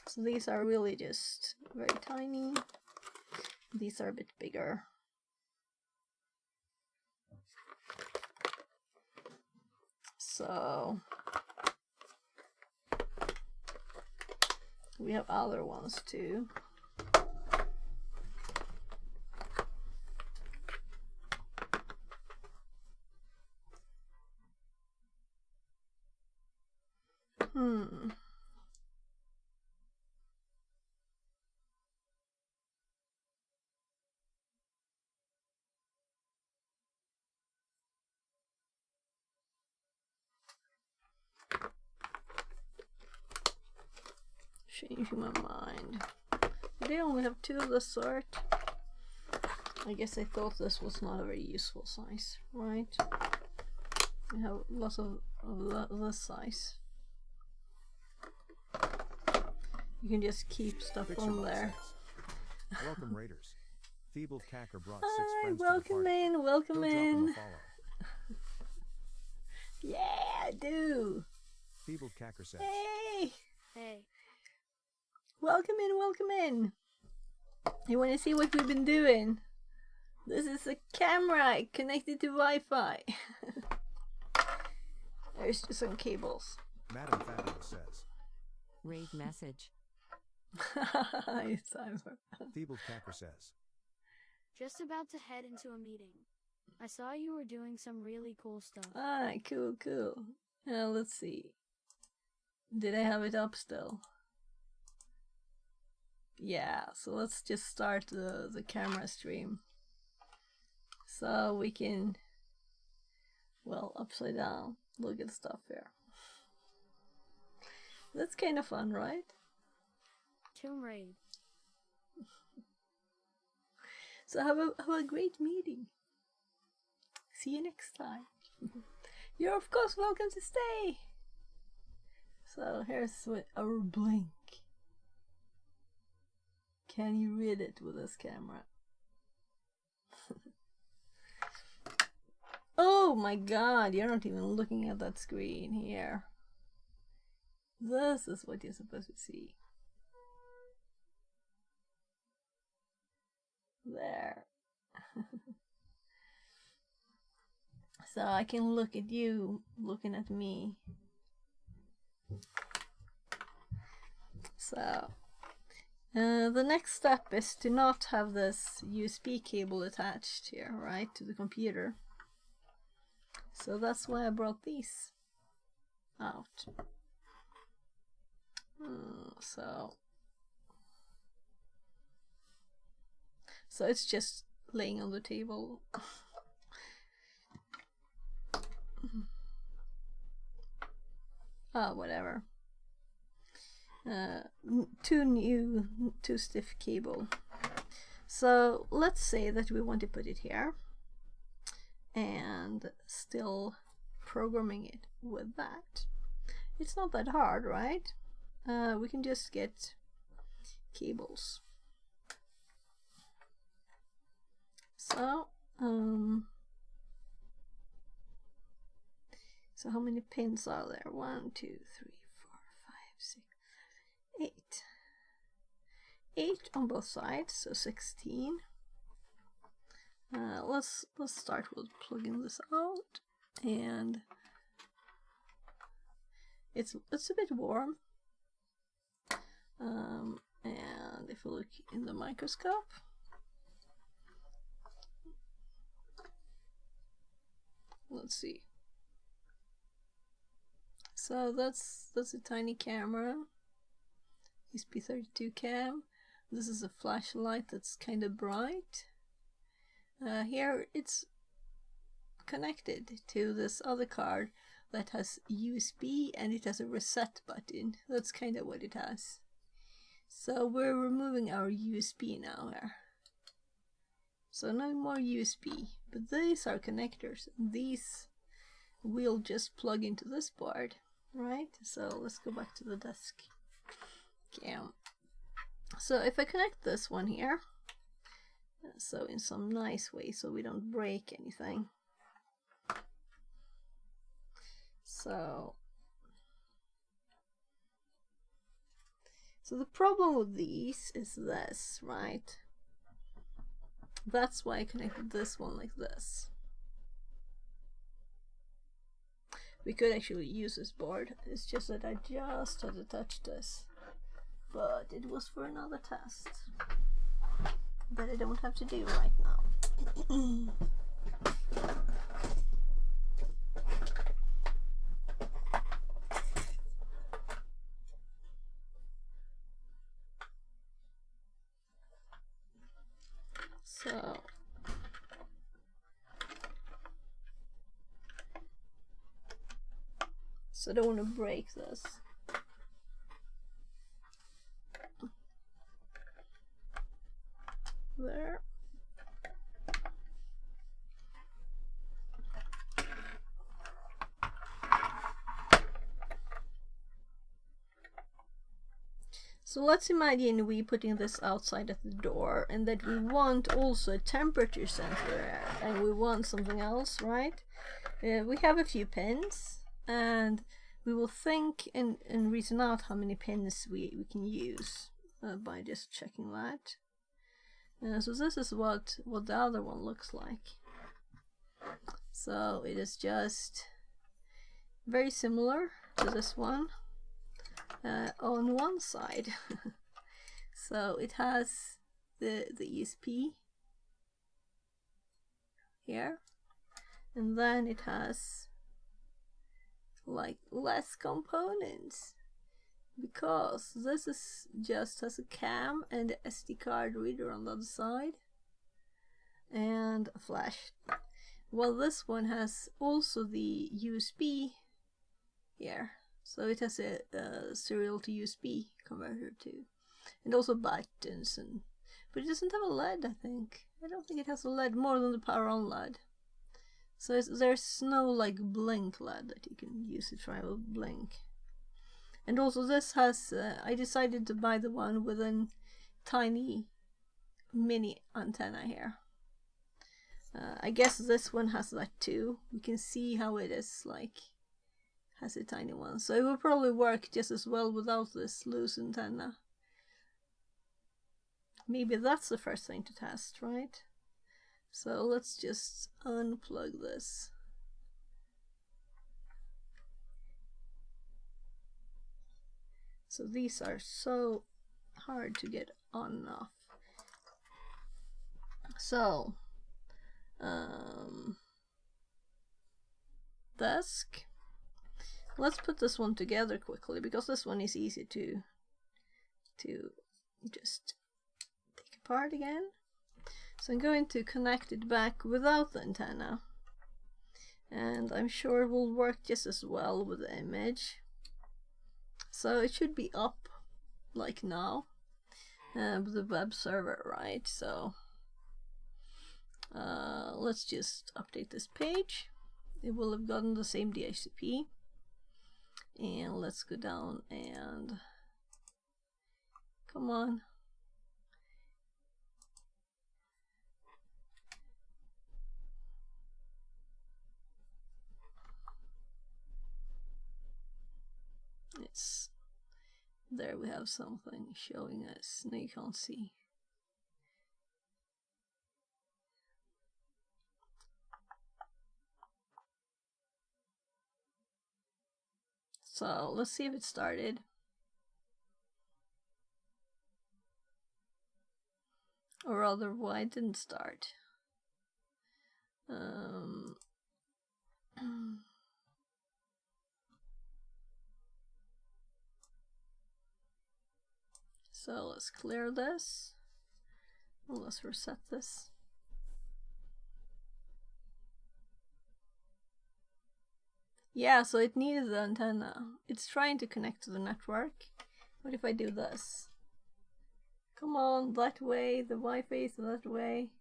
So these are really just very tiny. These are a bit bigger. So we have other ones too. Changing my mind. They only have two of this sort. I guess I thought this was not a very useful size, right? I have lots of this size. You can just keep stuff on there. Welcome, Raiders. Feebled Cacker brought 6 friends welcome to the party. in, welcome Go drop them in. a follow. Yeah, I do. Feebled Cacker says. Hey. Hey. Welcome in, welcome in. You want to see what we've been doing? This is a camera connected to Wi-Fi. There's just some cables. Madam Fabulous says. Raid message. Hi, Cyber. Feebled Cacker says. Just about to head into a meeting. I saw you were doing some really cool stuff. Ah, cool, cool. Now let's see. Did I have it up still? Yeah, so let's just start the camera stream. So we can, well, upside down, look at stuff here. That's kind of fun, right? Tomb Raid. So have a great meeting. See you next time. You're of course welcome to stay. So here's our blink. Can you read it with this camera? Oh my god, you're not even looking at that screen here. This is what you're supposed to see. There. So I can look at you looking at me. So the next step is to not have this USB cable attached here, right, to the computer. So that's why I brought these out. So it's just laying on the table. Oh, whatever. Too stiff cable. So let's say that we want to put it here and still programming it with that. It's not that hard, right? We can just get cables. So so how many pins are there? 1, 2, 3, 4, 5, 6, 8. 8 on both sides, so 16. Let's start with plugging this out, and it's a bit warm. And if we look in the microscope, let's see. So that's a tiny camera, ESP32CAM. This is a flashlight that's kind of bright. Here it's connected to this other card that has USB, and it has a reset button. That's kind of what it has. So we're removing our USB now here. So no more USB, but these are connectors. These will just plug into this board, right? So let's go back to the desk cam. So if I connect this one here, so in some nice way so we don't break anything. So the problem with these is this, right? That's why I connected this one like this. We could actually use this board, it's just that I just had to touch this. But it was for another test that I don't have to do right now. So I don't want to break this. There. So let's imagine we putting this outside at the door, and that we want also a temperature sensor, and we want something else, right? We have a few pins, and we will think and reason out how many pins we can use by just checking that. So this is what the other one looks like. So it is just very similar to this one on one side. So it has the ESP here, and then it has like less components, because this is just has a cam and a SD card reader on the other side and a flash. Well, this one has also the USB here, so it has a serial to USB converter too, and also buttons, but it doesn't have a LED. I don't think it has a LED more than the power on LED. So there's no like blink LED that you can use to try to blink. And also this has, I decided to buy the one with a tiny mini antenna here. I guess this one has that too. We can see how it is like, has a tiny one. So it will probably work just as well without this loose antenna. Maybe that's the first thing to test, right? So let's just unplug this. So these are so hard to get on and off. So, desk. Let's put this one together quickly because this one is easy to just take apart again. So I'm going to connect it back without the antenna, and I'm sure it will work just as well with the image. So it should be up like now with the web server, right? So let's just update this page. It will have gotten the same DHCP, and let's go down and come on. It's there, we have something showing us. No, you can't see. So let's see if it started. Or rather, why it didn't start. So let's clear this. Well, let's reset this. Yeah, so it needed the antenna. It's trying to connect to the network. What if I do this? Come on, that way, the Wi-Fi is that way.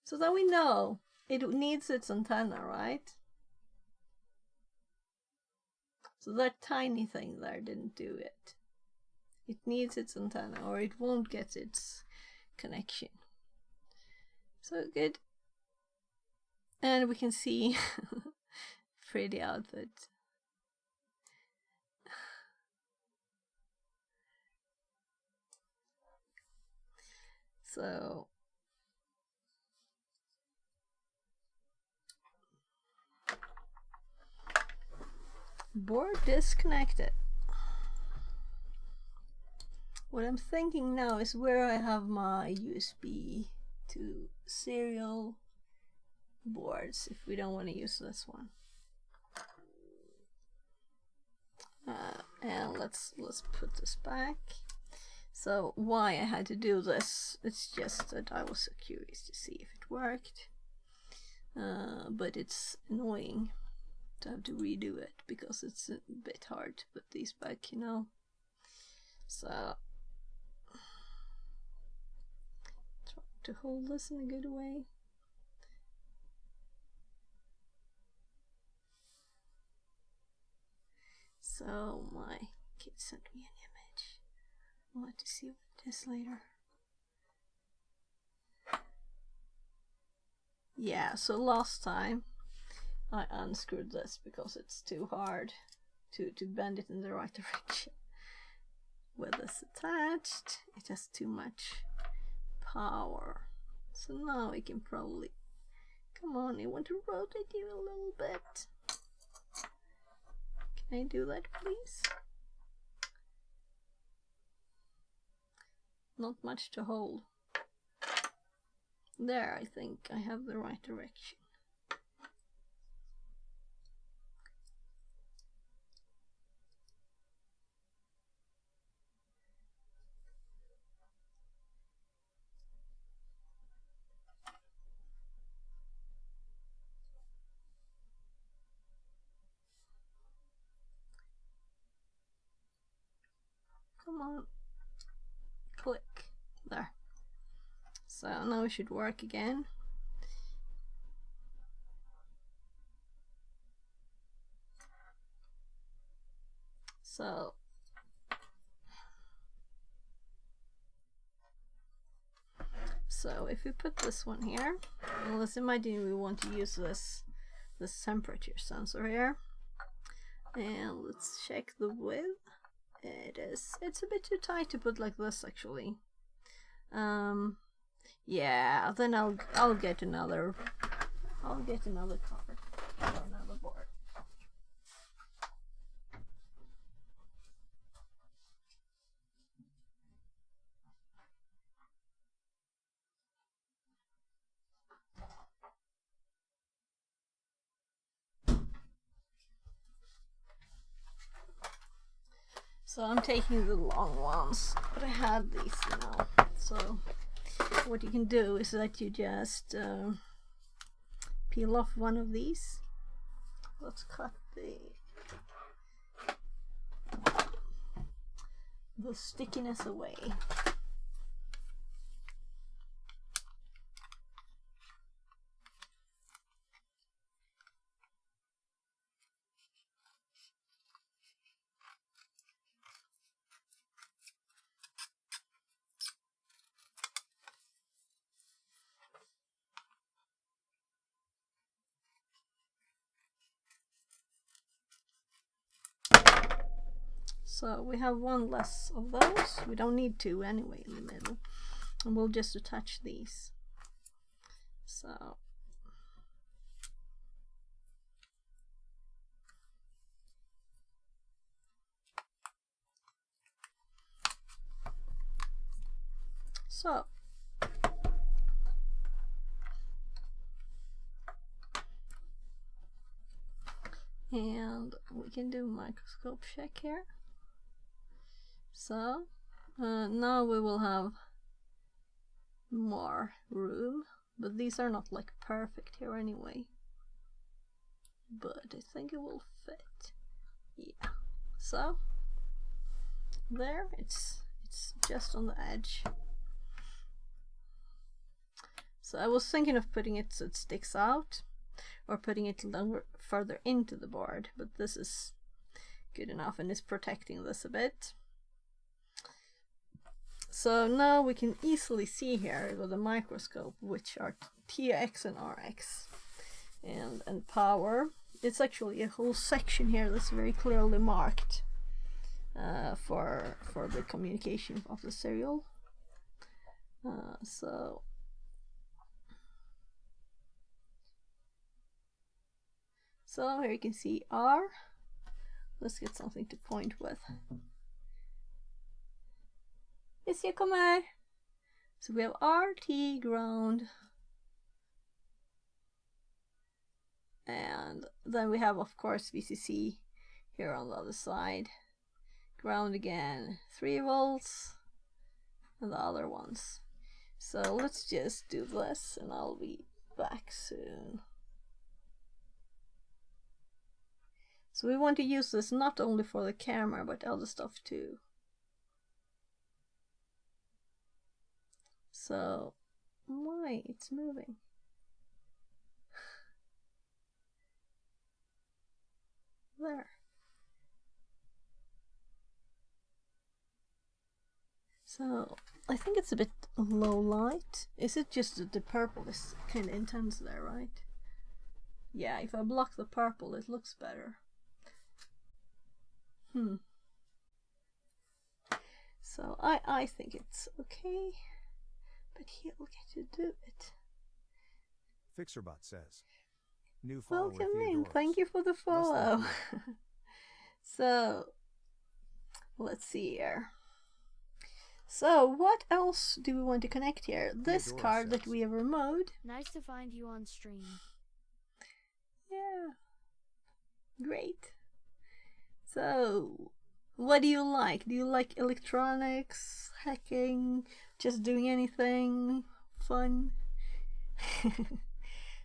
So then we know it needs its antenna, right? So that tiny thing there didn't do it. It needs its antenna or it won't get its connection. So good. And we can see pretty output. So board disconnected. What I'm thinking now is where I have my USB to serial boards if we don't want to use this one. And let's put this back. So why I had to do this, it's just that I was so curious to see if it worked. But it's annoying to have to redo it because it's a bit hard to put these back, you know. So try to hold this in a good way. So my kid sent me an image. I'll have to see what it is later. Yeah, so last time I unscrewed this because it's too hard to bend it in the right direction. With this attached, it has too much power. So now we can probably, come on, I want to rotate you a little bit. Can I do that, please? Not much to hold. There, I think I have the right direction. Come on. Click. There. So now it should work again. So if we put this one here, and let's imagine we want to use this temperature sensor here, and let's check the width. It's a bit too tight to put like this actually. Yeah, then I'll get another cover or another board. So I'm taking the long ones, but I had these, you know. So what you can do is that you just peel off one of these. Let's cut the stickiness away. So we have one less of those. We don't need two anyway in the middle. And we'll just attach these. So and we can do microscope check here. So now we will have more room, but these are not like perfect here anyway, but I think it will fit. Yeah, so there, it's just on the edge. So I was thinking of putting it so it sticks out, or putting it further into the board, but this is good enough and is protecting this a bit. So now we can easily see here with a microscope which are TX and RX and power. It's actually a whole section here that's very clearly marked for the communication of the serial. So here you can see R. Let's get something to point with. Yes, jag kommer. So we have RT ground. And then we have, of course, VCC here on the other side. Ground again, 3 volts. And the other ones. So let's just do this and I'll be back soon. So we want to use this not only for the camera but other stuff too. So why it's moving? There. So I think it's a bit low light. Is it just that the purple is kind of intense there, right? Yeah, if I block the purple it looks better. So I think it's okay, but he'll get to do it. Fixerbot says, new follower. Welcome in, thank you for the follow. So let's see here. So what else do we want to connect here? This card that we have removed. Nice to find you on stream. Yeah, great. So what do you like? Do you like electronics, hacking, just doing anything fun?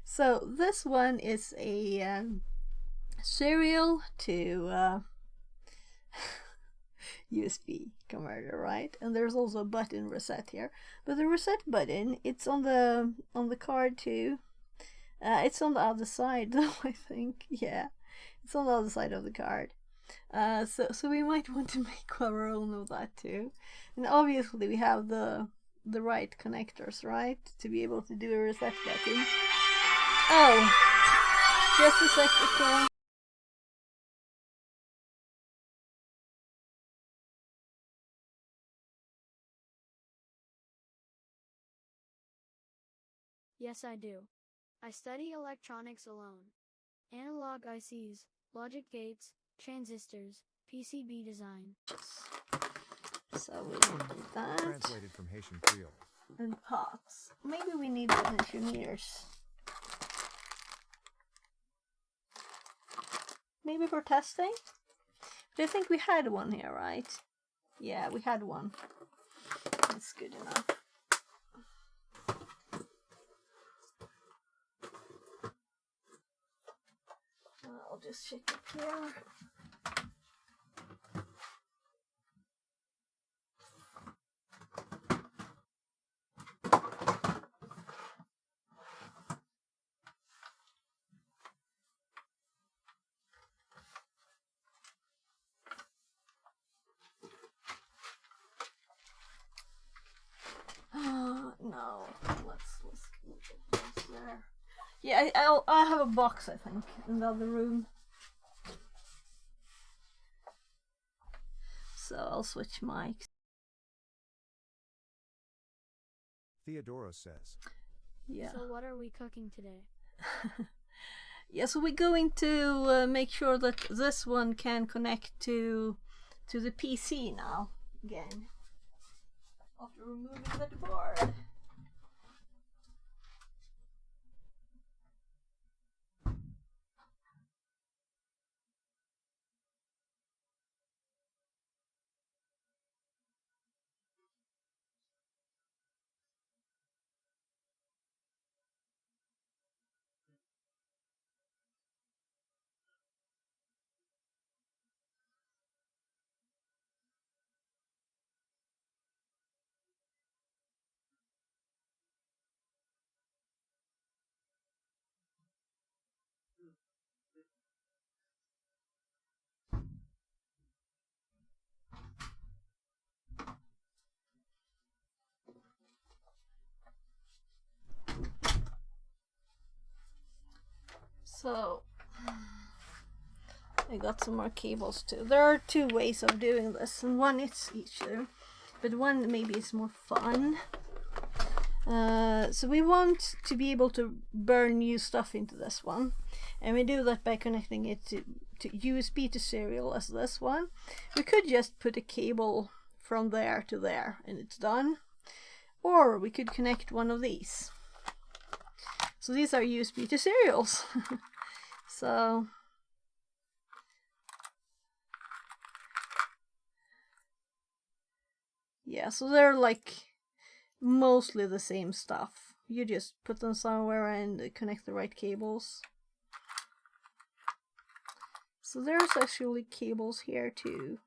So this one is a serial to USB converter, right? And there's also a button reset here. But the reset button, it's on the card too. It's on the other side though, I think. Yeah, it's on the other side of the card. So we might want to make our own of that too. And obviously we have the right connectors, right, to be able to do a reset button. Oh, just a second. Yes, I do. I study electronics alone. Analog ICs, logic gates, transistors, PCB design. So we need that. Translated from Haitian Creole. And pots. Maybe we need potentiometers. Maybe for testing? But I think we had one here, right? Yeah, we had one. That's good enough. I'll just check it here. No, let's get this there. Yeah, I have a box, I think, in the other room. So I'll switch mics. Theodoros says. Yeah. So what are we cooking today? Yeah, so we're going to make sure that this one can connect to the PC now again. After removing that board. So I got some more cables too. There are two ways of doing this, and one is easier, but one maybe is more fun. So we want to be able to burn new stuff into this one, and we do that by connecting it to USB to serial as this one. We could just put a cable from there to there and it's done, or we could connect one of these. So these are USB to serials. So yeah, so they're like mostly the same stuff. You just put them somewhere and connect the right cables. So there's actually cables here too.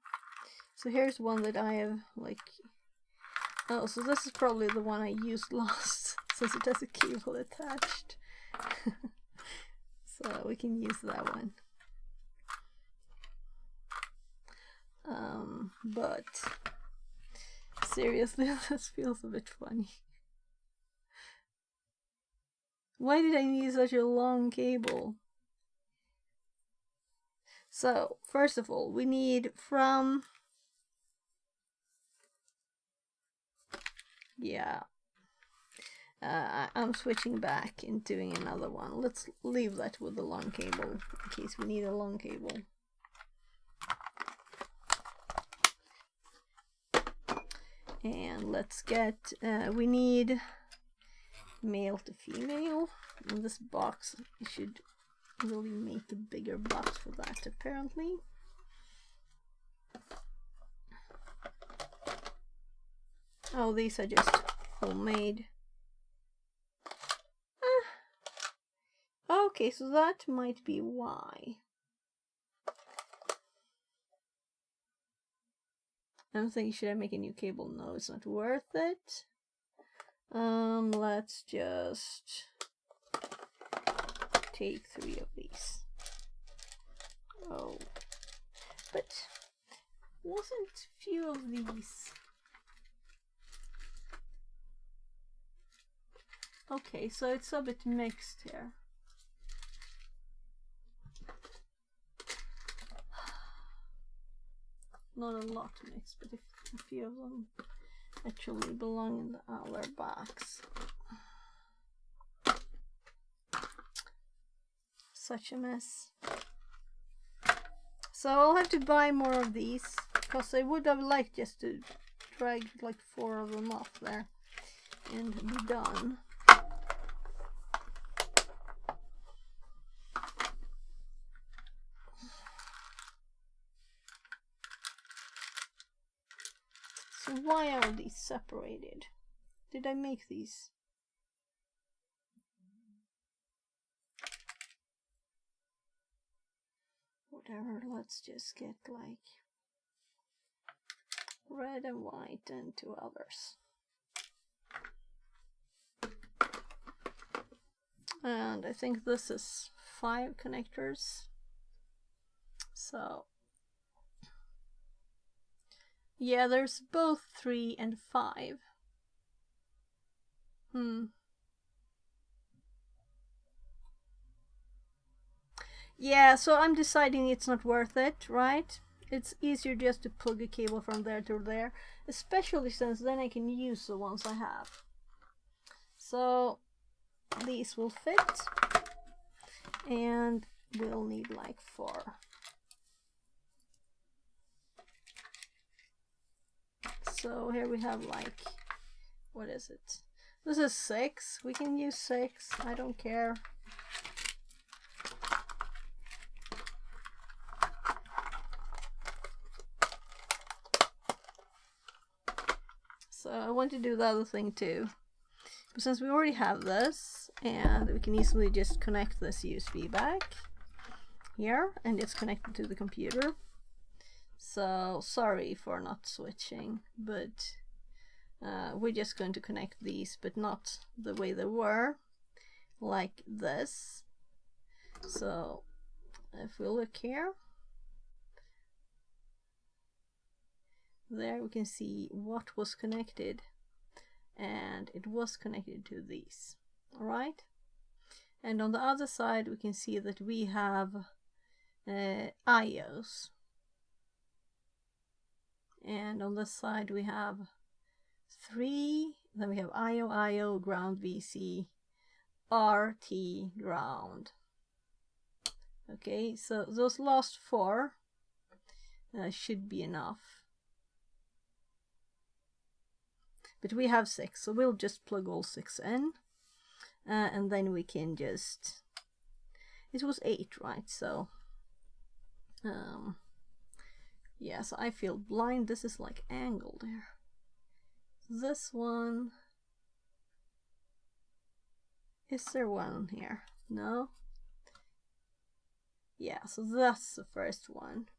So here's one that I have like, oh, so this is probably the one I used last since it has a cable attached. So we can use that one. But seriously, this feels a bit funny. Why did I need such a long cable? So, first of all, we need from... Yeah. I'm switching back and doing another one. Let's leave that with the long cable in case we need a long cable. And let's get, we need male to female. In this box, you should really make a bigger box for that, apparently. Oh, these are just homemade. Okay, so that might be why. I'm thinking, should I make a new cable? No, it's not worth it. Let's just take 3 of these. Oh, but wasn't few of these? Okay, so it's a bit mixed here. Not a lot mixed, but a few of them actually belong in the other box. Such a mess. So I'll have to buy more of these, because I would have liked just to drag like 4 of them off there and be done. So why are these separated? Did I make these? Whatever, let's just get like red and white and 2 others. And I think this is 5 connectors. So yeah, there's both 3 and 5. Yeah, so I'm deciding it's not worth it, right? It's easier just to plug a cable from there to there, especially since then I can use the ones I have. So these will fit, and we'll need like 4. So here we have like, what is it? This is 6. We can use 6. I don't care. So I want to do the other thing too. But since we already have this, and we can easily just connect this USB back here, and it's connected to the computer. So sorry for not switching, but we're just going to connect these, but not the way they were, like this. So if we look here, there we can see what was connected, and it was connected to these. All right, and on the other side we can see that we have IOs, and on this side we have 3, then we have IO, ground, VC, RT, ground. Okay, so those last 4 should be enough. But we have 6, so we'll just plug all 6 in, and then we can just, it was 8, right? So yeah, so I feel blind. This is like angled here. This one, is there one here? No? Yeah, so that's the first one,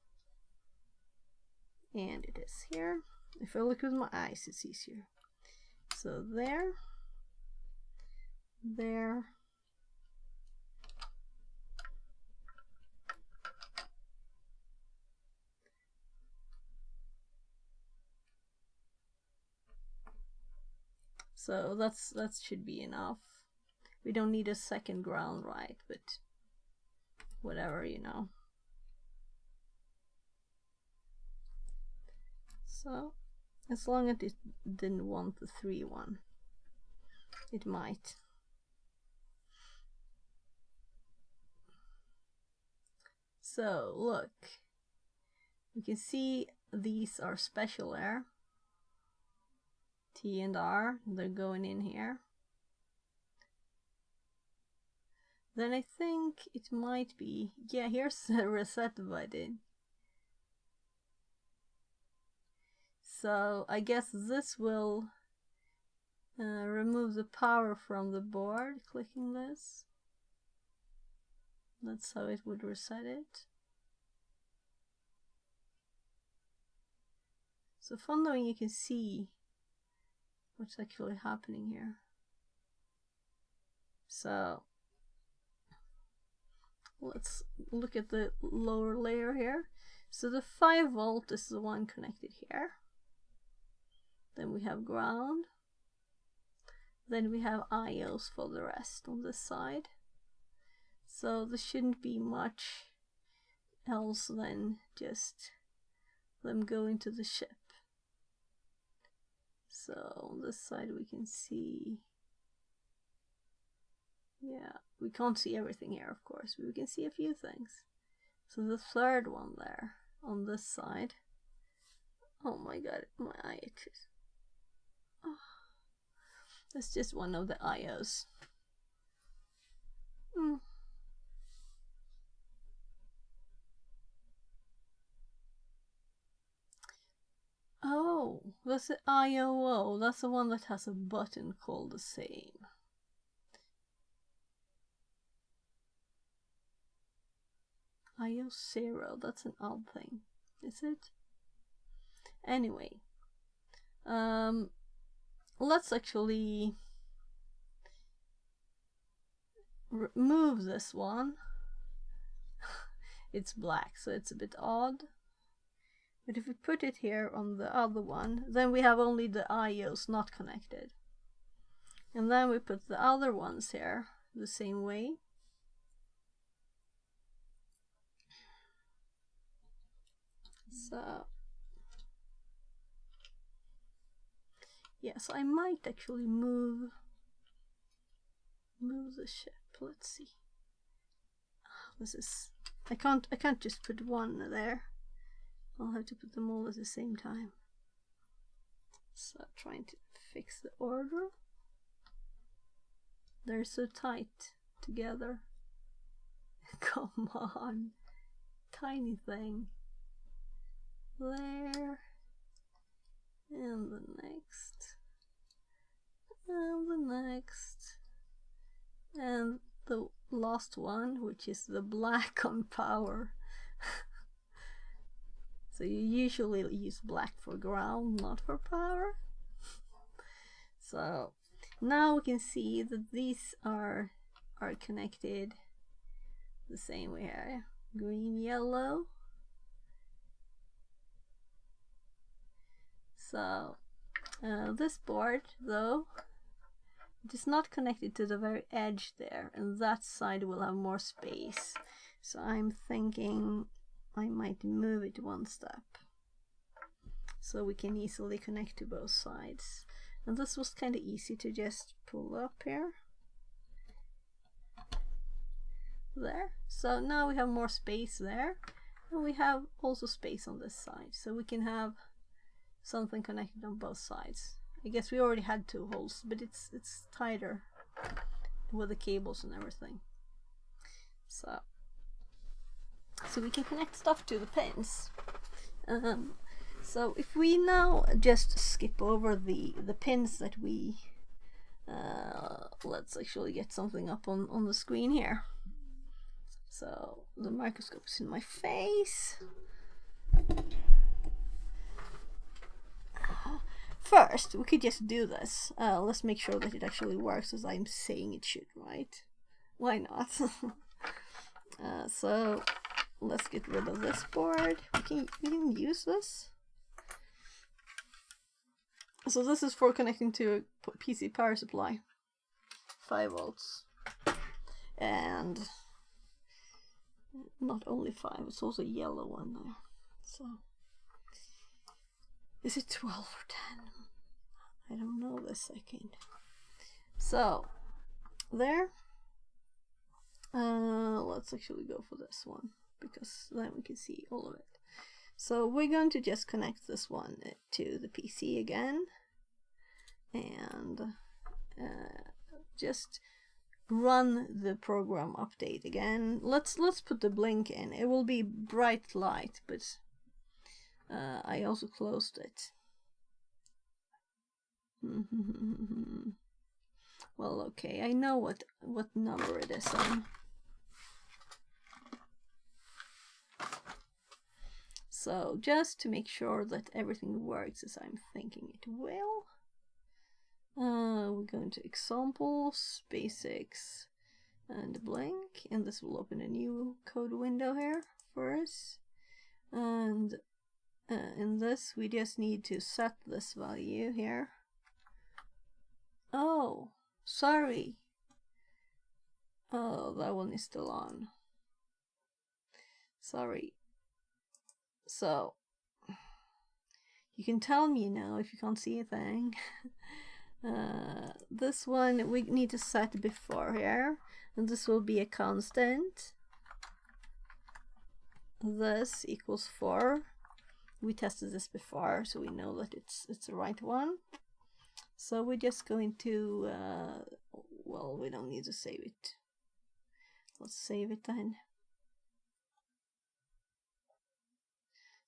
and it is here. If I look with my eyes, it's easier. So there, there, so that should be enough. We don't need a second ground, right? But whatever, you know. So as long as it didn't want the 3 one, it might. So look, you can see these are special air, T and R, they're going in here. Then I think it might be, yeah, here's the reset button. So I guess this will remove the power from the board, clicking this. That's how it would reset it. So following, you can see what's actually happening here. So let's look at the lower layer here. So the 5 volt is the one connected here. Then we have ground. Then we have IOs for the rest on this side. So there shouldn't be much else than just them going to the ship. So on this side we can see, yeah, we can't see everything here of course, but we can see a few things. So the third one there on this side, oh my god, my eye itches. Oh, that's just one of the IOs. Oh, that's the IOO. That's the one that has a button called the same. IO0, that's an odd thing, is it? Anyway, let's actually remove this one. It's black, so it's a bit odd. But if we put it here on the other one, then we have only the IOs not connected. And then we put the other ones here the same way. So yes, I might actually move the ship. Let's see. This is, I can't just put one there. I'll have to put them all at the same time. So trying to fix the order. They're so tight together. Come on, tiny thing. There, and the next, and the next, and the last one, which is the black on power. So you usually use black for ground, not for power. So now we can see that these are connected the same way here. Green, yellow. So this board though, it is not connected to the very edge there, and that side will have more space. So I'm thinking I might move it one step so we can easily connect to both sides. And this was kind of easy to just pull up here. There. So now we have more space there, and we have also space on this side, so we can have something connected on both sides. I guess we already had 2 holes, but it's tighter with the cables and everything. So we can connect stuff to the pins. So if we now just skip over the pins that we let's actually get something up on the screen here. So the microscope is in my face. First, we could just do this. Let's make sure that it actually works as I'm saying it should, right? Why not? So let's get rid of this board. We can use this. So this is for connecting to a PC power supply. 5 volts. And not only 5, it's also a yellow one there. So is it 12 or 10? I don't know this second. So there. Let's actually go for this one, because then we can see all of it. So we're going to just connect this one to the PC again, and just run the program update again. Let's put the blink in. It will be bright light, but I also closed it. Well, okay, I know what number it is on. So just to make sure that everything works as I'm thinking it will, we go into examples, basics, and blank, and this will open a new code window here for us. And in this we just need to set this value here. Oh, sorry. Oh, that one is still on. Sorry. So you can tell me now if you can't see a thing. This one we need to set before here, and this will be a constant. This equals 4. We tested this before, so we know that it's the right one. So we're just going to well, we don't need to save it. Let's save it then.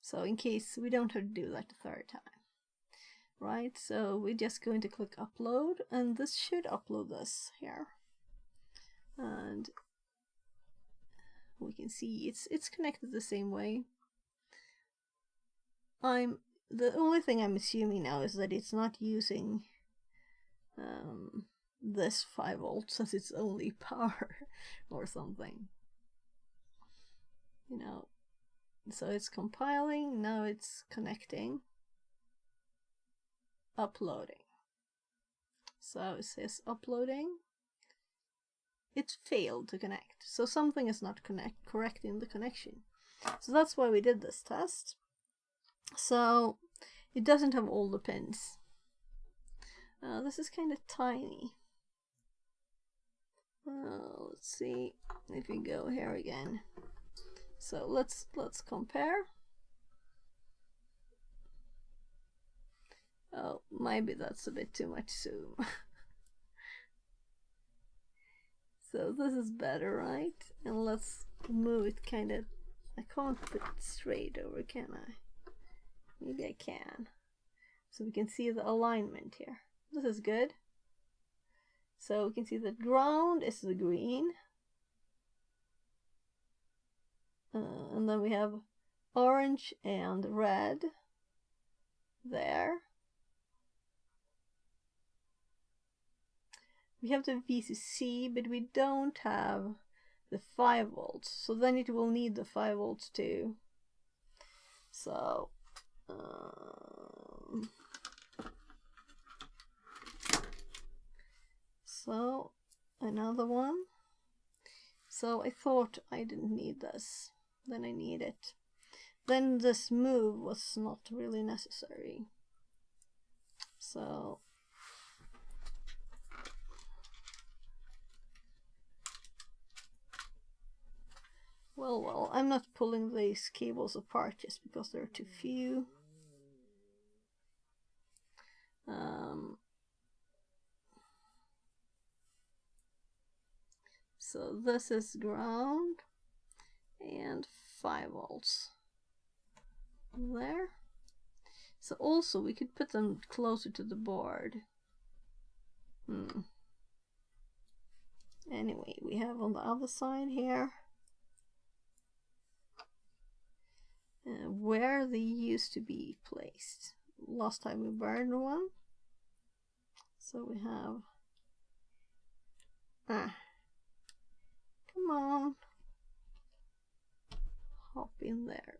So in case we don't have to do that a third time. Right, so we're just going to click upload, and this should upload this here. And we can see it's connected the same way. The only thing I'm assuming now is that it's not using this 5 volts since it's only power or something. You know, so it's compiling, now it's connecting, uploading. So it says uploading. It failed to connect. So something is not correct in the connection. So that's why we did this test. So it doesn't have all the pins. This is kind of tiny. Let's see if we go here again. So let's compare. Oh, maybe that's a bit too much zoom. So this is better, right? And let's move it kind of. I can't put it straight over, can I? Maybe I can. So we can see the alignment here. This is good. So we can see the ground is the green. And then we have orange and red there. We have the VCC, but we don't have the 5 volts. So then it will need the 5 volts too. So so another one. So I thought I didn't need this. Then I need it. Then this move was not really necessary. So well, I'm not pulling these cables apart just because there are too few. So this is ground and 5 volts there. So also we could put them closer to the board. Anyway, we have on the other side here where they used to be placed. Last time we burned one. So we have come on, hop in there,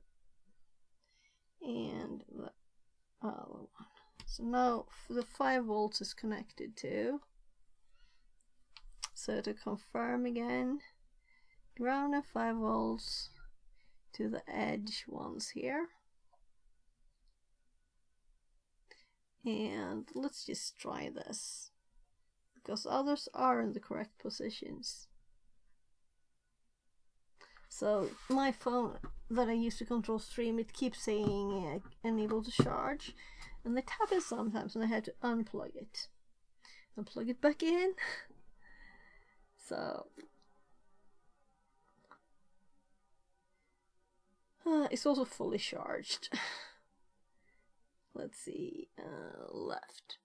and the other one. So now the 5 volts is connected to. So to confirm again, ground and 5 volts to the edge ones here. And let's just try this, because others are in the correct positions. So my phone that I use to control stream, it keeps saying unable to charge, and it happens sometimes and I have to unplug it and plug it back in. So it's also fully charged. Let's see, left.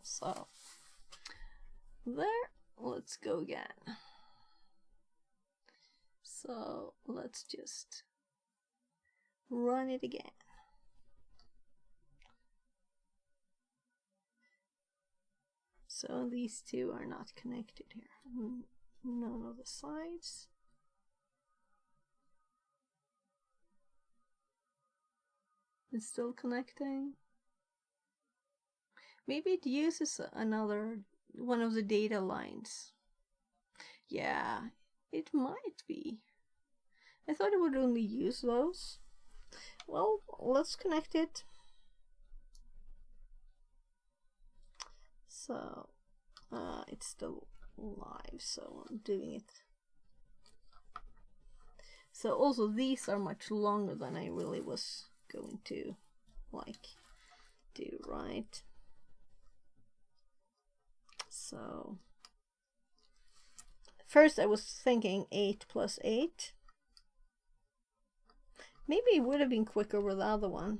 So there, let's go again. So let's just Run it again. So these two are not connected here. None of the sides. It's still connecting. Maybe it uses another one of the data lines. Yeah, it might be. I thought it would only use those. Well, let's connect it. So, it's still live, so I'm doing it. So also these are much longer than I really was going to do, right? So first I was thinking 8 plus 8. Maybe it would have been quicker with the other one.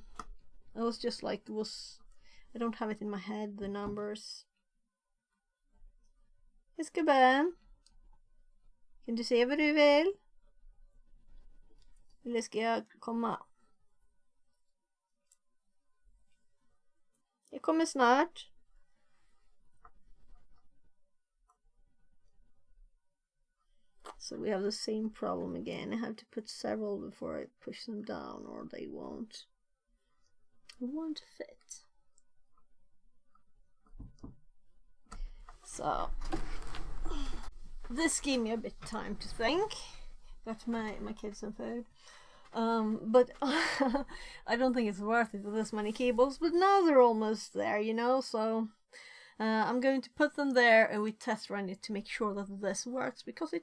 I was just like, I don't have it in my head, the numbers. Yes, gubben. Kan du se vad du vill? Eller ska jag komma? Jag kommer snart. So we have the same problem again. I have to put several before I push them down, or they won't fit. So this gave me a bit of time to think. Got my kids some food. But I don't think it's worth it with this many cables, but now they're almost there, you know, so I'm going to put them there and we test run it to make sure that this works, because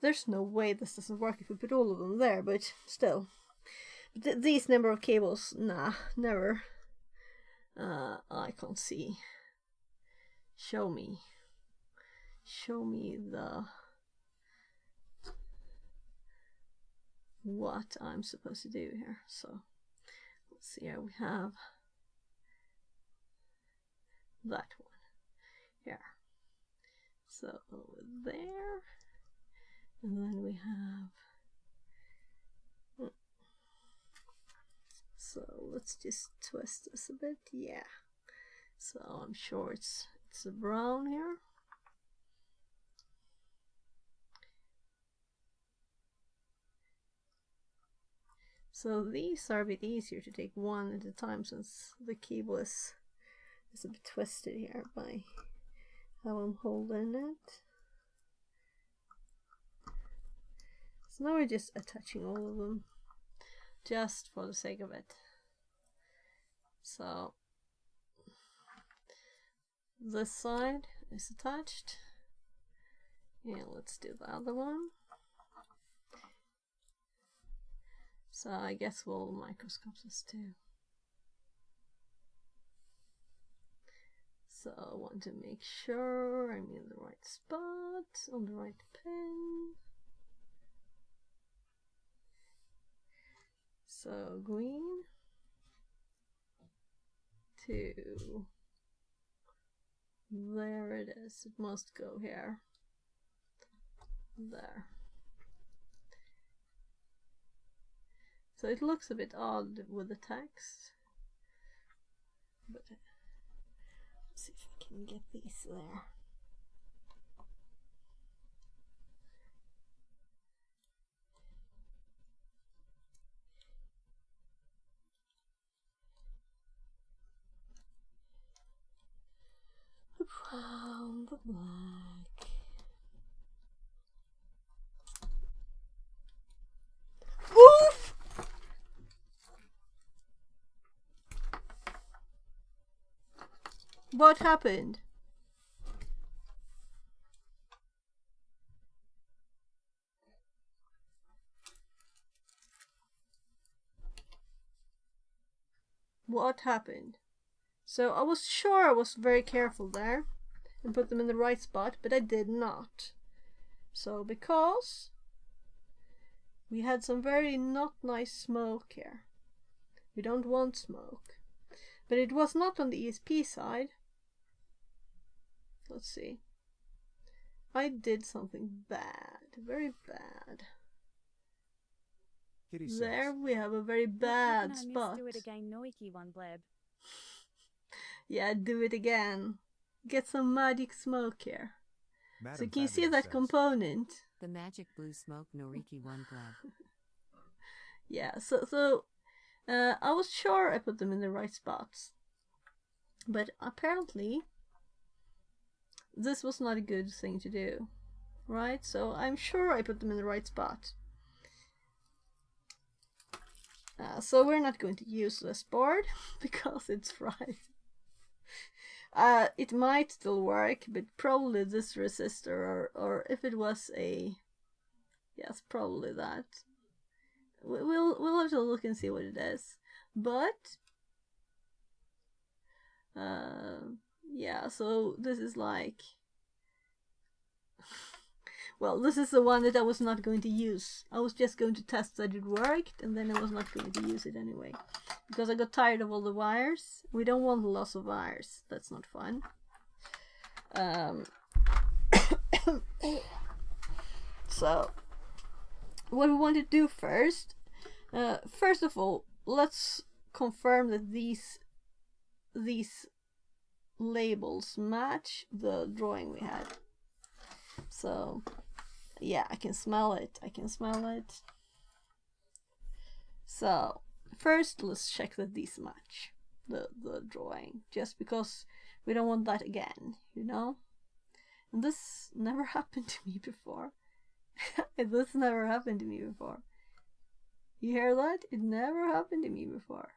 there's no way this doesn't work if we put all of them there, but still. These number of cables, nah, never. I can't see. Show me what I'm supposed to do here. So let's see, here we have that one here. So over there, and then we have, so let's just twist this a bit. Yeah, so I'm sure it's a brown here. So these are a bit easier to take one at a time, since the cable is a bit twisted here by how I'm holding it. So now we're just attaching all of them, just for the sake of it. So this side is attached. Yeah, let's do the other one. So I guess we'll microscope this too. So I want to make sure I'm in the right spot, on the right pin. So green, 2, there it is, it must go here, there. So it looks a bit odd with the text, but let's see if I can get these there. The brown, the black. Oof! What happened? What happened? So I was sure I was very careful there and put them in the right spot, but I did not. So because we had some very not nice smoke here. We don't want smoke. But it was not on the ESP side. Let's see. I did something bad, very bad. Kitty There says. we have a very What bad happened? I spot. missed do it again, Noiki one bleb. Yeah, do it again. Get some magic smoke here. Madam So can you see Fabulous that says. component? The magic blue smoke Noriki 1 blab. Yeah, so I was sure I put them in the right spots. But apparently this was not a good thing to do. Right? So I'm sure I put them in the right spot. So we're not going to use this board because it's fried. It might still work, but probably this resistor, or if it was a, yes, probably that. We'll have to look and see what it is. But yeah, so this is like, well, this is the one that I was not going to use. I was just going to test that it worked, and then I was not going to use it anyway. Because I got tired of all the wires. We don't want lots of wires. That's not fun. So, what we want to do first of all, let's confirm that these labels match the drawing we had. So, yeah, I can smell it. So, first let's check that these match the drawing, just because we don't want that again, you know? And this never happened to me before. This never happened to me before. You hear that? It never happened to me before.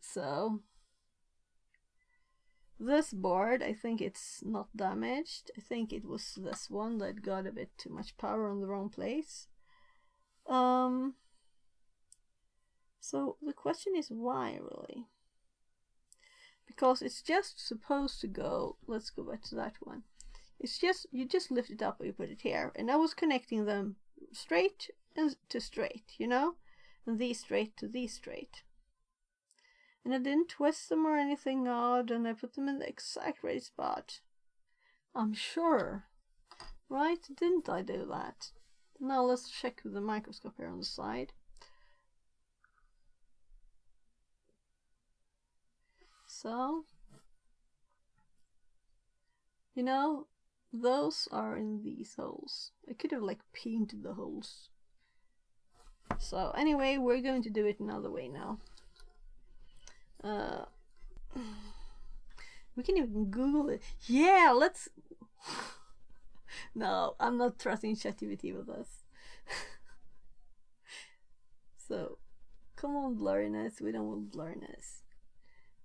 So, this board, I think it's not damaged. I think it was this one that got a bit too much power on the wrong place. So the question is why, really? Because it's just supposed to go, let's go back to that one. It's just, you just lift it up and you put it here. And I was connecting them straight and to straight, you know? And these straight to these straight. And I didn't twist them or anything odd, and I put them in the exact right spot. I'm sure. Right? Didn't I do that? Now let's check with the microscope here on the side. So, you know, those are in these holes. I could have like painted the holes. So anyway, we're going to do it another way now. We can even Google it. Yeah, let's... No, I'm not trusting ChatGPT with this. So, come on, blurriness. We don't want blurriness.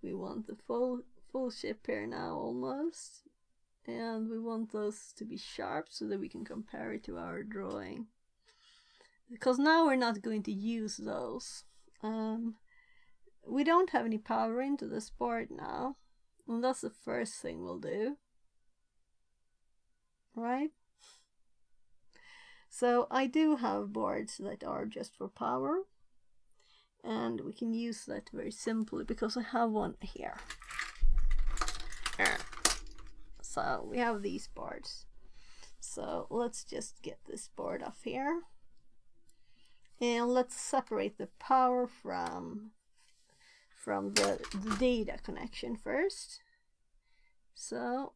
We want the full shape here now, almost. And we want those to be sharp so that we can compare it to our drawing. Because now we're not going to use those. We don't have any power into this board now. And that's the first thing we'll do. Right? So I do have boards that are just for power. And we can use that very simply because I have one here. So we have these boards. So let's just get this board off here. And let's separate the power from the data connection first. So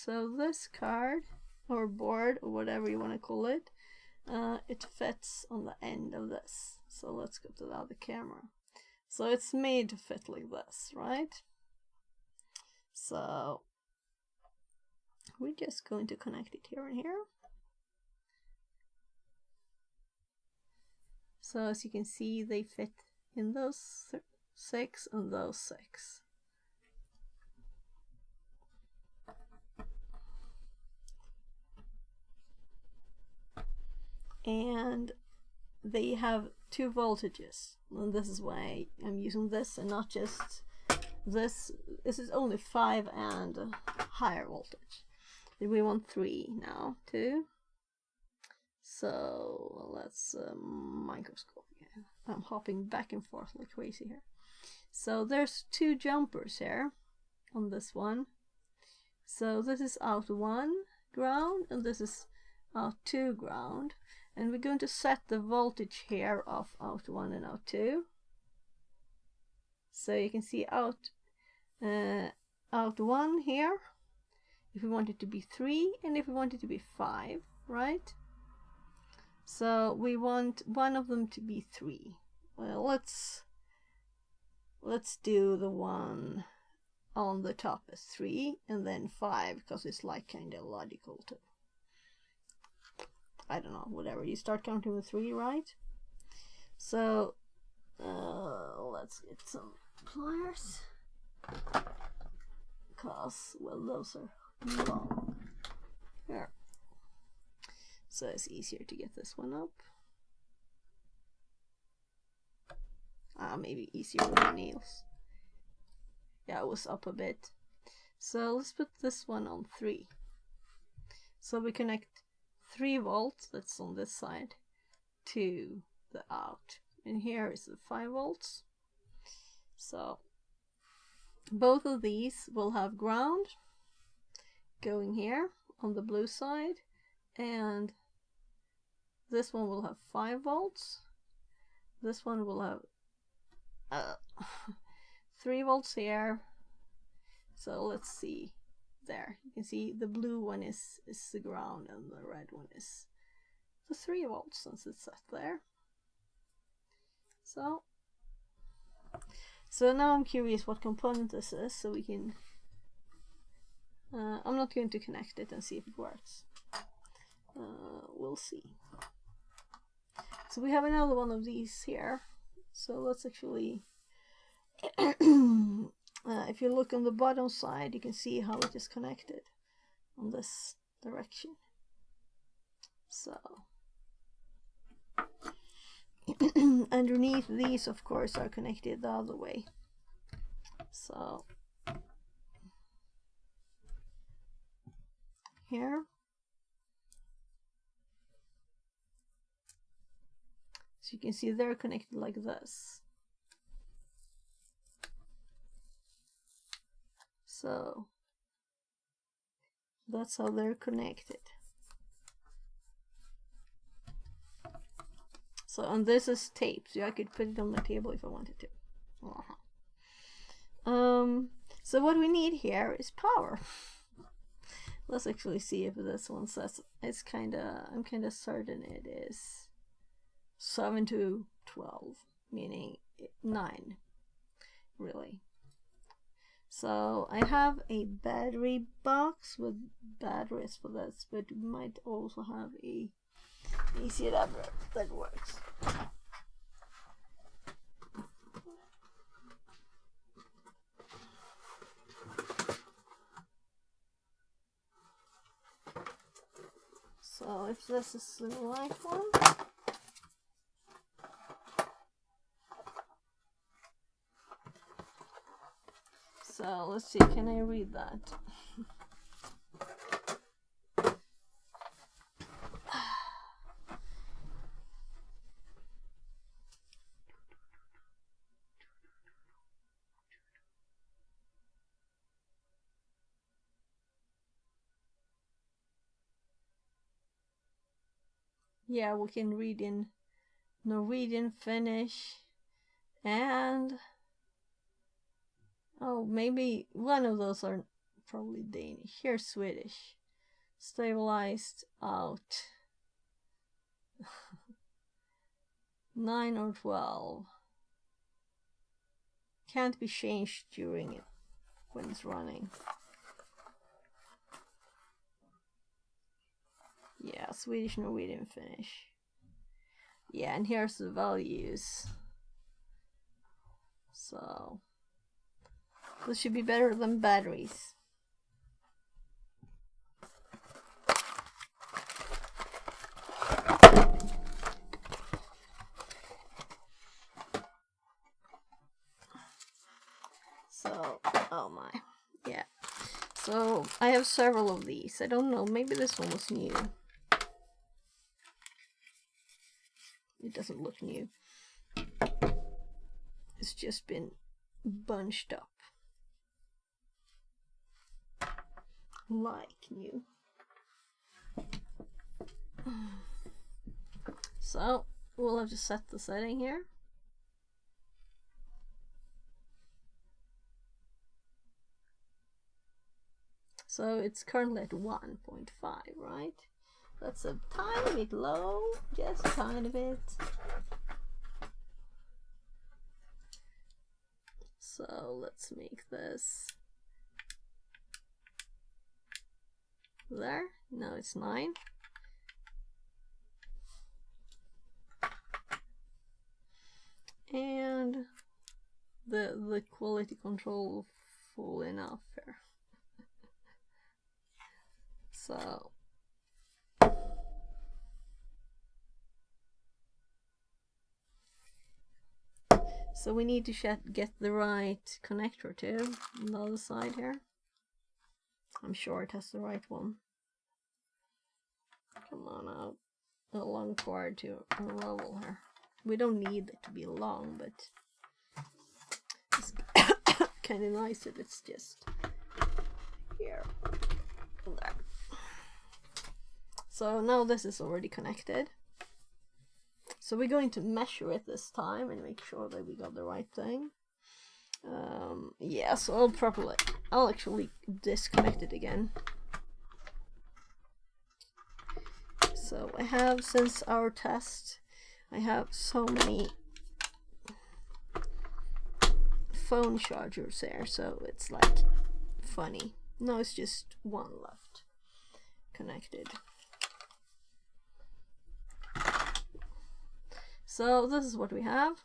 this card or board or whatever you want to call it, it fits on the end of this. So let's go to the other camera. So it's made to fit like this, right? So we're just going to connect it here and here. So as you can see, they fit in those 6 and those 6. And they have 2 voltages. And this is why I'm using this and not just this. This is only 5 and higher voltage. We want 3 now too. So let's microscope again. I'm hopping back and forth like crazy here. So there's two jumpers here on this one. So this is out 1 ground and this is out 2 ground. And we're going to set the voltage here of out 1 and out 2. So you can see out 1 here, if we want it to be 3 and if we want it to be 5, right? So we want one of them to be 3. Well, let's do the one on the top as 3 and then 5, because it's like kind of logical to, I don't know, whatever. You start counting with 3, right? So let's get some pliers, because, well, those are long. Here. So it's easier to get this one up. Maybe easier with the nails. Yeah, it was up a bit. So let's put this one on 3. So we connect 3 volts, that's on this side, to the out. And here is the 5 volts. So both of these will have ground going here on the blue side, and this one will have 5 volts. This one will have 3 volts here. So let's see, there you can see the blue one is the ground and the red one is the 3 volts, since it's set there. So now I'm curious what component this is, so we can I'm not going to connect it and see if it works. We'll see. So we have another one of these here. So let's actually if you look on the bottom side, you can see how it is connected on this direction. So underneath these, of course, are connected the other way. So here, so you can see they're connected like this. So that's how they're connected. So, and this is tape, so I could put it on the table if I wanted to. So what we need here is power. Let's actually see if this one says, it's I'm kinda certain it is 7 to 12, meaning 9, really. So I have a battery box with batteries for this, but we might also have a AC adapter that works. So if this is the right one, so let's see, can I read that? Yeah, we can read in Norwegian, Finnish, and oh, maybe one of those are probably Danish. Here's Swedish. Stabilized out 9 or 12. Can't be changed during it when it's running. Yeah, Swedish, Norwegian, Finnish. Yeah, and here's the values. So this should be better than batteries. So, oh my, yeah. So I have several of these. I don't know, maybe this one was new. It doesn't look new. It's just been bunched up like new. So we'll have to set the setting here. So it's currently at 1.5, right? That's a tiny bit low, just a tiny bit. So let's make this there. No, it's 9. And the quality control full enough here. So we need to get the right connector too on the other side here. I'm sure it has the right one. Come on out. A long cord to unravel here. We don't need it to be long, but it's kind of nice if it's just here and there. So now this is already connected. So we're going to measure it this time and make sure that we got the right thing. Yeah, so I'll actually disconnect it again. So I have, since our test, I have so many phone chargers there, so it's like funny. No, it's just one left connected. So this is what we have.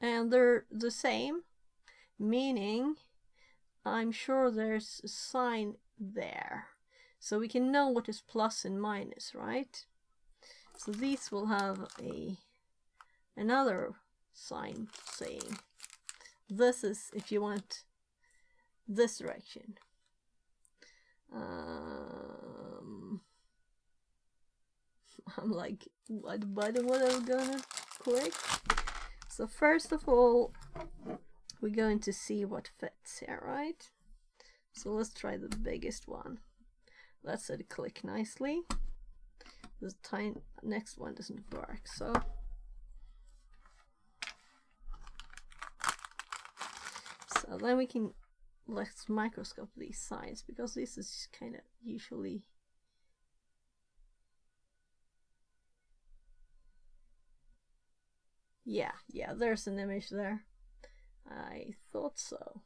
And they're the same, meaning I'm sure there's a sign there. So we can know what is plus and minus, right? So these will have another sign saying this is if you want this direction. I'm like, what button what I'm gonna click? So first of all, we're going to see what fits here, right? So let's try the biggest one. That said click nicely. This tiny next one doesn't work, so then we can let's microscope these sides, because this is kind of usually yeah, there's an image there. I thought so.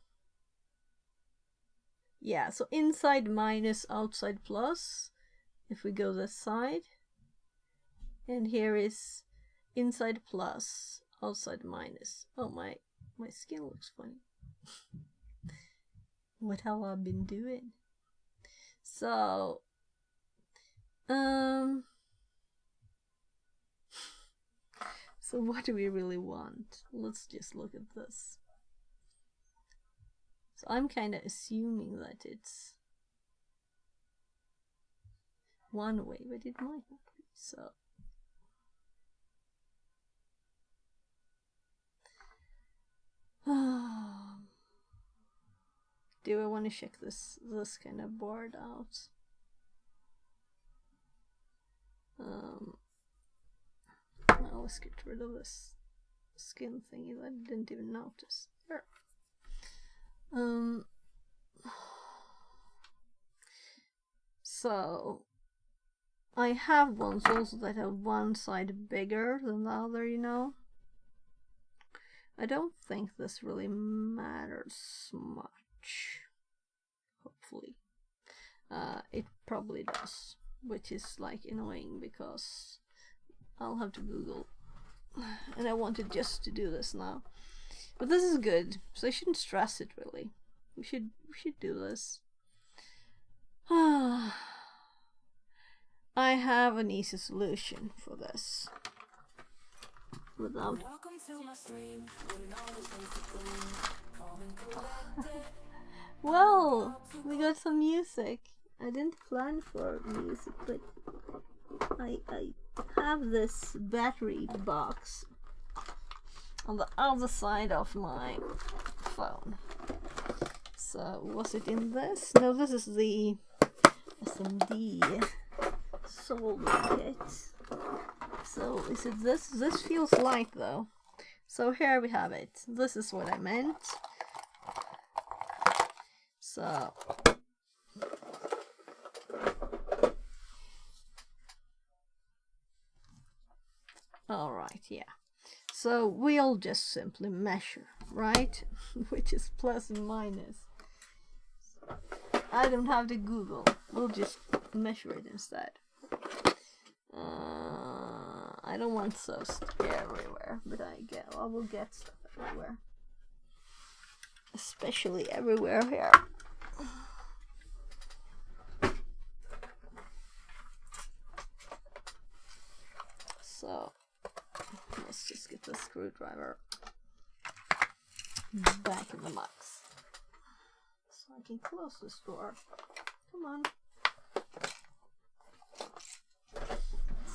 Yeah, so inside minus, outside plus, if we go this side. And here is inside plus, outside minus. Oh, my skin looks funny. What have I been doing? So, so what do we really want? Let's just look at this. So I'm kind of assuming that it's one way, but it might not be. So do I want to check this kind of board out? Now let's get rid of this skin thingy that I didn't even notice. There. So I have ones also that have one side bigger than the other, you know. I don't think this really matters much. Hopefully. It probably does, which is like annoying because I'll have to Google. And I wanted just to do this now. But this is good, so I shouldn't stress it really. We should do this. I have an easy solution for this. Without well, we got some music. I didn't plan for music, but I have this battery box on the other side of my phone. So was it in this? No, this is the SMD solder kit. So is it this? This feels light though. So here we have it. This is what I meant. So all right, yeah. So we'll just simply measure, right? Which is plus and minus. I don't have to Google. We'll just measure it instead. I don't want stuff everywhere, but I will get stuff everywhere. Especially everywhere here. So let's just get the screwdriver back in the box. So I can close this door. Come on.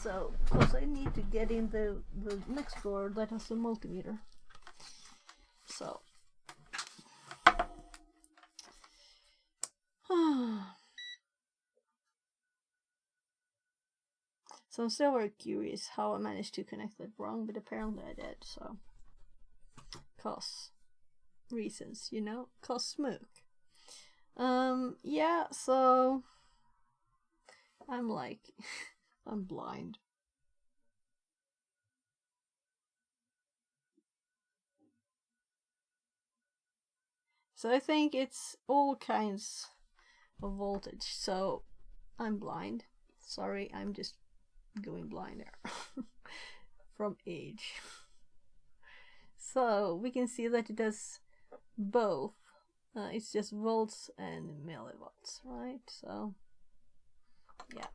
So, because I need to get in the next drawer that has a multimeter. So. So I'm still very curious how I managed to connect that wrong, but apparently I did, so. Cause reasons, you know? Cause smoke. Yeah, so I'm like, I'm blind. So I think it's all kinds of voltage, so I'm blind. Sorry, I'm just going blind there from age. So we can see that it does both. It's just volts and millivolts, right? So yeah,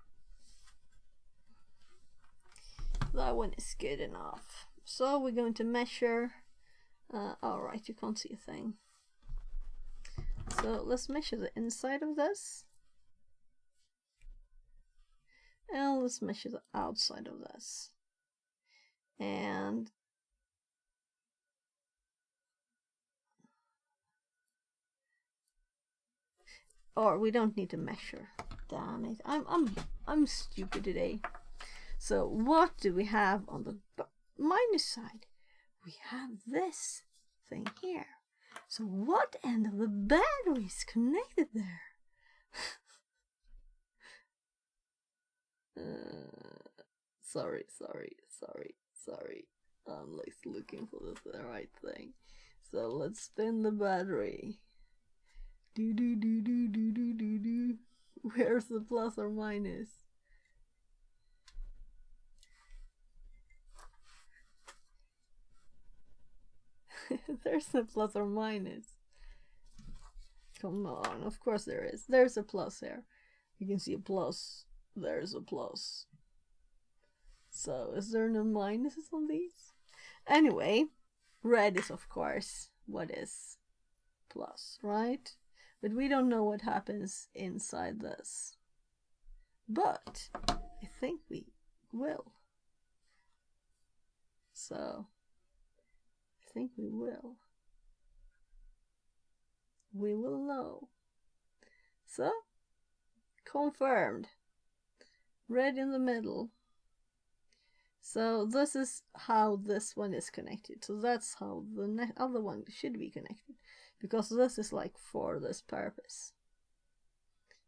that one is good enough. So we're going to measure. Alright, you can't see a thing. So let's measure the inside of this. And let's measure the outside of this. And or we don't need to measure. Damn it. I'm stupid today. So what do we have on the minus side? We have this thing here. So what end of the battery is connected there? Sorry. I'm like looking for the right thing. So let's spin the battery. Do. Where's the plus or minus? There's a plus or minus. Come on, of course there is. There's a plus there. You can see a plus. There's a plus. So, is there no minuses on these? Anyway, red is of course what is plus, right? But we don't know what happens inside this. But I think we will. So, I think we will. We will know. So, confirmed. Red in the middle. So this is how this one is connected. So that's how the other one should be connected. Because this is like for this purpose.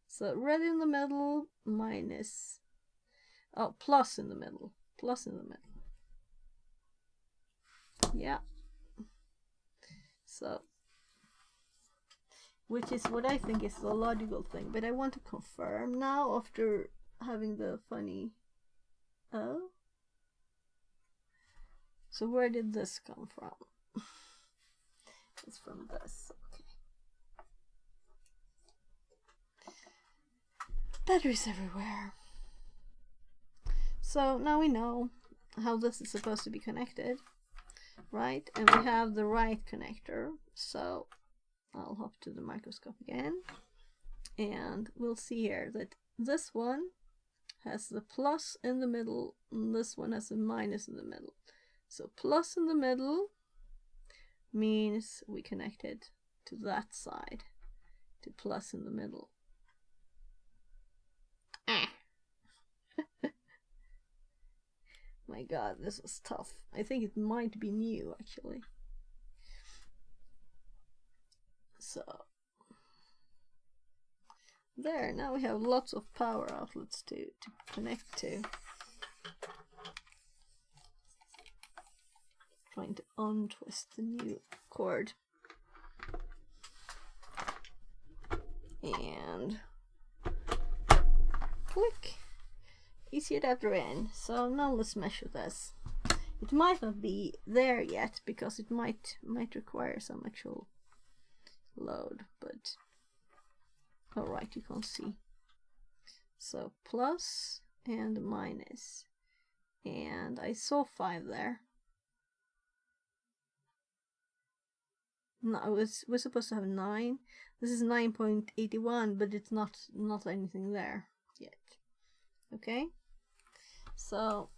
So red in the middle, minus. Oh, plus in the middle. Plus in the middle. Yeah. So, which is what I think is the logical thing. But I want to confirm now after having the funny oh. So where did this come from? It's from this. Okay. Batteries everywhere. So now we know how this is supposed to be connected, right? And we have the right connector. So I'll hop to the microscope again. And we'll see here that this one has the plus in the middle, and this one has a minus in the middle. So plus in the middle, means we connect it to that side, to plus in the middle. My god, this was tough. I think it might be new actually. So there, now we have lots of power outlets to connect to. Trying to untwist the new cord. And click. Easy adapter in. So now let's measure this. It might not be there yet because it might require some actual load, but alright, you can't see. So plus and minus. And I saw 5 there. No, we're supposed to have 9. This is 9.81, but it's not anything there yet. Okay, so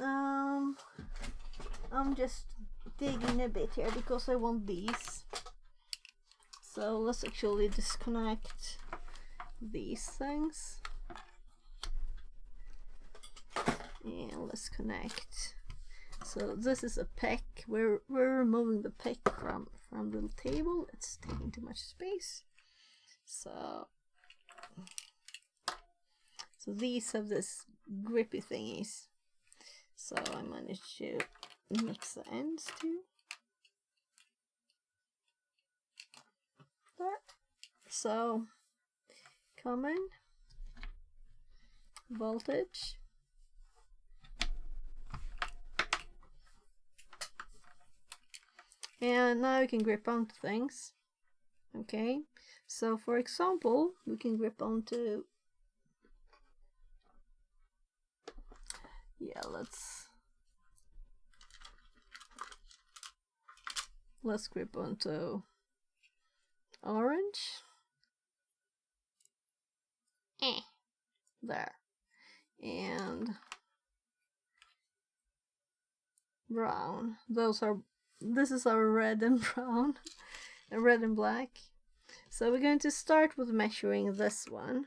I'm just digging a bit here because I want these. So let's actually disconnect these things, and let's connect. So this is a PEC. We're removing the PEC from the table. It's taking too much space. So these have this grippy thingies. So I managed to mix the ends too. There. So common voltage. And now we can grip onto things. Okay, so for example, we can grip onto, yeah, let's grip onto orange. There. And brown. This is our red and brown, red and black. So we're going to start with measuring this one.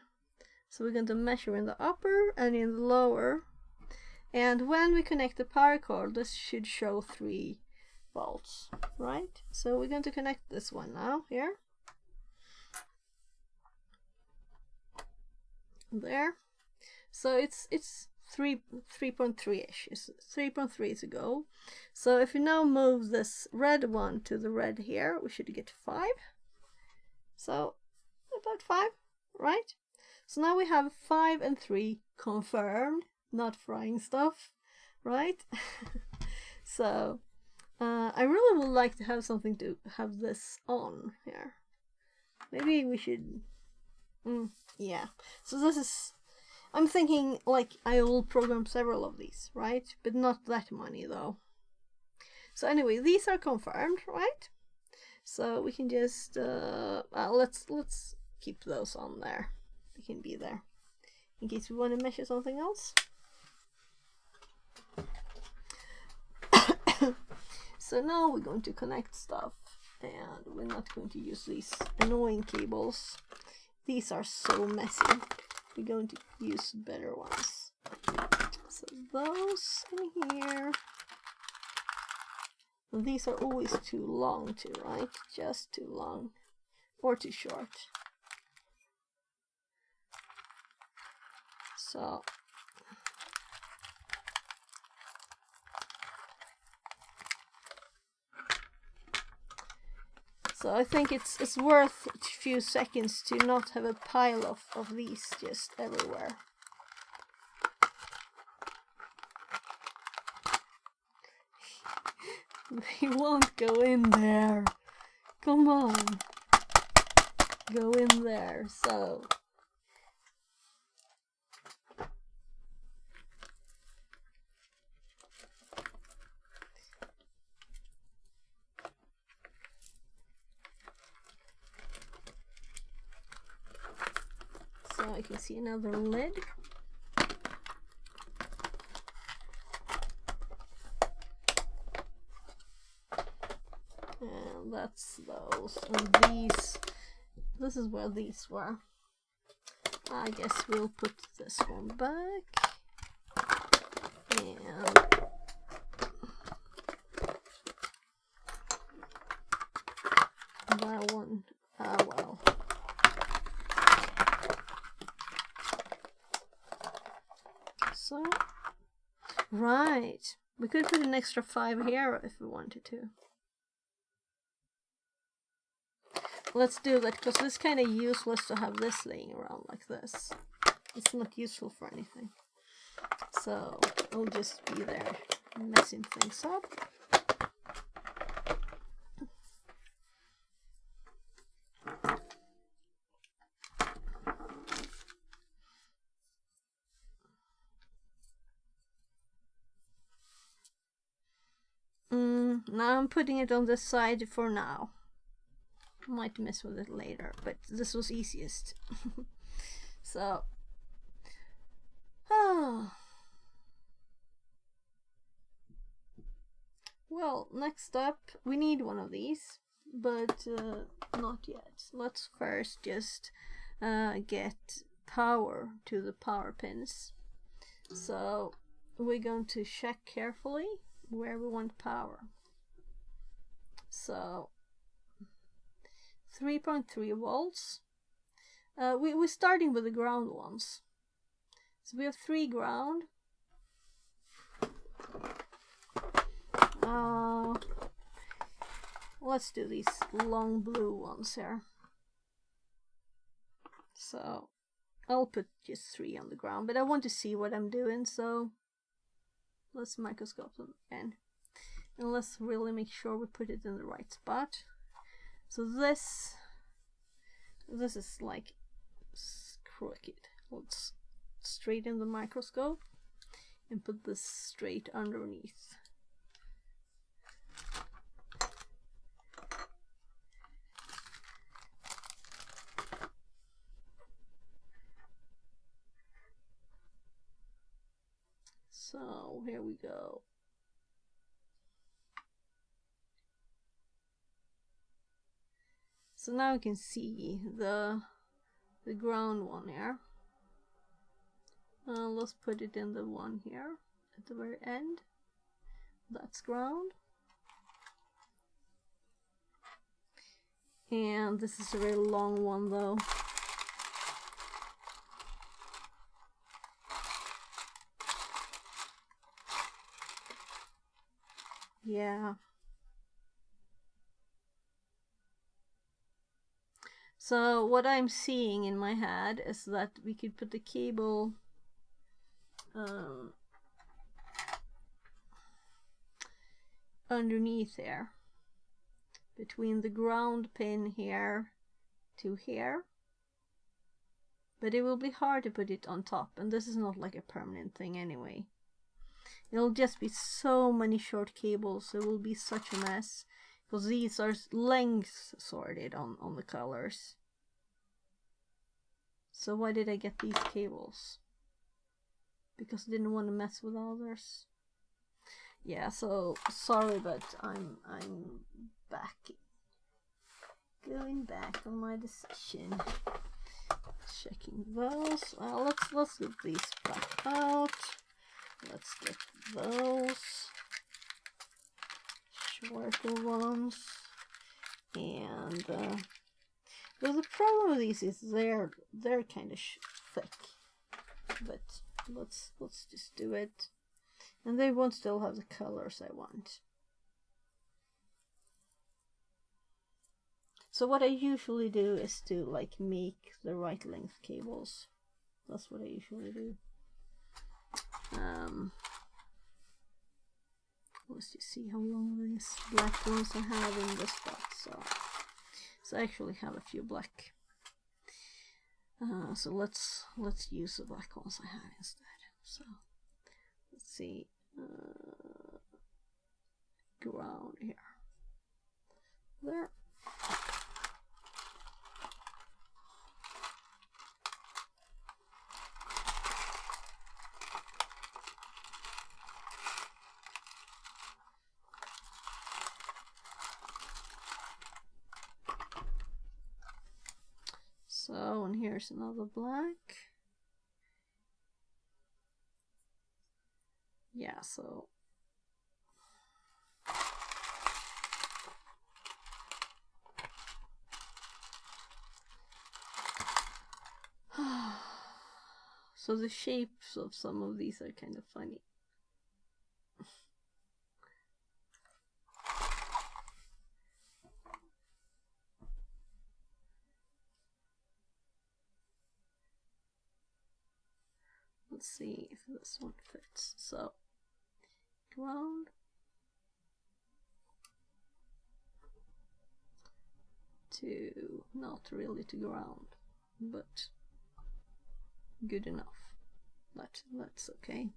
So we're going to measure in the upper and in the lower. And when we connect the power cord, this should show 3 volts, right? So we're going to connect this one now, here. There. So it's 3.3-ish. It's 3.3 to go. So if we now move this red one to the red here, we should get 5. So about 5, right? So now we have 5 and 3 confirmed, not frying stuff, right? So I really would like to have something to have this on here. Maybe we should, yeah. So this is, I'm thinking like I will program several of these, right? But not that many though. So anyway, these are confirmed, right? So we can just let's keep those on there. They can be there in case we want to measure something else. So now we're going to connect stuff, and we're not going to use these annoying cables. These are so messy. We're going to use better ones. So those in here. These are always too long too, right? Just too long or too short. So I think it's worth a few seconds to not have a pile of these just everywhere. They won't go in there. Come on. Go in there. So I can see another lid. And that's those. And these, this is where these were. I guess we'll put this one back. And that one, well. So, right. We could put an extra 5 here if we wanted to. Let's do that, because it's kind of useless to have this laying around like this. It's not useful for anything. So, it'll just be there, messing things up. Now I'm putting it on this side for now. Might mess with it later, but this was easiest. So, well, next up, we need one of these, but not yet. Let's first just get power to the power pins. So we're going to check carefully where we want power. So 3.3 volts. We're starting with the ground ones. So we have 3 ground. Let's do these long blue ones here. So I'll put just 3 on the ground, but I want to see what I'm doing, so let's microscope them in. And let's really make sure we put it in the right spot. So this is like crooked. Let's straighten the microscope and put this straight underneath. So here we go. So now you can see the ground one here. Let's put it in the one here at the very end. That's ground. And this is a very long one though. Yeah. So what I'm seeing in my head is that we could put the cable underneath there, between the ground pin here to here, but it will be hard to put it on top, and this is not like a permanent thing anyway. It'll just be so many short cables, it will be such a mess. Because these are lengths sorted on the colors. So why did I get these cables? Because I didn't want to mess with others. Yeah, so sorry, but I'm back. Going back on my decision. Checking those. Let's get these back out. Let's get those shorter ones, and well, the problem with these is they're kind of thick, but let's just do it, and they won't still have the colors I want. So what I usually do is to like make the right length cables. That's what I usually do. Let's just see how long these black ones I have in this spot. So I actually have a few black. So let's use the black ones I have instead. So let's see, ground here, there. here's another black. Yeah, so so the shapes of some of these are kind of funny. Let's see if this one fits. So, ground. To, not really to ground, but good enough. That's okay.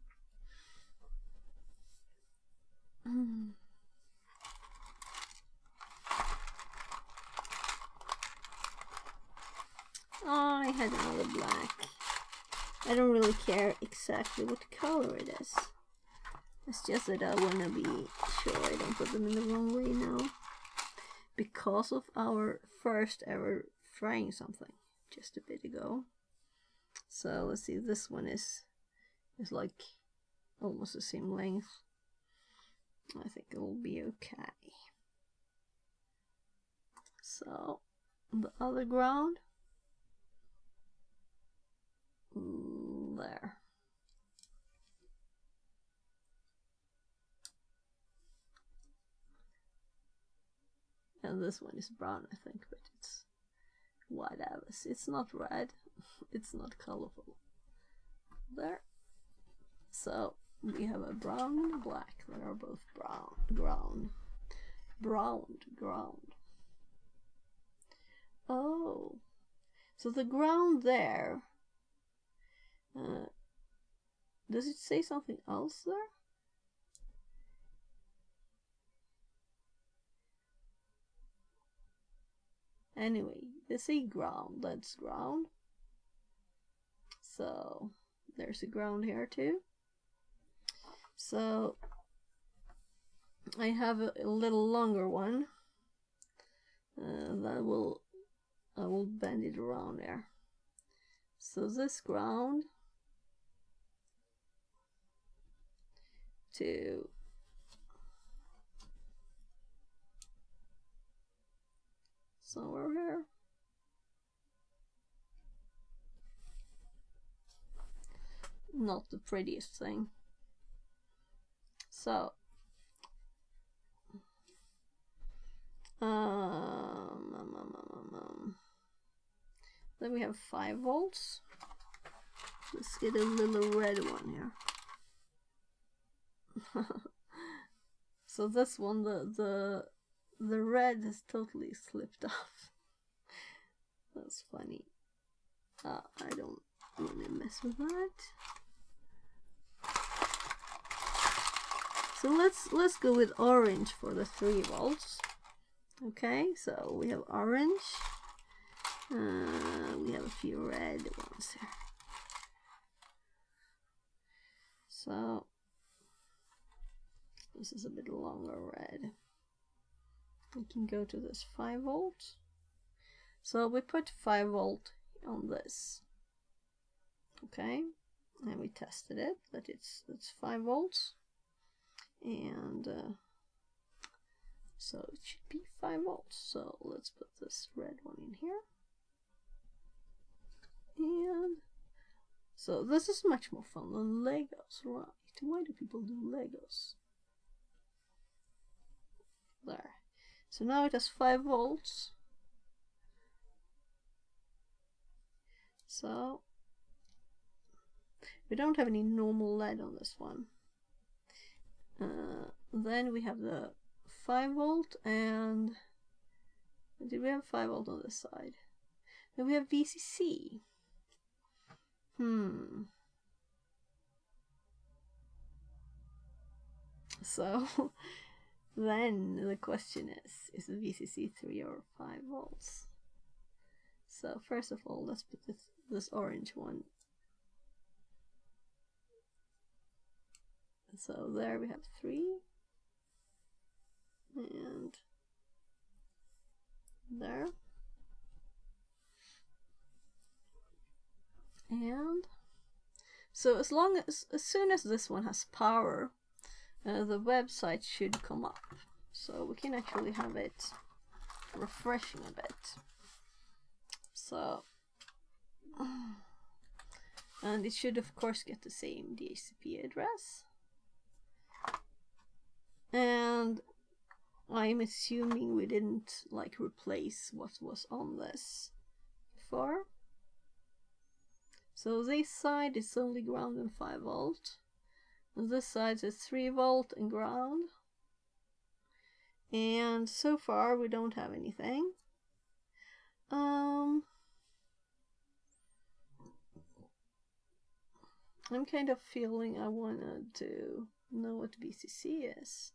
Oh, I had another black. I don't really care exactly what color it is. It's just that I want to be sure I don't put them in the wrong way now. Because of our first ever trying something just a bit ago. So let's see, this one is like almost the same length. I think it will be okay. So the other ground, there. And this one is brown, I think, but it's whatever. It's not red, it's not colorful. There. So we have a brown and a black that are both brown ground. Oh, so the ground there. Does it say something else there? Anyway, they say ground. That's ground. So there's a ground here too. So I have a little longer one. I will bend it around there. So this ground to somewhere here. Not the prettiest thing. So then we have 5 volts. Let's get a little red one here. So this one, the red has totally slipped off. That's funny. I don't want to mess with that. So let's go with orange for the 3 volts. Okay, so we have orange. We have a few red ones here. So this is a bit longer red. We can go to this 5 volt. So we put 5 volt on this. Okay, and we tested it that it's 5 volts. And so it should be 5 volts. So let's put this red one in here. And so this is much more fun than Legos, right? Why do people do Legos? There. So now it has 5 volts. So we don't have any normal LED on this one. Then we have the 5 volt, and did we have 5 volt on this side? Then we have VCC. So then the question is the VCC 3 or 5 volts? So first of all, let's put this orange one. So there we have 3, and there. And so as soon as this one has power, the website should come up. So we can actually have it refreshing a bit. So, and it should of course get the same DHCP address. And I'm assuming we didn't like replace what was on this before. So this side is only ground and 5 volt. And this side is 3 volt and ground. And so far we don't have anything. I'm kind of feeling I wanted to know what VCC is.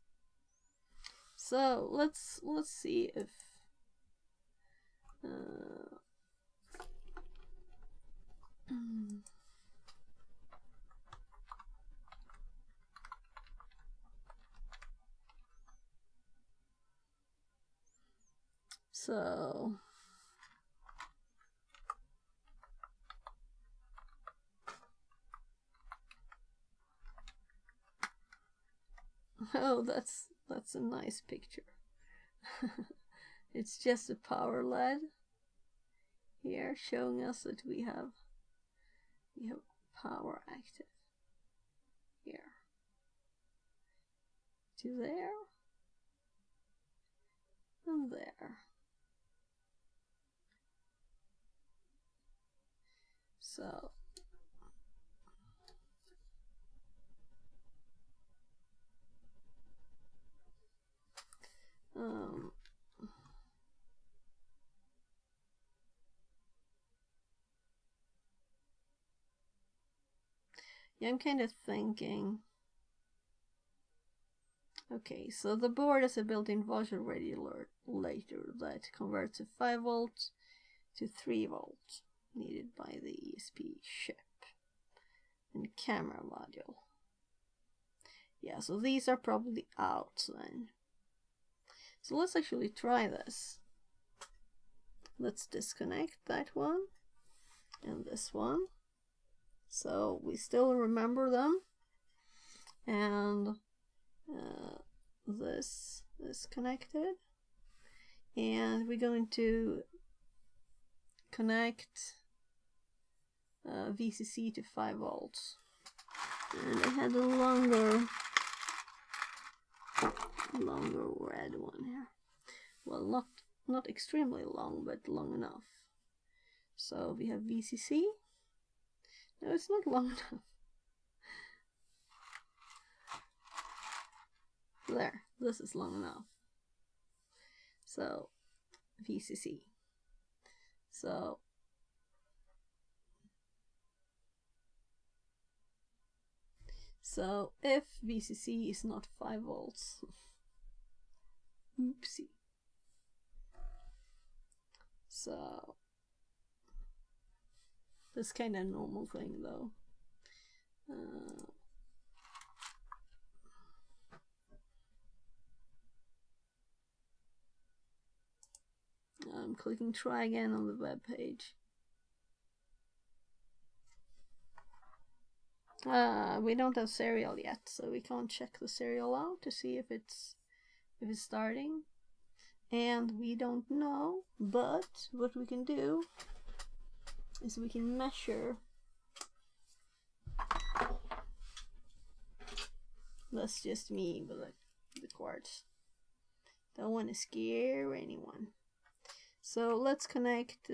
So let's see if so oh, that's a nice picture. It's just a power LED here showing us that we have power active here to there and there. So yeah, I'm kind of thinking, okay, so the board has a built-in voltage regulator that converts a 5 volt to 3 volt needed by the ESP chip and camera module. Yeah, so these are probably out then. So let's actually try this. Let's disconnect that one and this one. So we still remember them. And this is connected. And we're going to connect VCC to 5 volts. And I had a longer red one here. Well, not extremely long, but long enough. So we have VCC. No, it's not long enough. There, this is long enough. So VCC. So if VCC is not 5 volts, oopsie. So that's kind of a normal thing though. I'm clicking try again on the web page. We don't have serial yet, so we can't check the serial out to see if it's starting. And we don't know, but what we can do is we can measure. That's just me, but the quartz. Don't want to scare anyone. So let's connect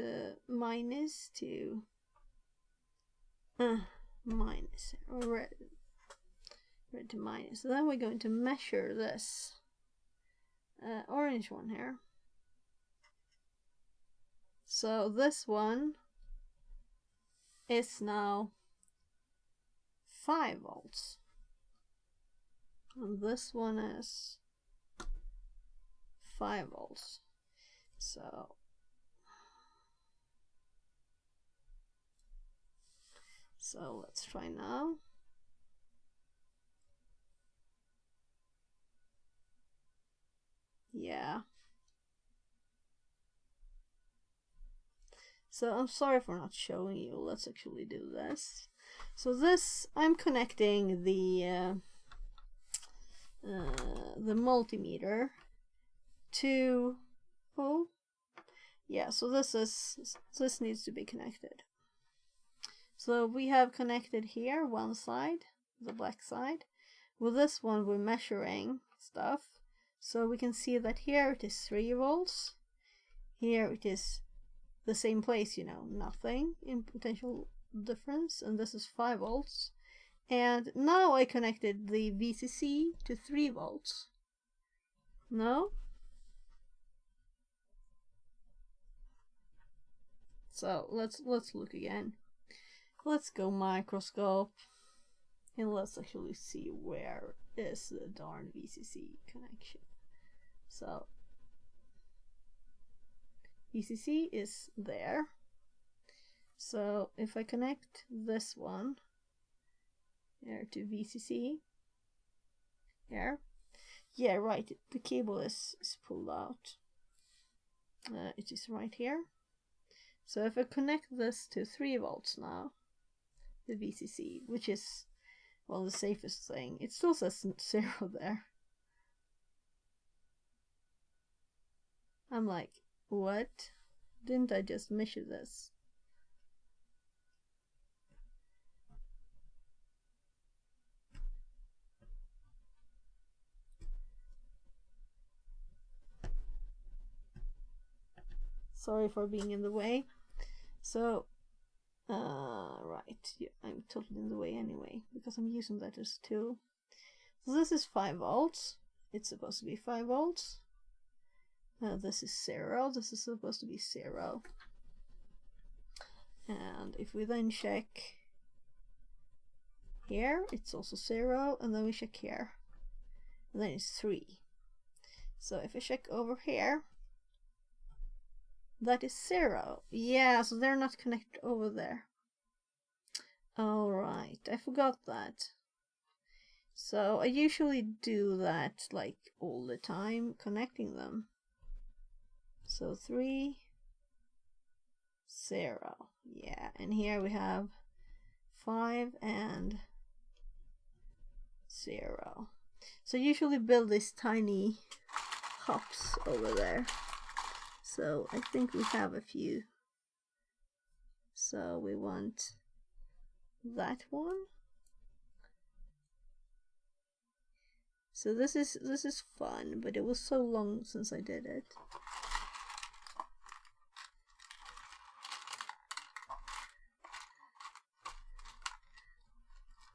minus to minus, or red to minus. So then we're going to measure this orange one here. So this one is now 5 volts. And this one is 5 volts. So let's try now. Yeah. So I'm sorry for not showing you. Let's actually do this. So this, I'm connecting the multimeter to, oh yeah, so this needs to be connected. So we have connected here one side, the black side. With this one we're measuring stuff, so we can see that here it is 3 volts, here it is the same place, you know, nothing in potential difference, and this is 5 volts. And now I connected the VCC to 3 volts. No? So let's look again. Let's go microscope and let's actually see where is the darn VCC connection. So VCC is there. So if I connect this one here to VCC here, yeah, right, the cable is pulled out. It is right here. So if I connect this to 3 volts now, the VCC, which is, well, the safest thing, it still says 0 there. I'm like, what? Didn't I just measure this? Sorry for being in the way. So, right, yeah, I'm totally in the way anyway, because I'm using that as a tool. So this is 5 volts. It's supposed to be 5 volts. This is 0. This is supposed to be 0. And if we then check here, it's also 0, and then we check here, and then it's 3. So if I check over here, that is 0. Yeah, so they're not connected over there. Alright, I forgot that. So I usually do that like all the time, connecting them. So 3, 0. Yeah, and here we have 5 and 0. So I usually build these tiny hops over there. So I think we have a few. So we want that one. So this is fun, but it was so long since I did it.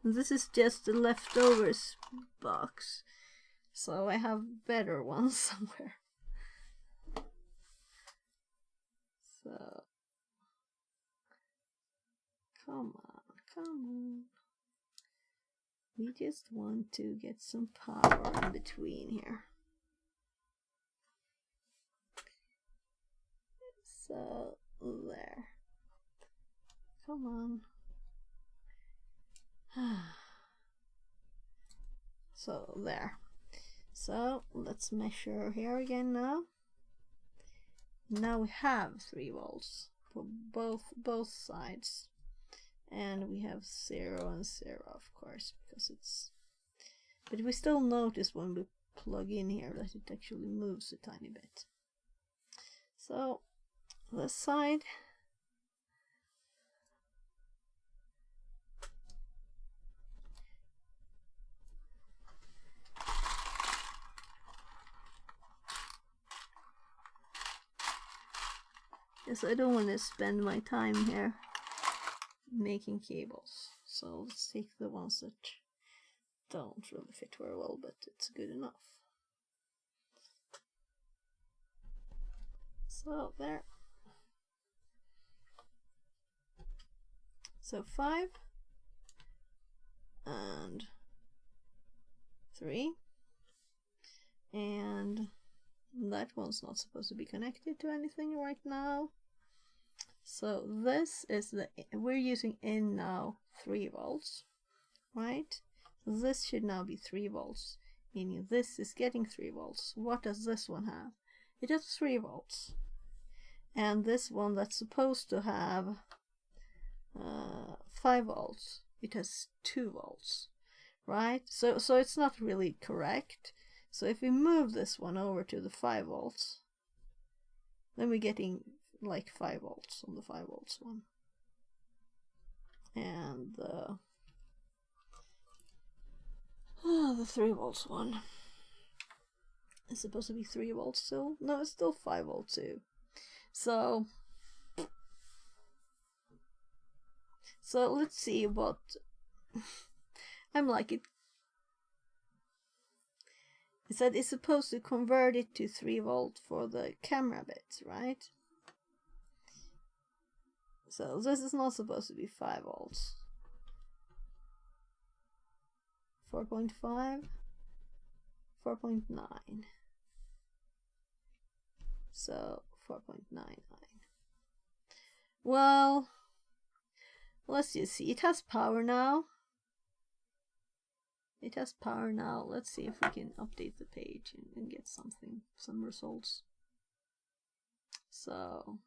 And this is just the leftovers box, so I have better ones somewhere. So, come on. We just want to get some power in between here. So, there. Come on. So, there. So, let's measure here again now. Now we have 3 volts for both sides. And we have 0 and 0, of course, because it's... But we still notice when we plug in here that it actually moves a tiny bit. So, this side. Yes, I don't want to spend my time here making cables, so let's take the ones that don't really fit very well, but it's good enough. So there. So 5 and 3, and that one's not supposed to be connected to anything right now. So this is we're using in now 3 volts, right? So this should now be 3 volts, meaning this is getting 3 volts. What does this one have? It has 3 volts. and this one that's supposed to have 5 volts, it has 2 volts, right? So it's not really correct. So if we move this one over to the 5 volts, then we're getting like 5 volts on the 5 volts one, and the 3 volts one is supposed to be 3 volts still. No, it's still 5 volts too. So let's see what I'm like. It said it's supposed to convert it to 3 volt for the camera bits, right? So this is not supposed to be 5 volts. 4.5, 4.9. So 4.99. Well, let's just see. It has power now. It has power now. Let's see if we can update the page and get some results. So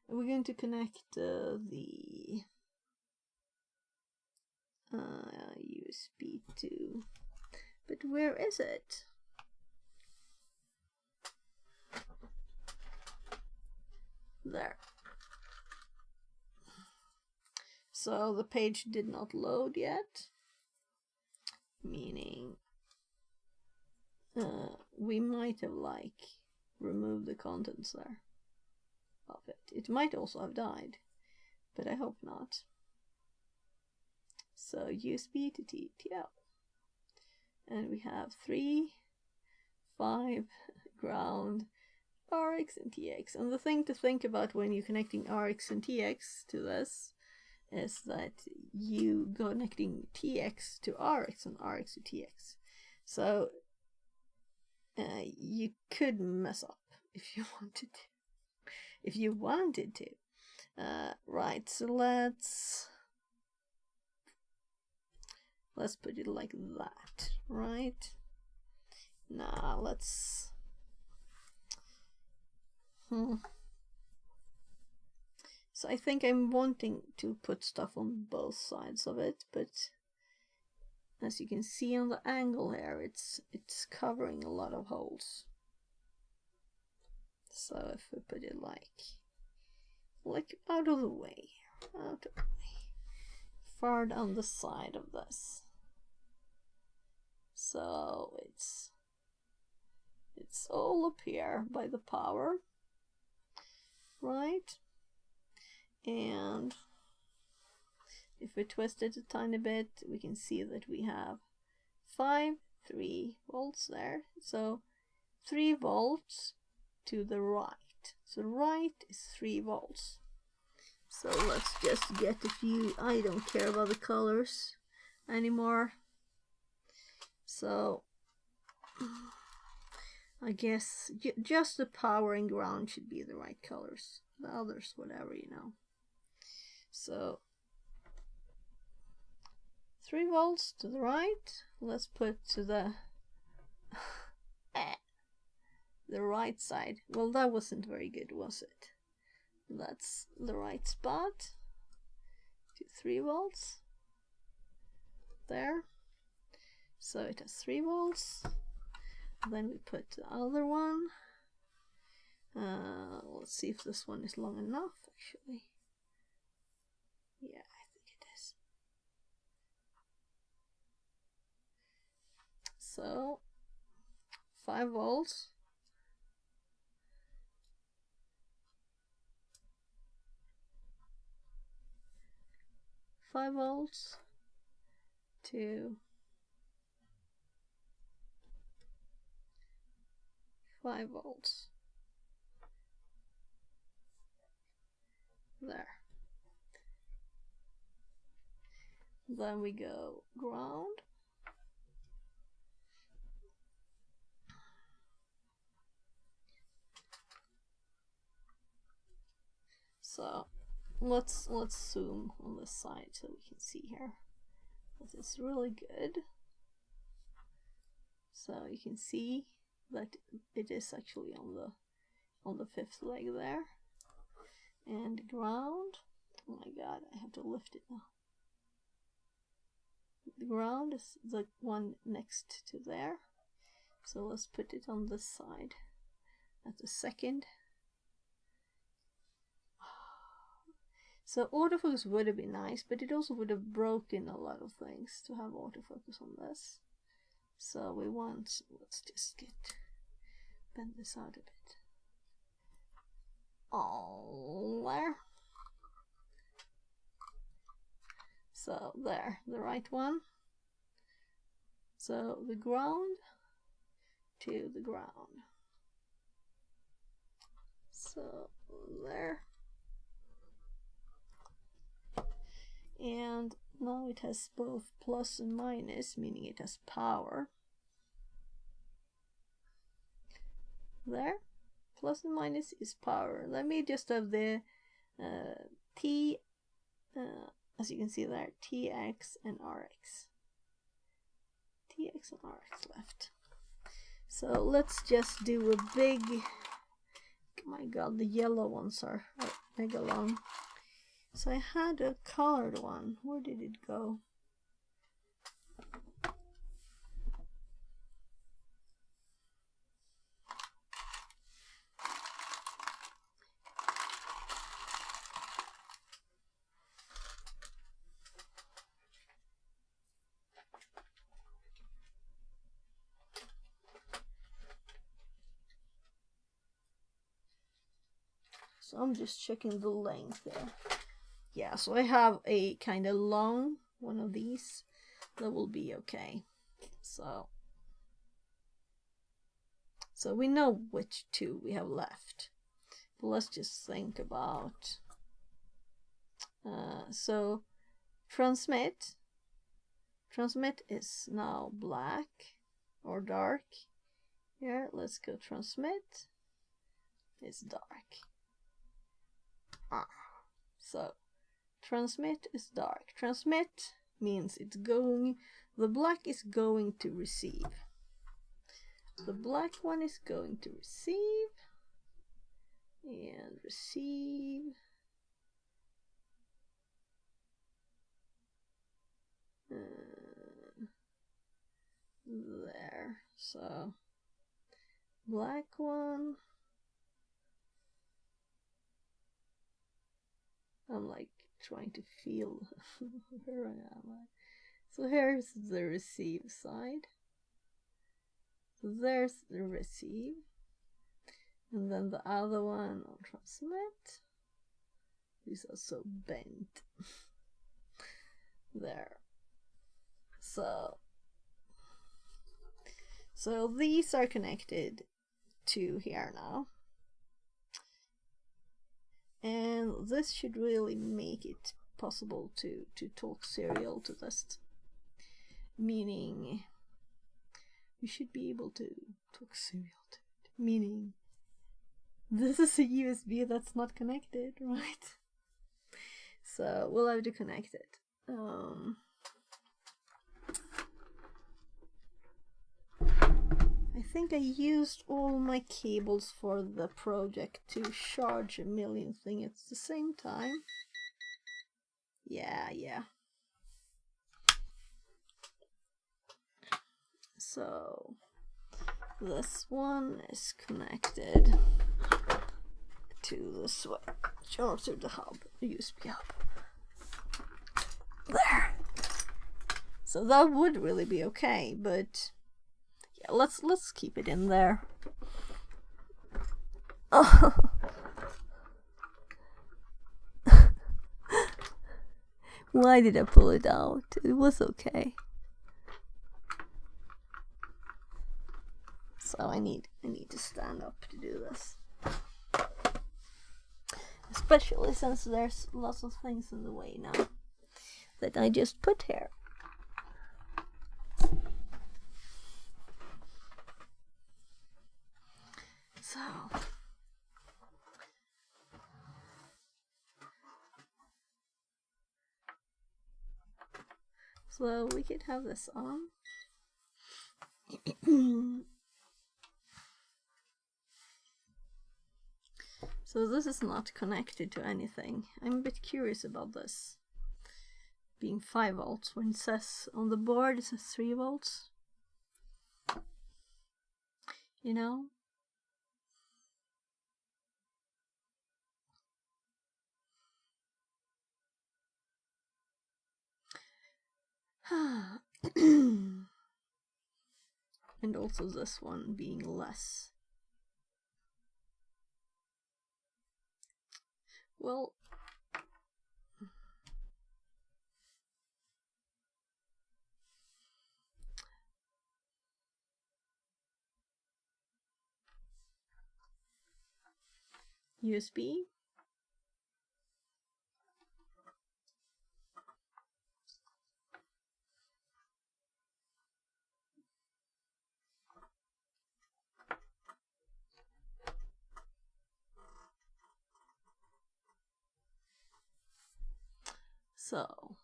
we're going to connect the USB to, but where is it? There. So the page did not load yet, meaning we might have like removed the contents there of it. It might also have died, but I hope not. So USB to TTL, and we have 3, 5, ground, RX and TX. And the thing to think about when you're connecting RX and TX to this is that you connecting TX to RX and RX to TX. So you could mess up if you wanted to. If you wanted to. Right, so let's put it like that, right? Now let's So I think I'm wanting to put stuff on both sides of it, but as you can see on the angle here, it's covering a lot of holes. So if we put it like out of the way, far down the side of this. So it's all up here by the power, right? And if we twist it a tiny bit, we can see that we have 3 volts there. So 3 volts to the right. So right is 3 volts. So let's just get a few. I don't care about the colors anymore. So I guess just the power and ground should be the right colors. The others, whatever, you know. So 3 volts to the right. Let's put to the right side. Well, that wasn't very good, was it? That's the right spot. To 3 volts. There. So it has 3 volts. Then we put the other one. Let's see if this one is long enough, actually. Yeah, I think it is. So 5 volts. To 5 volts. There. Then we go ground. So let's zoom on this side so we can see here. This is really good. So you can see that it is actually on on the fifth leg there. And ground. Oh my god, I have to lift it now. The ground is the one next to there. So let's put it on this side at the second. So autofocus would have been nice, but it also would have broken a lot of things to have autofocus on this. So we want, let's just bend this out a bit. Oh, there. So there, the right one. So the ground to the ground. So there. And now it has both plus and minus, meaning it has power. There, plus and minus is power. Let me just have the T, as you can see there, TX and RX. TX and RX left. So let's just do a big, oh my god, the yellow ones are mega long. So I had a colored one. Where did it go? So I'm just checking the length there. Yeah, so I have a kind of long one of these. That will be okay. So we know which two we have left. But let's just think about. So transmit is now black or dark. Here, let's go transmit. It's dark. So transmit is dark. Transmit means it's going, the black is going to receive. The black one is going to receive and receive. There. So black one. I'm like trying to feel where I am. So here's the receive side. So there's the receive. And then the other one on transmit. These are so bent. There. So these are connected to here now. And this should really make it possible to talk serial to this. Meaning, we should be able to talk serial to it. Meaning, this is a USB that's not connected, right? So we'll have to connect it. I think I used all my cables for the project to charge a million things at the same time. Yeah. So this one is connected to the switch or to the hub, the USB hub. There. So that would really be okay, but yeah, let's keep it in there. Oh. Why did I pull it out? It was okay. So I need to stand up to do this. Especially since there's lots of things in the way now that I just put here. So we could have this on. So this is not connected to anything. I'm a bit curious about this being 5 volts when it says on the board it says 3 volts. You know? And also this one being less. Well, USB. So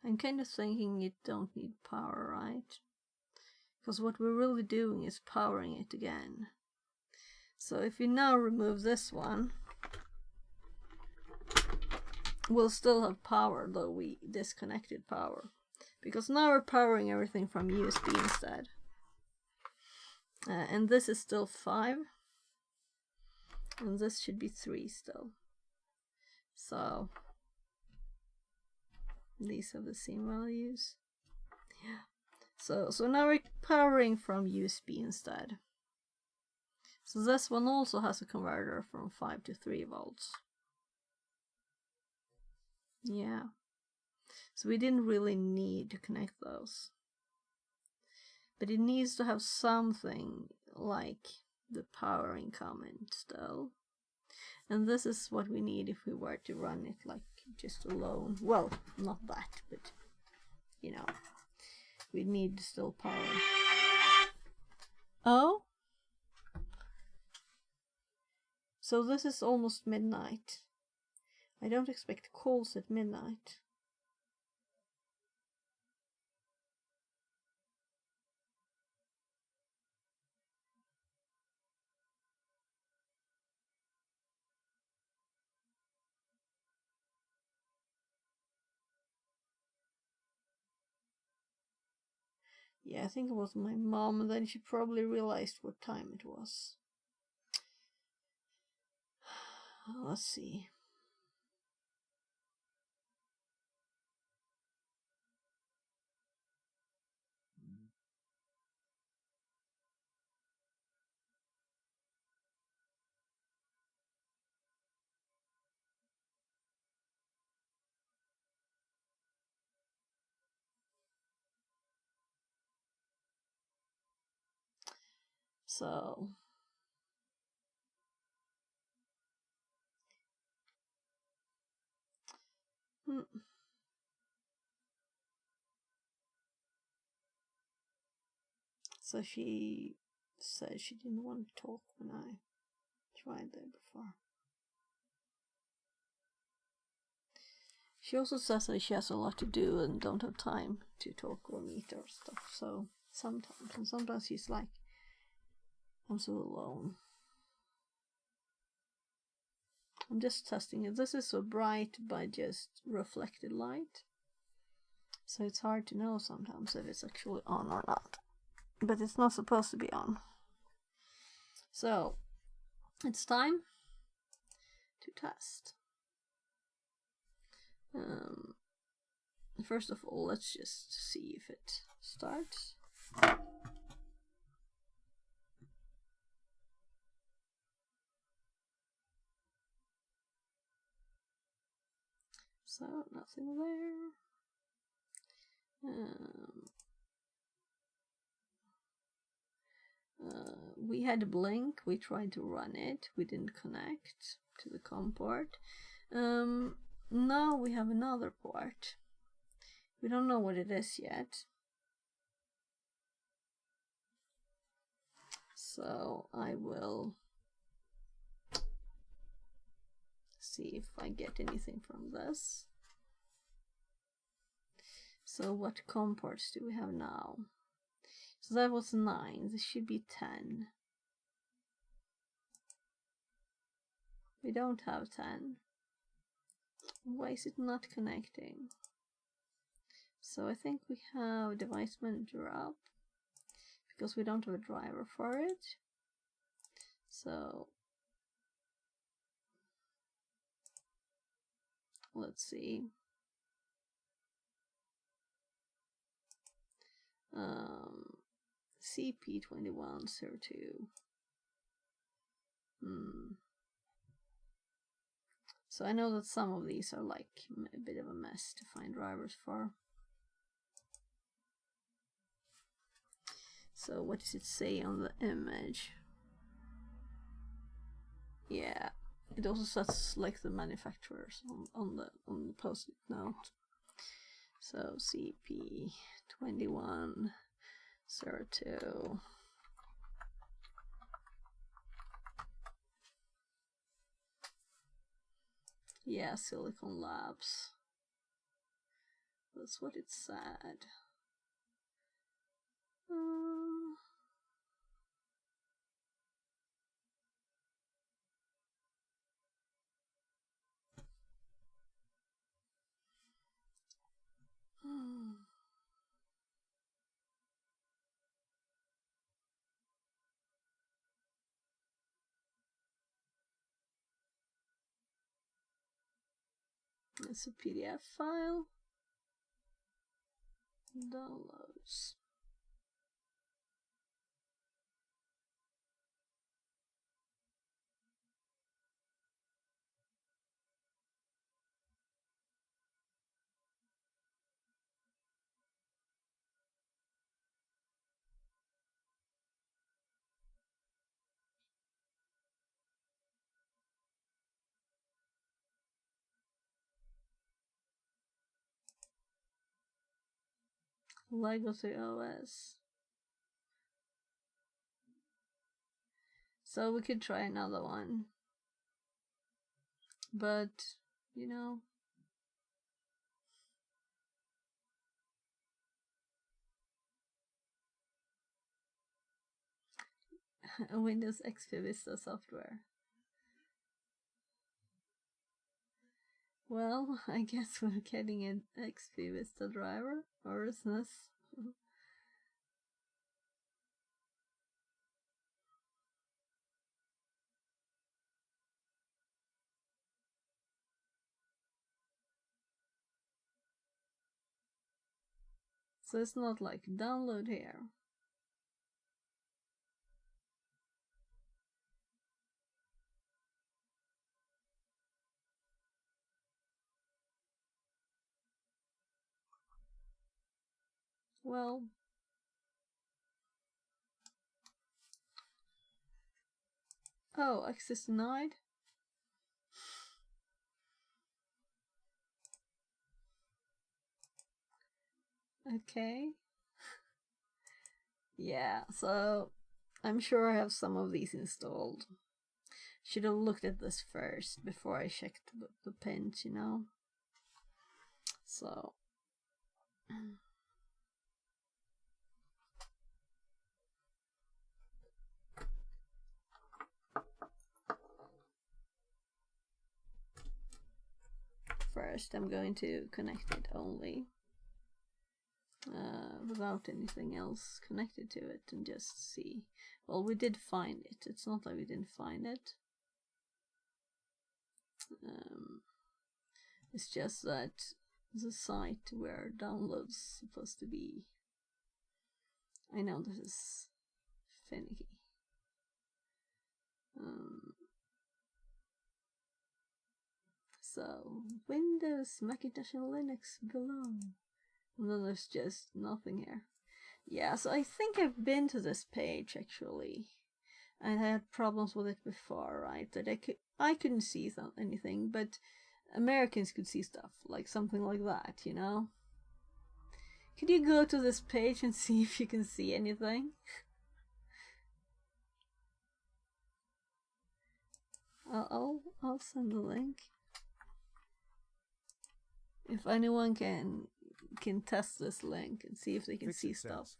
I'm kind of thinking it don't need power, right? Because what we're really doing is powering it again. So if we now remove this one, we'll still have power, though we disconnected power. Because now we're powering everything from USB instead. And this is still 5. And this should be 3 still. So these have the same values. Yeah. So now we're powering from USB instead. So this one also has a converter from 5 to 3 volts. Yeah. So we didn't really need to connect those. But it needs to have something like the powering comment still. And this is what we need if we were to run it like just alone. Well, not that, but you know, we need still power. Oh? So this is almost midnight. I don't expect calls at midnight. Yeah, I think it was my mom, and then she probably realized what time it was. Let's see. So So she said she didn't want to talk when I tried there before. She also says that she has a lot to do and don't have time to talk or meet or stuff. So sometimes she's like, I'm so alone. I'm just testing it. This is so bright by just reflected light. So it's hard to know sometimes if it's actually on or not. But it's not supposed to be on. So it's time to test. First of all, let's just see if it starts. So nothing there. We had a blink. We tried to run it. We didn't connect to the COM port. Now we have another port. We don't know what it is yet. So I will see if I get anything from this. So what COM ports do we have now? So that was 9. This should be 10. We don't have 10. Why is it not connecting? So I think we have device manager up because we don't have a driver for it. So let's see. CP2102. So I know that some of these are like a bit of a mess to find drivers for. So what does it say on the image? Yeah, it also says like the manufacturers on the post-it note. So CP2102. Yeah, Silicon Labs. That's what it said. It's a PDF file. Downloads. Legacy OS. So we could try another one. But, you know. Windows XP Vista software. Well, I guess we're getting an XP Vista driver, or is this? So it's not like download here. Well, oh, access denied. Okay. Yeah, so I'm sure I have some of these installed. Should have looked at this first before I checked the pins, you know. So first I'm going to connect it only without anything else connected to it and just see. Well, we did find it. It's not like we didn't find it. It's just that the site where download's supposed to be. I know this is finicky. So Windows, Macintosh, and Linux below. And then there's just nothing here. Yeah, so I think I've been to this page actually. I had problems with it before, right? That I couldn't see anything, but Americans could see stuff, like something like that, you know? Could you go to this page and see if you can see anything? I'll send the link. If anyone can can test this link and see if they can Fix see it stuff. says.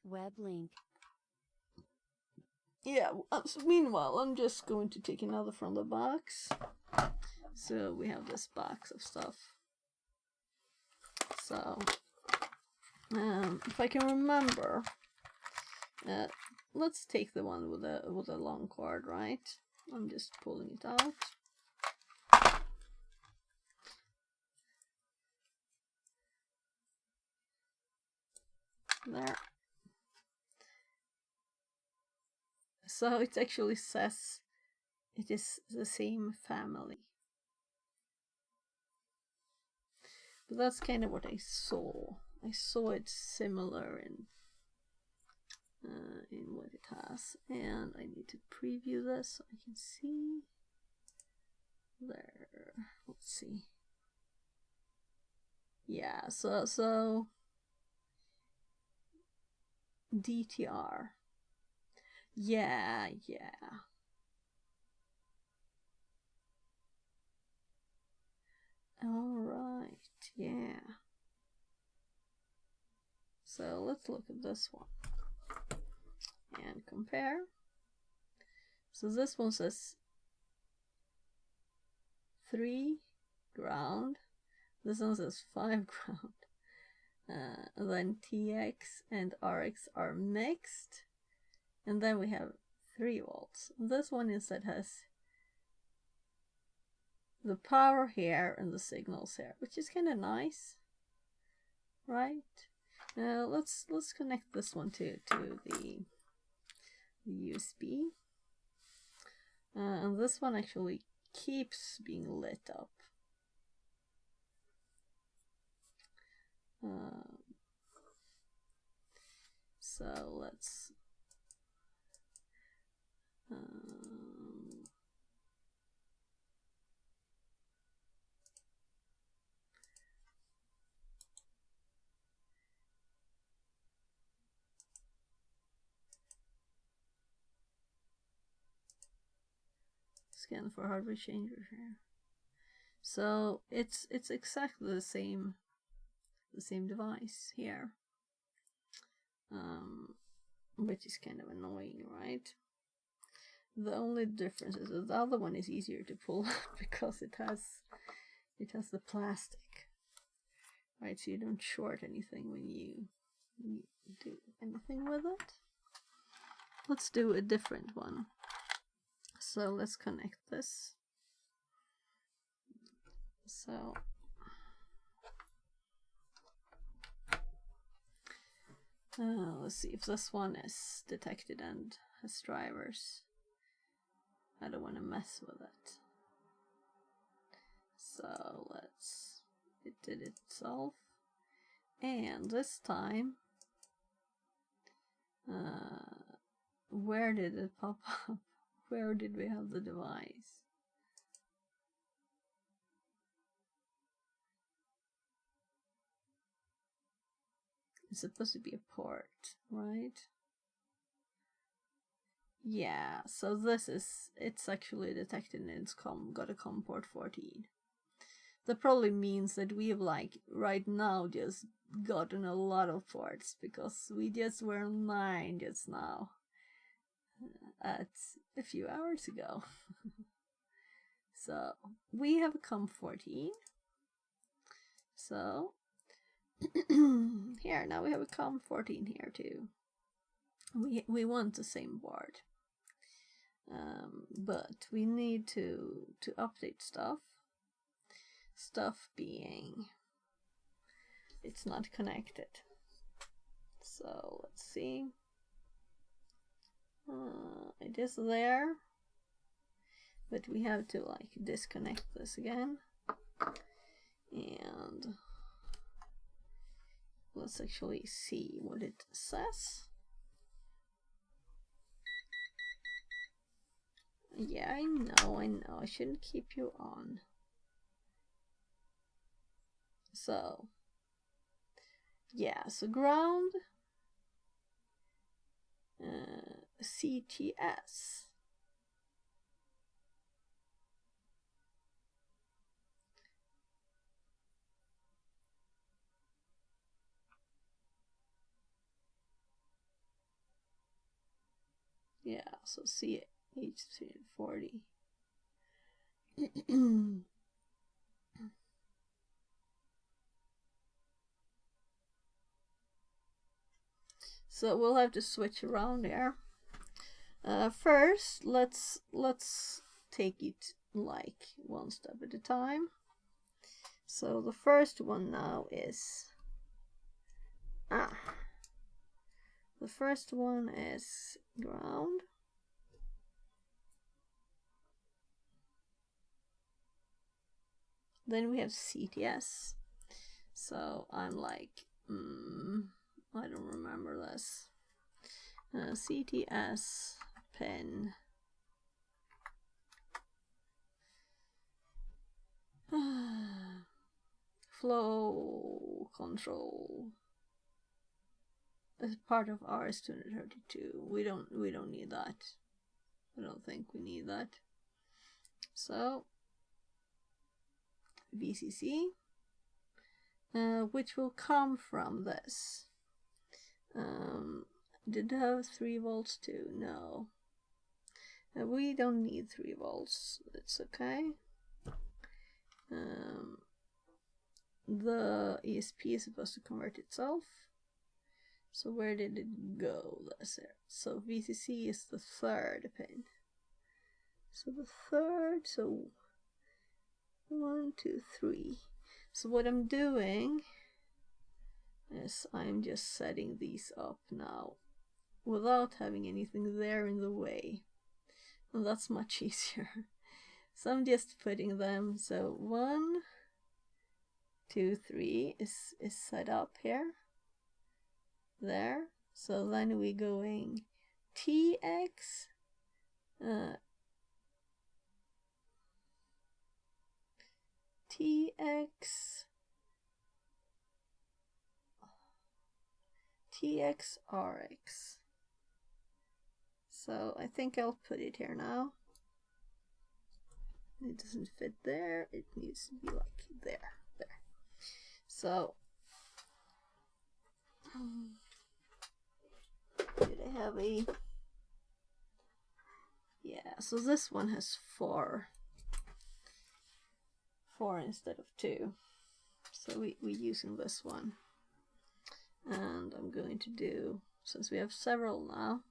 Web link. Yeah, so meanwhile, I'm just going to take another from the box. So we have this box of stuff. So, if I can remember, let's take the one with a long cord, right? I'm just pulling it out. There. So it actually says it is the same family. But that's kind of what I saw. I saw it similar in what it has. And I need to preview this so I can see. There. Let's see. Yeah, so DTR. Yeah. Alright, yeah. So let's look at this one and compare. So this one says 3 ground. This one says 5 ground. Then TX and RX are mixed. And then we have 3 volts. This one instead has the power here and the signals here, which is kind of nice, right? Let's connect this one to the USB. And this one actually keeps being lit up. So let's scan for hardware changer here. So it's exactly the same device here, which is kind of annoying, right? The only difference is that the other one is easier to pull because it has the plastic, right? So you don't short anything when you do anything with it. Let's do a different one. So let's connect this. So let's see if this one is detected and has drivers. I don't want to mess with it. So it did it itself. And this time, where did it pop up? Where did we have the device? It's supposed to be a port, right? Yeah, so it's actually detected and it's got a COM port 14. That probably means that we have right now just gotten a lot of ports because we just were online just now at a few hours ago. So we have a COM 14. So here now we have a COM 14 here too. We want the same board. But we need to update stuff. Stuff being it's not connected. So let's see. It is there, but we have to disconnect this again. And let's actually see what it says. Yeah, I know, I shouldn't keep you on. So, yeah, so ground, CTS. Yeah, so CH340. So we'll have to switch around here. First, let's take it like one step at a time. So the first one now is the first one is ground. Then we have CTS. So I'm like, I don't remember this. CTS pin. Flow control as part of RS232. We don't need that. I don't think we need that. So VCC, which will come from this. Did it have 3 volts too? No. We don't need 3 volts. It's okay. The ESP is supposed to convert itself. So where did it go? That's it. So VCC is the 3rd pin. So the 3rd, so 1, 2, 3. So what I'm doing is I'm just setting these up now without having anything there in the way. And that's much easier. So I'm just putting them, so 1, 2, 3 is set up here. There. So then we're going TX, TXRX. So I think I'll put it here now. It doesn't fit there. It needs to be like there. So did I have a? Yeah. So this one has 4 instead of 2. So we're using this one. And I'm going to do, since we have several now,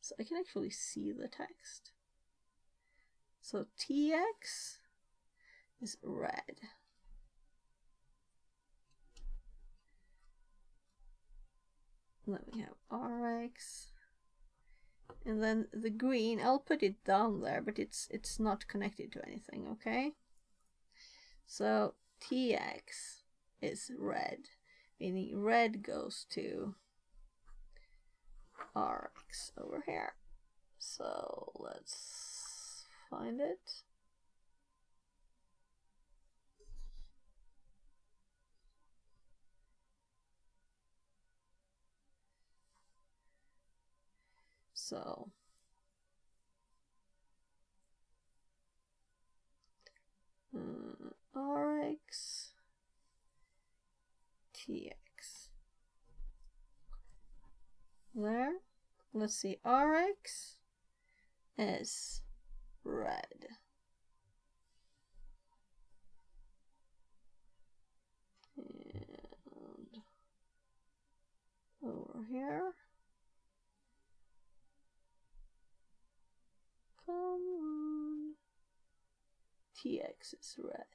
so I can actually see the text. So TX is red. And then we have RX. And then the green, I'll put it down there, but it's not connected to anything, okay? So TX is red, meaning red goes to RX over here. So let's find it. So RX TX there. Let's see, RX is red. And over here. Come on. TX is red.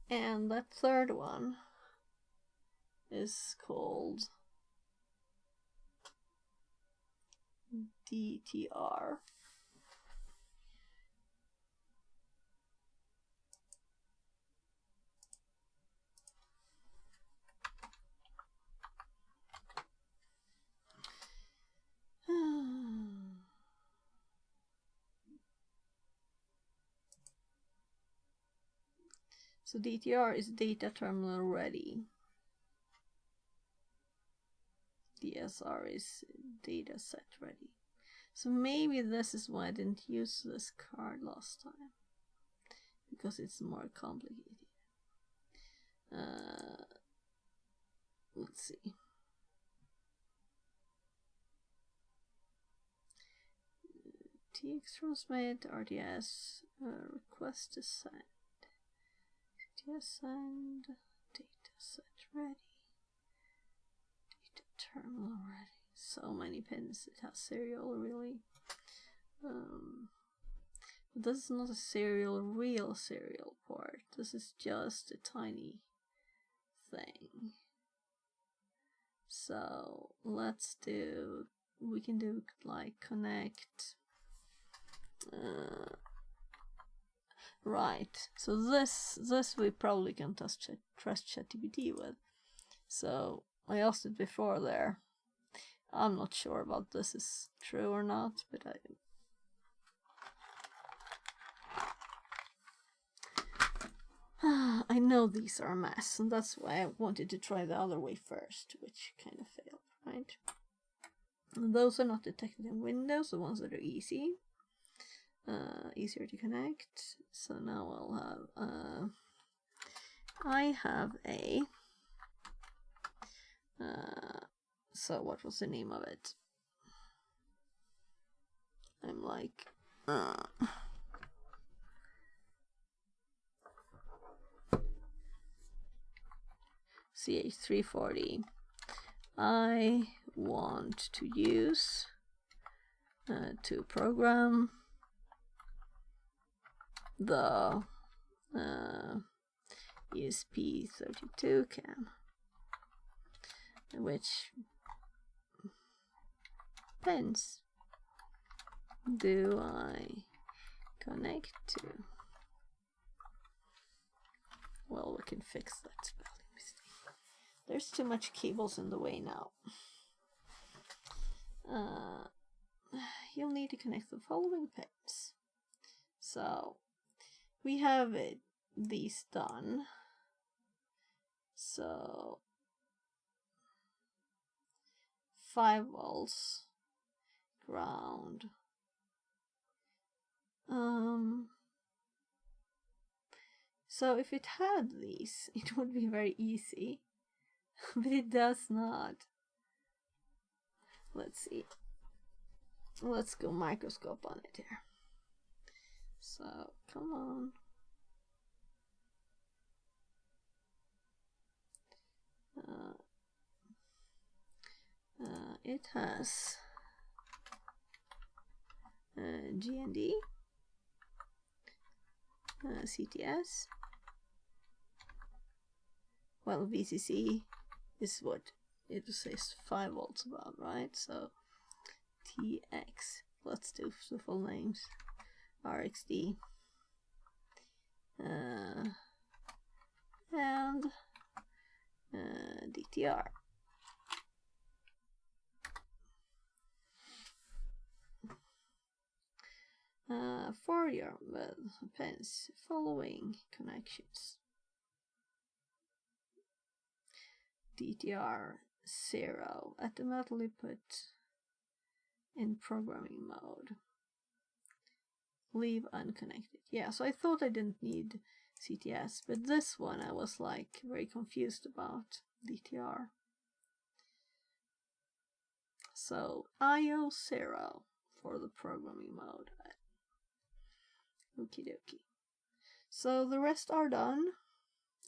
And that 3rd one is called DTR. So DTR is data terminal ready. DSR is data set ready. So maybe this is why I didn't use this card last time, because it's more complicated. Let's see. TX transmit, RTS, request to send. TS send, data set ready. Data terminal ready. So many pins, it has serial really. This is not a real serial port. This is just a tiny thing. So let's do, we can do like connect. Right. So this we probably can trust ChatGPT with. So I asked it before there. I'm not sure about this is true or not, but I know these are a mess, and that's why I wanted to try the other way first, which kind of failed, right? And those are not detected in Windows, the ones that are easy. Easier to connect. So now I'll have, I have a, so what was the name of it? I'm like, CH340. I want to use to program the ESP32CAM, which pins do I connect to? Well, we can fix that spelling mistake. There's too much cables in the way now. You'll need to connect the following pins. So we have these done. So 5 volts ground. So if it had these, it would be very easy, but it does not. Let's see. Let's go microscope on it here. So come on. It has GND, CTS. Well, VCC is what it says 5 volts about, right? So TX, let's do the full names. RXD, and DTR. For your pins, following connections. DTR 0, automatically put in programming mode. Leave unconnected. Yeah, so I thought I didn't need CTS, but this one I was like very confused about DTR. So IO 0 for the programming mode. Okie dokie. So the rest are done.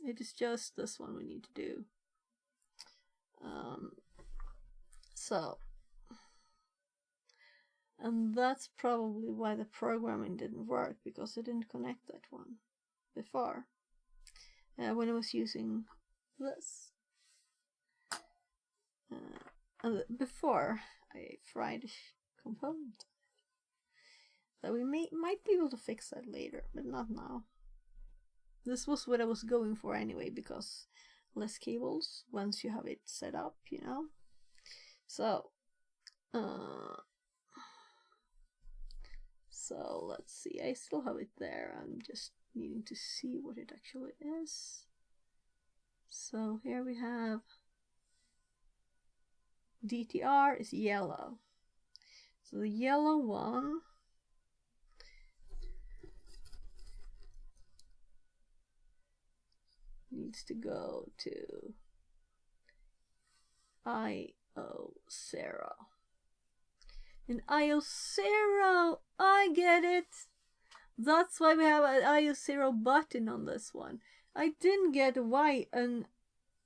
It is just this one we need to do. And that's probably why the programming didn't work, because I didn't connect that one before. When I was using this. Before I fried component. So we might be able to fix that later, but not now. This was what I was going for anyway, because less cables once you have it set up, you know. So let's see. I still have it there. I'm just needing to see what it actually is. So here we have DTR is yellow. So the yellow one needs to go to IO0. An IO0! I get it! That's why we have an IO0 button on this one. I didn't get why an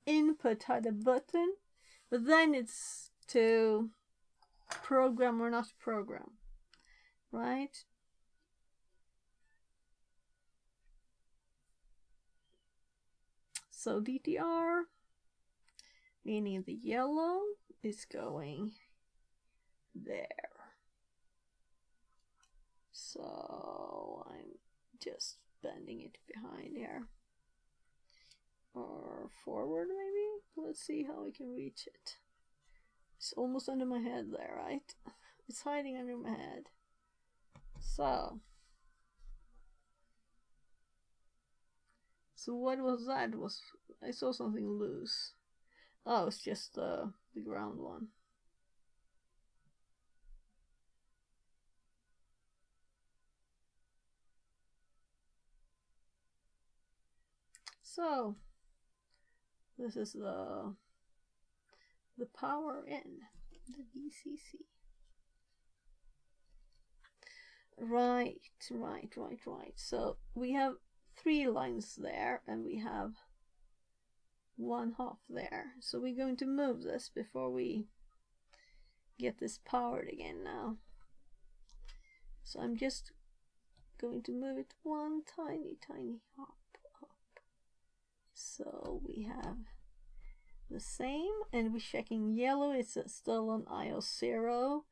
input had a button, but then it's to program or not program, right? So DTR, meaning the yellow, is going there. So I'm just bending it behind here. Or forward maybe? Let's see how we can reach it. It's almost under my head there, right? It's hiding under my head. So what was that? I saw something loose. Oh, it's just the ground one. So this is the power in the VCC. Right. So we have 3 lines there and we have 1/2 there. So we're going to move this before we get this powered again now. So I'm just going to move it one tiny hop up. So we have the same, and we're checking yellow. It's still on IO0.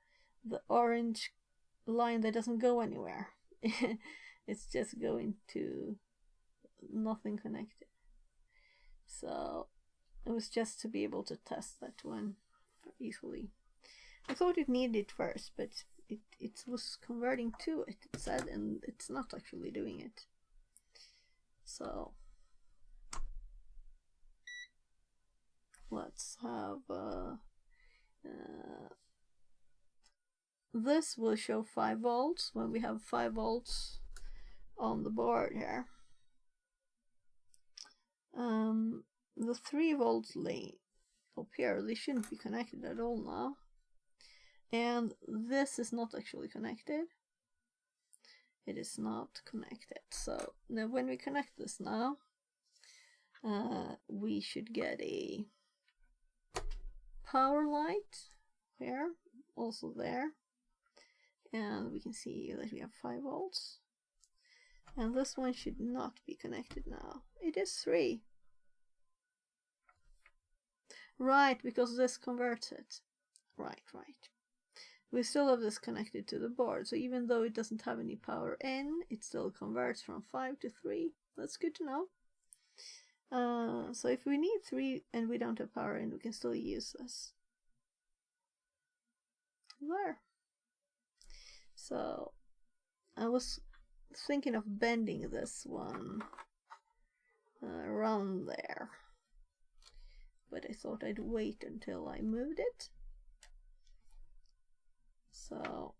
The orange line that doesn't go anywhere. It's just going to nothing connected. So it was just to be able to test that one easily. I thought it needed it first, but it was converting to it said, and it's not actually doing it. So let's have this will show 5 volts when we have 5 volts on the board here. The 3 volts lane up here, they shouldn't be connected at all now. And this is not actually connected. It is not connected. So now when we connect this now, we should get a power light here, also there. And we can see that we have 5 volts. And this one should not be connected now. It is 3. Right, because this converts it. Right. We still have this connected to the board, so even though it doesn't have any power in, it still converts from 5 to 3. That's good to know. So if we need 3 and we don't have power in, we can still use this. There. So I was thinking of bending this one around there, but I thought I'd wait until I moved it. So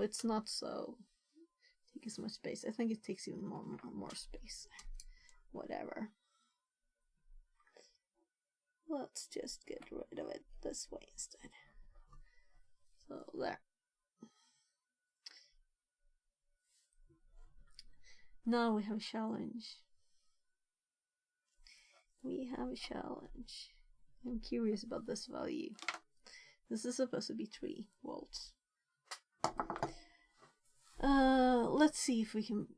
it's not so take as much space. I think it takes even more space. Whatever. Let's just get rid of it this way instead. So there. Now we have a challenge. I'm curious about this value. This is supposed to be 3 volts. Let's see if we can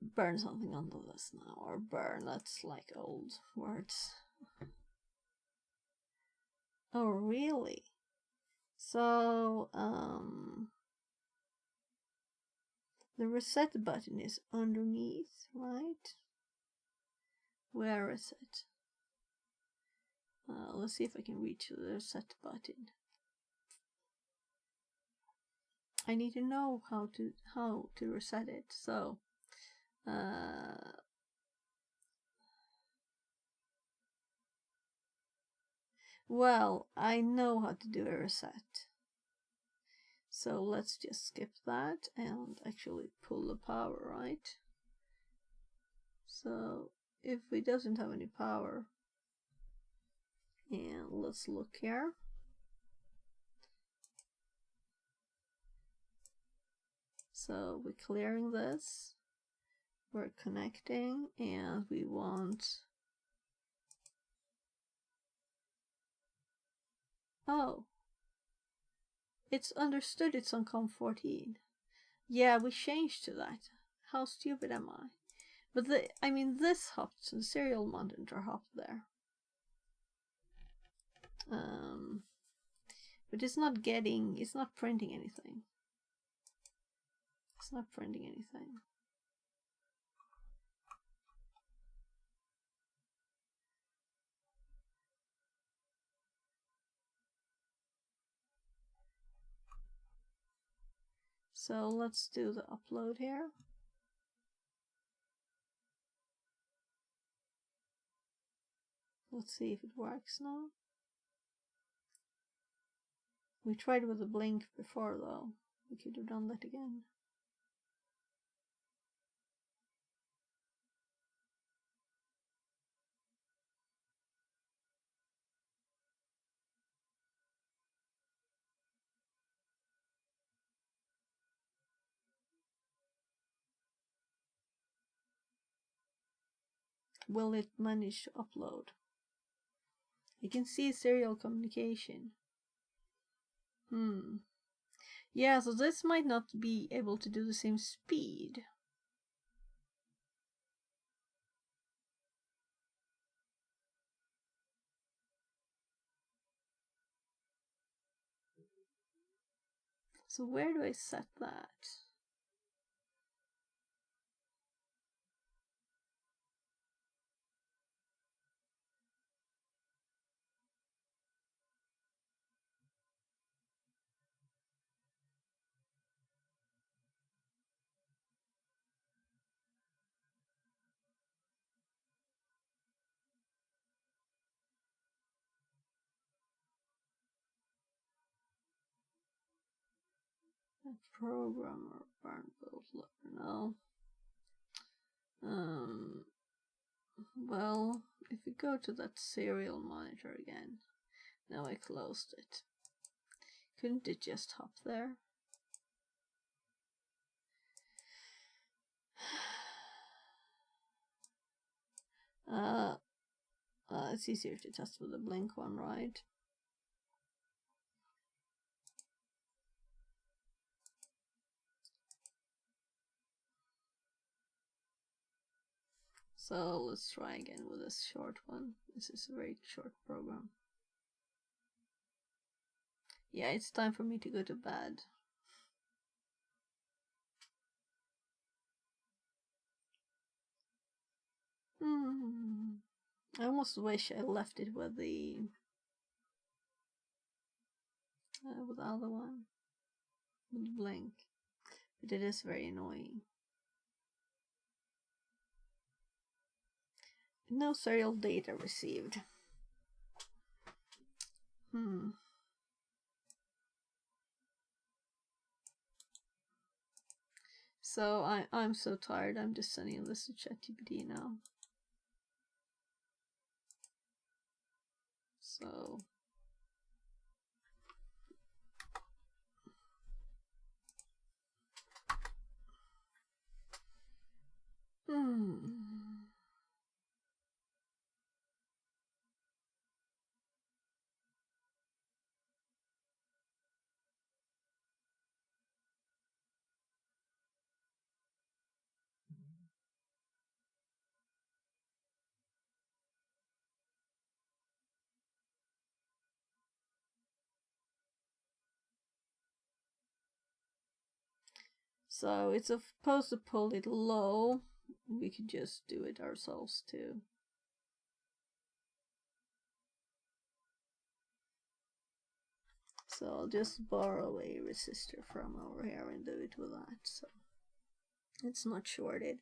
burn something onto this now. Or burn, that's like old words. Oh, really? So, the reset button is underneath, right? Where is it? Let's see if I can reach the reset button. I need to know how to reset it. So, well, I know how to do a reset. So let's just skip that and actually pull the power, right? So if it doesn't have any power, and let's look here. So we're clearing this, we're connecting, and we want, oh, it's understood it's on COM14. Yeah, we changed to that. How stupid am I? But I mean, this hopped, the serial monitor hopped there. But it's not printing anything. It's not printing anything. So let's do the upload here. Let's see if it works now. We tried with the blink before though. We could have done that again. Will it manage to upload? You can see serial communication. Yeah, so this might not be able to do the same speed. So where do I set that? Programmer, burn build, no. Well, if we go to that serial monitor again, now I closed it. Couldn't it just hop there? It's easier to test with the blink one, right? So let's try again with this short one. This is a very short program. Yeah, it's time for me to go to bed. I almost wish I left it with the other one, with blink, but it is very annoying. No serial data received. So I'm so tired. I'm just sending this to ChatGPT now. So So it's supposed to pull it low. We could just do it ourselves too. So I'll just borrow a resistor from over here and do it with that. So it's not shorted.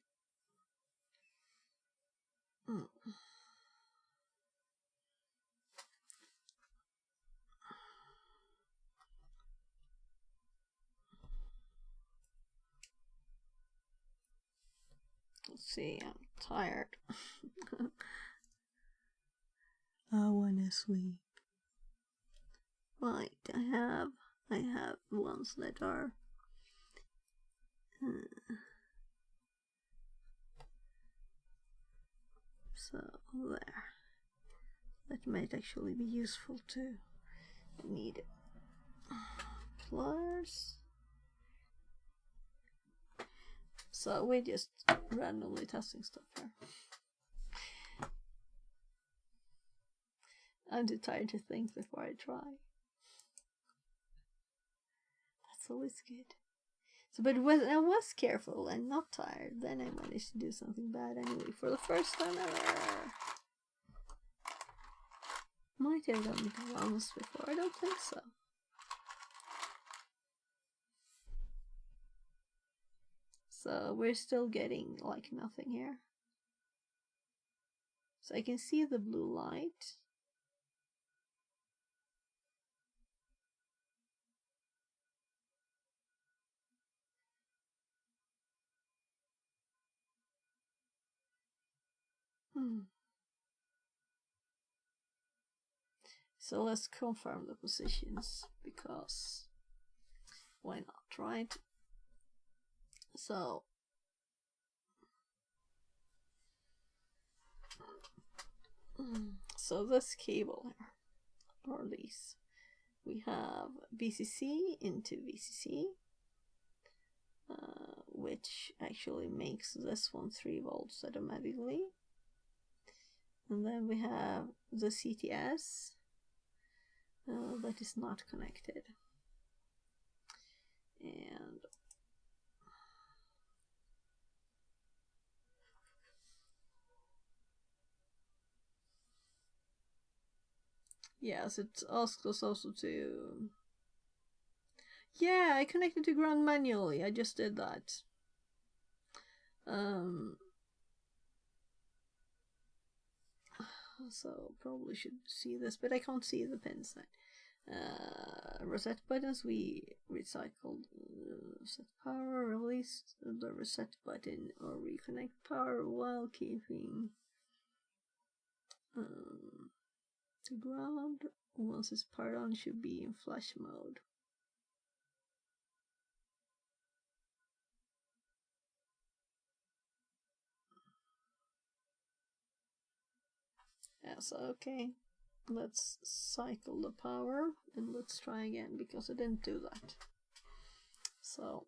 Let's see, tired. I wanna sleep. Right, I have ones that are so there. That might actually be useful too. Need it. Pliers. So we're just randomly testing stuff here. I'm too tired to think before I try. That's always good. So, but when I was careful and not tired, then I managed to do something bad anyway for the first time ever. Might have done it once before, I don't think so. So we're still getting like nothing here. So I can see the blue light. So let's confirm the positions, because why not, right? So this cable here, or these, we have VCC into VCC, which actually makes this one 3 volts automatically. And then we have the CTS that is not connected. And yes, it asks us also to... Yeah, I connected to ground manually. I just did that. So probably should see this, but I can't see the pins then. Reset buttons, we recycled set power, released the reset button or reconnect power while keeping the ground. Once it's powered on, should be in flash mode. Yes, okay. Let's cycle the power and let's try again, because I didn't do that. So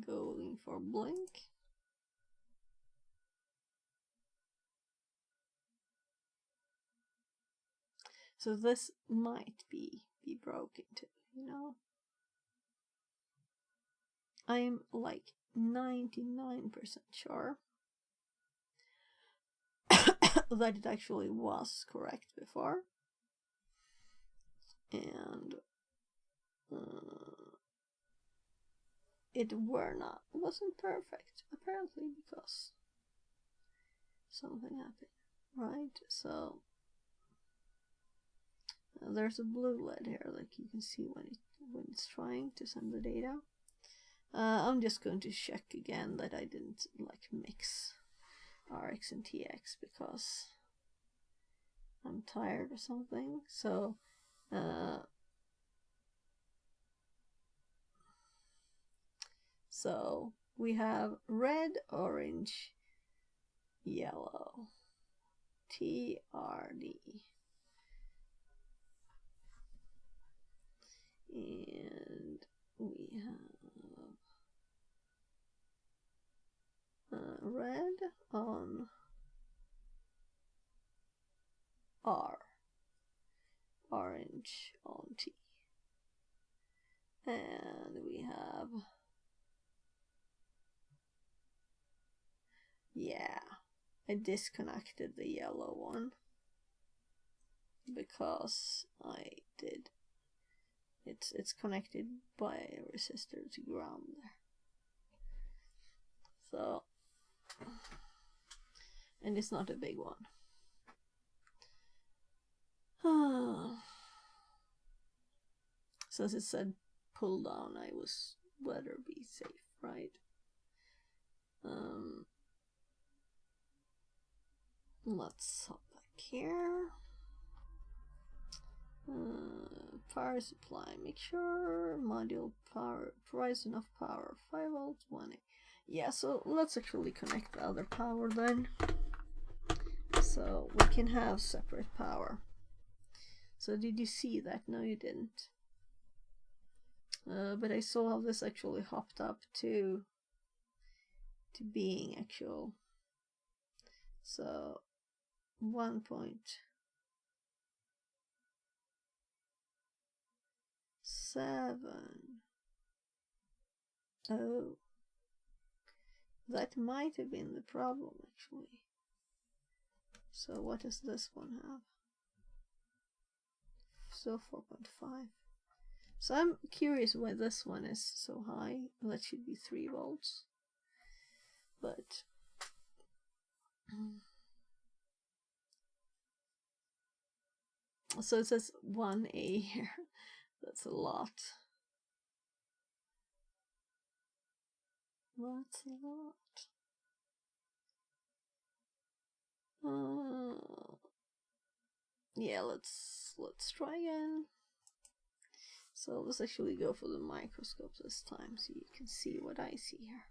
going for blink. So this might be broken too, you know. I'm like 99% sure that it actually was correct before, and it wasn't perfect apparently, because something happened, right? So there's a blue LED here, like you can see when it's trying to send the data. I'm just going to check again that I didn't like mix RX and TX because I'm tired or something. So so we have red, orange, yellow, TRD, and we have red on R, orange on T, and we have, yeah, I disconnected the yellow one because I did. It's connected by a resistor to ground there. So, and it's not a big one. Since it said pull down, I was better be safe, right? Let's hop back here. Power supply, make sure module power provides enough power, 5 volts, 1A. Yeah, so let's actually connect the other power then, so we can have separate power. So did you see that? No, you didn't. But I saw how this actually hopped up to being actual. So 1.7. Oh, that might have been the problem actually. So what does this one have? So 4.5. So I'm curious why this one is so high. That should be 3 volts. But so it says 1A here. That's a lot. That's a lot. Yeah, let's try again. So let's actually go for the microscope this time so you can see what I see here.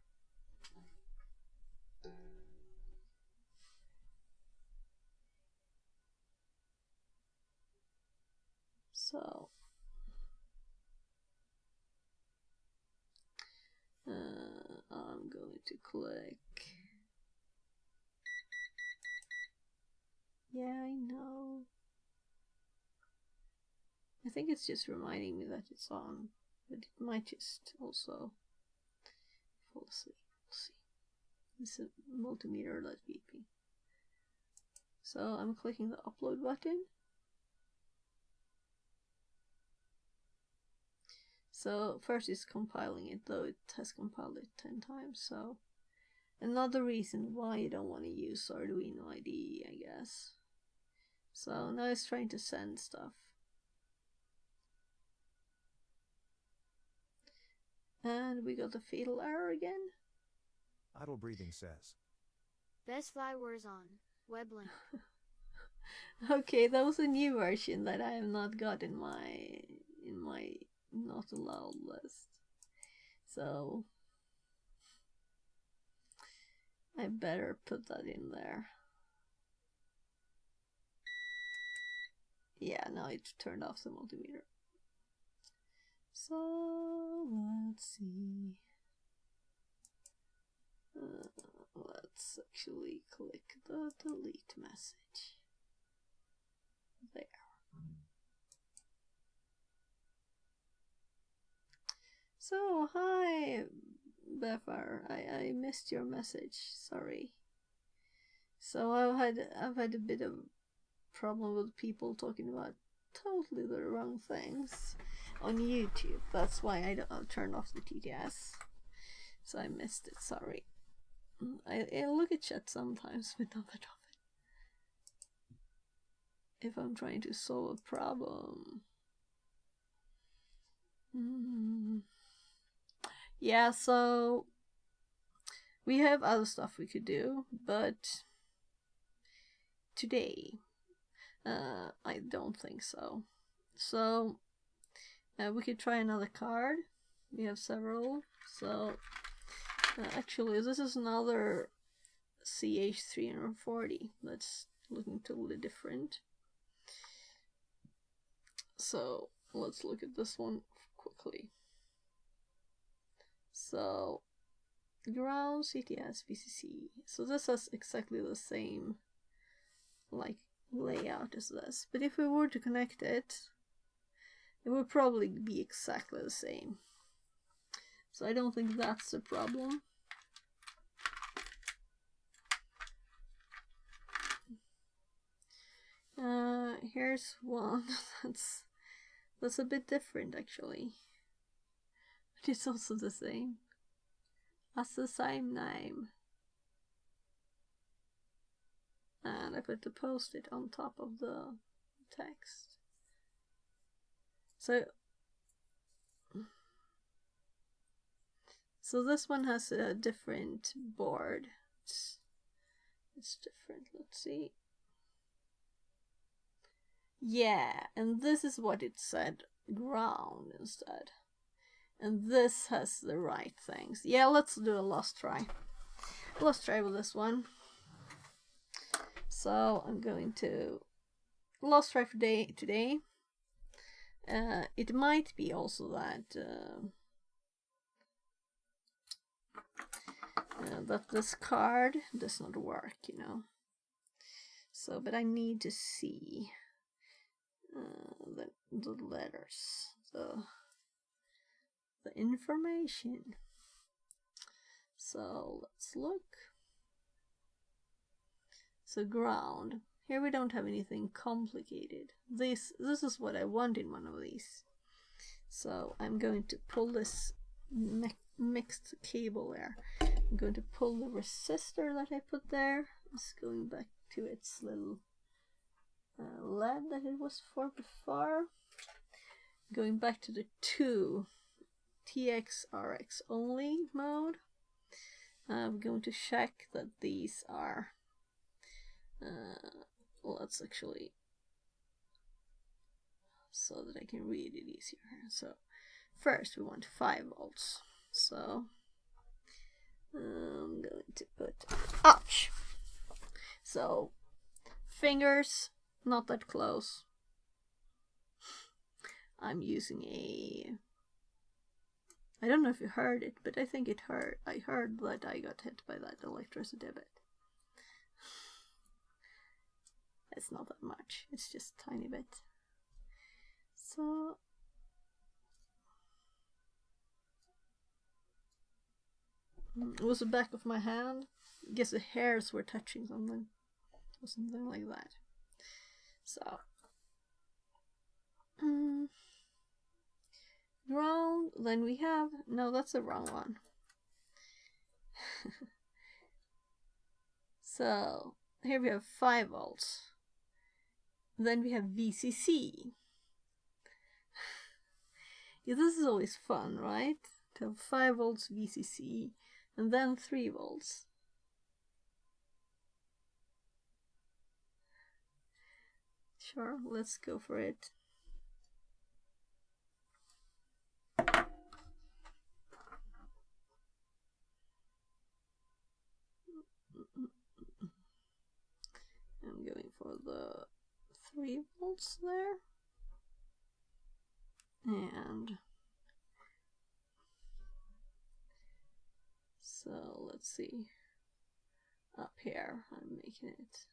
So I'm going to click. Yeah, I know. I think it's just reminding me that it's on, but it might just also fall asleep. We'll see. It's a multimeter that's beeping. So I'm clicking the upload button. So first it's compiling it, though it has compiled it 10 times. So another reason why you don't want to use Arduino IDE, I guess. So now it's trying to send stuff. And we got the fatal error again. Idle breathing says. Best Flywars on web link. Okay, that was a new version that I have not got in my not allowed list. So I better put that in there. Yeah, now it turned off the multimeter. So let's see. Let's actually click the delete message. There. So hi Befar, I missed your message. Sorry. So I've had a bit of problem with people talking about totally the wrong things on YouTube. That's why I turned off the TTS. So I missed it. Sorry. I look at chat sometimes, but not that often. If I'm trying to solve a problem. Yeah, so we have other stuff we could do, but today I don't think so. So we could try another card. We have several. So actually this is another CH340 that's looking totally different. So let's look at this one quickly. So ground, CTS, VCC. So this has exactly the same like layout as this, but if we were to connect it, it would probably be exactly the same. So I don't think that's the problem. Here's one that's a bit different actually, but it's also the same. That's the same name. And I put the post-it on top of the text. So So this one has a different board. It's different. Let's see. Yeah, and this is what it said, ground instead. And this has the right things. Yeah, let's do a last try. Let's try with this one. So I'm going to last try for today. It might be also that that this card does not work, you know. So, but I need to see the letters, the information. So let's look. So ground. Here we don't have anything complicated. This is what I want in one of these. So I'm going to pull this mixed cable there. I'm going to pull the resistor that I put there. It's going back to its little LED that it was for before. Going back to the 2 TX RX only mode. I'm going to check that these are let's actually, so that I can read it easier. So first we want 5 volts. So I'm going to put, ouch! So fingers not that close. I'm using I don't know if you heard it, but I think it hurt. I heard that I got hit by that electricity a bit. It's not that much, it's just a tiny bit. So it was the back of my hand. I guess the hairs were touching something or something like that. So ground, then we have, no, that's the wrong one. So here we have 5 volts. Then we have VCC. Yeah, this is always fun, right? To have 5 volts VCC and then 3 volts. Sure, let's go for it. I'm going for the 3 volts there. And so let's see. Up here, I'm making it.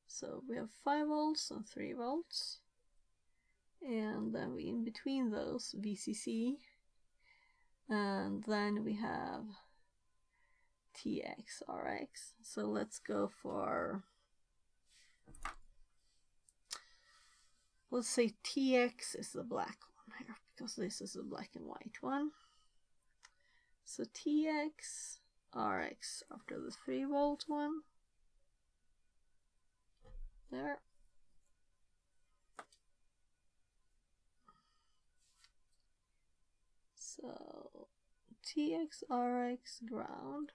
So we have 5 volts and 3 volts. And then we in between those VCC. And then we have TX RX. So let's go for, let's say TX is the black one here, because this is a black and white one. So TX RX after the 3 volt one. There. So TX RX ground.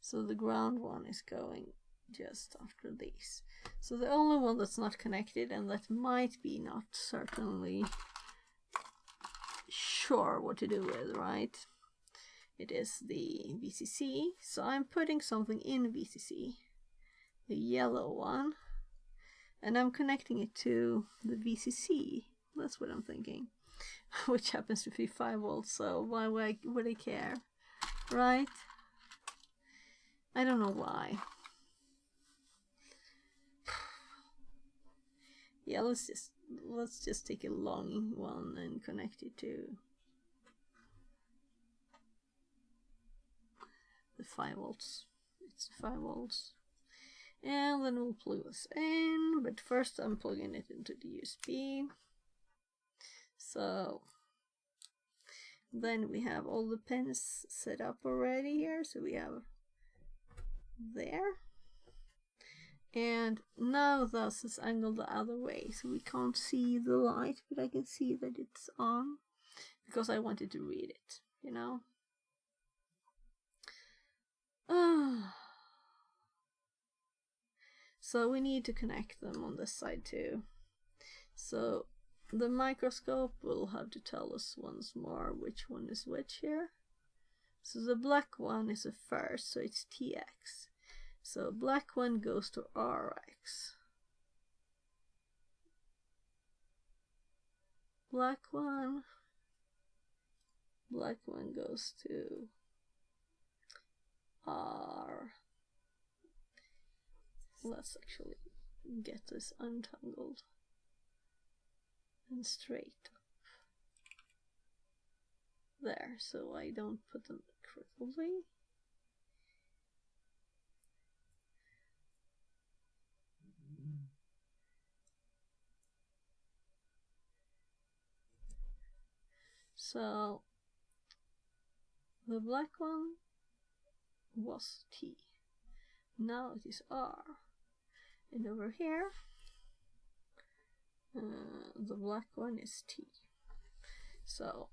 So the ground one is going just after these. So the only one that's not connected, and that might be not certainly sure what to do with, right? It is the VCC. So I'm putting something in VCC, the yellow one, and I'm connecting it to the VCC. That's what I'm thinking. Which happens to be 5 volts, so why would I care, right? I don't know why. Yeah, let's just take a long one and connect it to the 5 volts. It's 5 volts. And then we'll plug this in, but first I'm plugging it into the USB. So then we have all the pins set up already here. So we have there. And now this is angled the other way, so we can't see the light, but I can see that it's on because I wanted to read it. you know. So we need to connect them on this side too. So the microscope will have to tell us once more which one is which here. So the black one is the first, so it's TX. So black one goes to RX. Black one goes to R. Let's actually get this untangled and straight up. There, so I don't put them crookedly. So the black one was T. Now it is R. And over here, the black one is T. So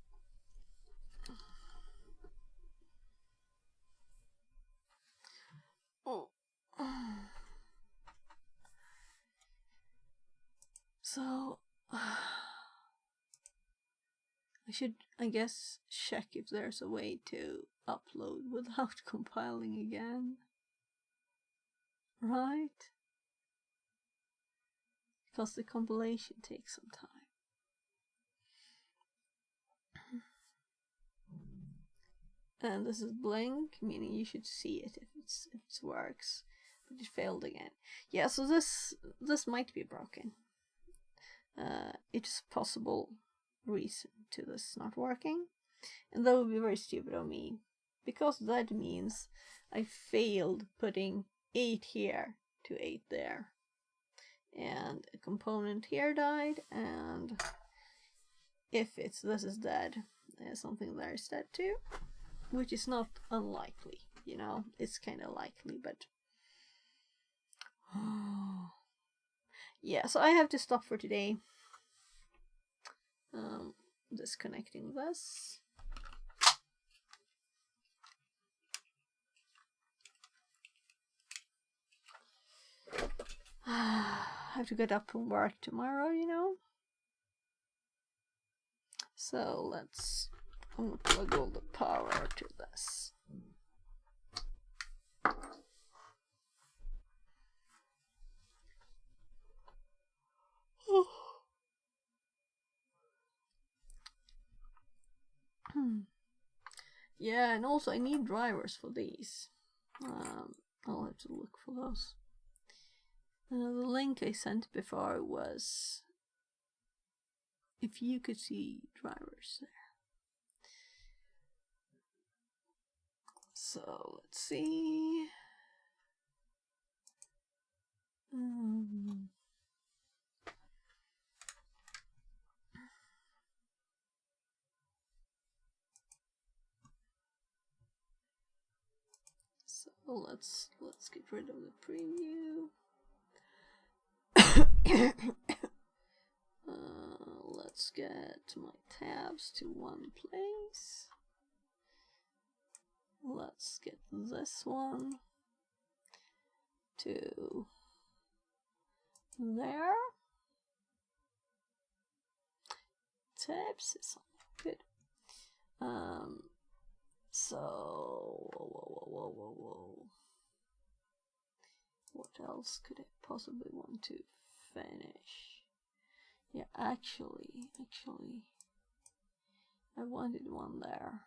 I should, I guess, check if there's a way to upload without compiling again. Right? Because the compilation takes some time. And this is blank, meaning you should see it if it works. But it failed again. Yeah, so this might be broken. It's possible reason to this not working, and that would be very stupid of me, because that means I failed putting 8 here to 8 there, and a component here died, and if this is dead, something there is dead too, which is not unlikely, you know, it's kind of likely, but yeah, so I have to stop for today. Disconnecting this. I have to get up and work tomorrow, you know. So let's plug all the power to this. Yeah, and also I need drivers for these. I'll have to look for those. The link I sent before was if you could see drivers there. So let's see. So let's get rid of the preview. Let's get my tabs to one place. Let's get this one to there. Tabs is good. So whoa. What else could I possibly want to finish? Yeah, actually, I wanted one there.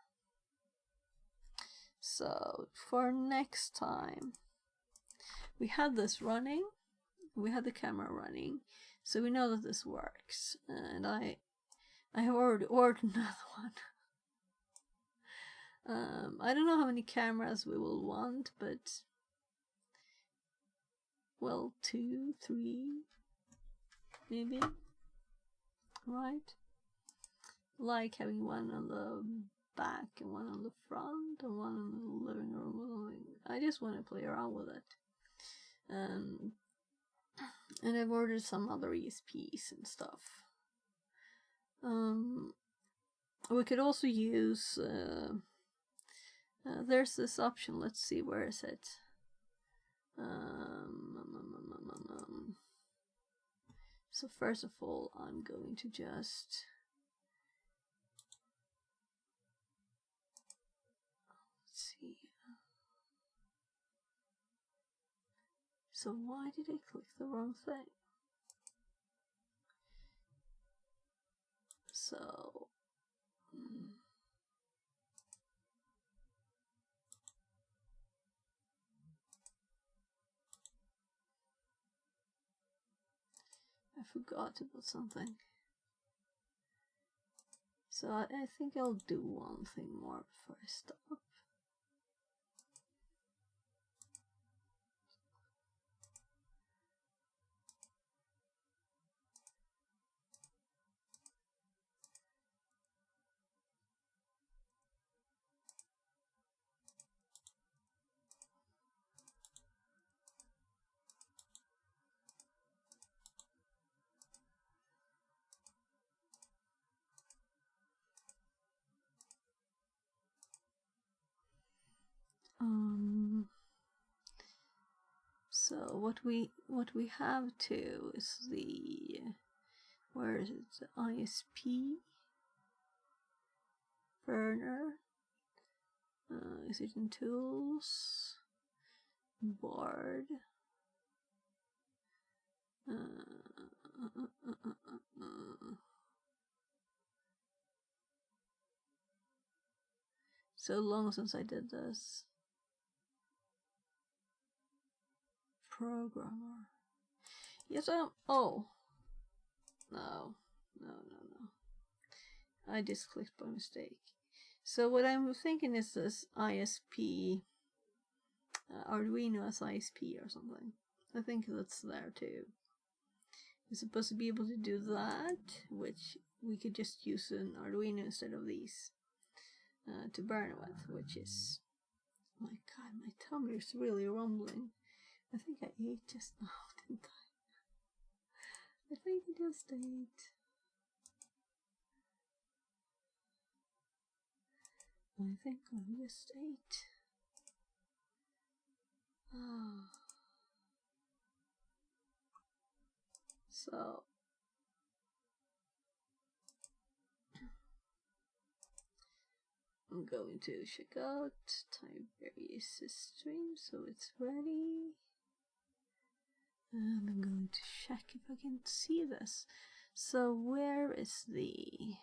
So for next time, we had this running, we had the camera running, so we know that this works. And I have already ordered another one. I don't know how many cameras we will want, but well, 2, 3, maybe. Right? Like having one on the back and one on the front and one in the living room. I just want to play around with it. And I've ordered some other ESPs and stuff. We could also use, there's this option, let's see, where is it? So first of all, I'm going to just let's see. So why did I click the wrong thing? So I forgot about something. So I think I'll do one thing more before I stop. So what we have to is the, where is it? The ISP burner. Is it in tools? Board. So long since I did this. Programmer. Yes, oh. No. I just clicked by mistake. So what I'm thinking is this ISP, Arduino as ISP or something. I think that's there too. It's supposed to be able to do that, which we could just use an Arduino instead of these to burn with, which is, my god, my tummy is really rumbling. I think I ate just now, didn't I? I think I just ate. I think I just ate. So I'm going to check out Tiberius' stream, so it's ready. And I'm going to check if I can see this. So where is the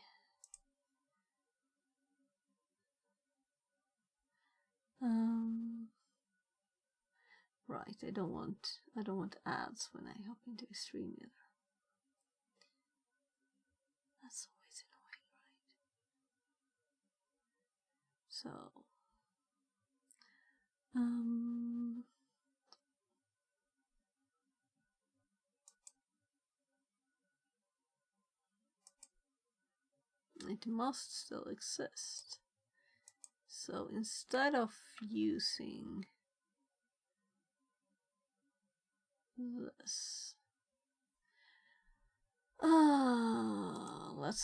right, I don't want ads when I hop into a stream either. That's always annoying, right? So it must still exist. So instead of using this,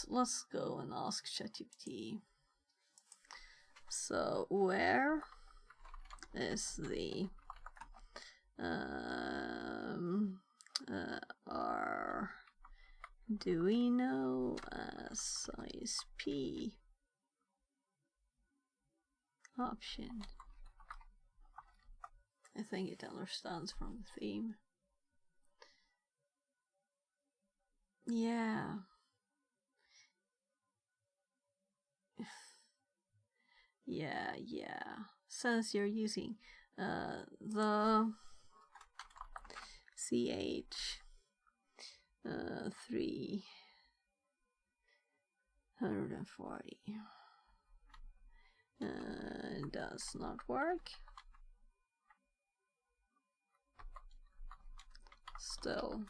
let's go and ask ChatGPT. So where is the Arduino as ISP option? I think it understands from the theme. Yeah. Yeah. Since you're using the CH340 does not work. Still.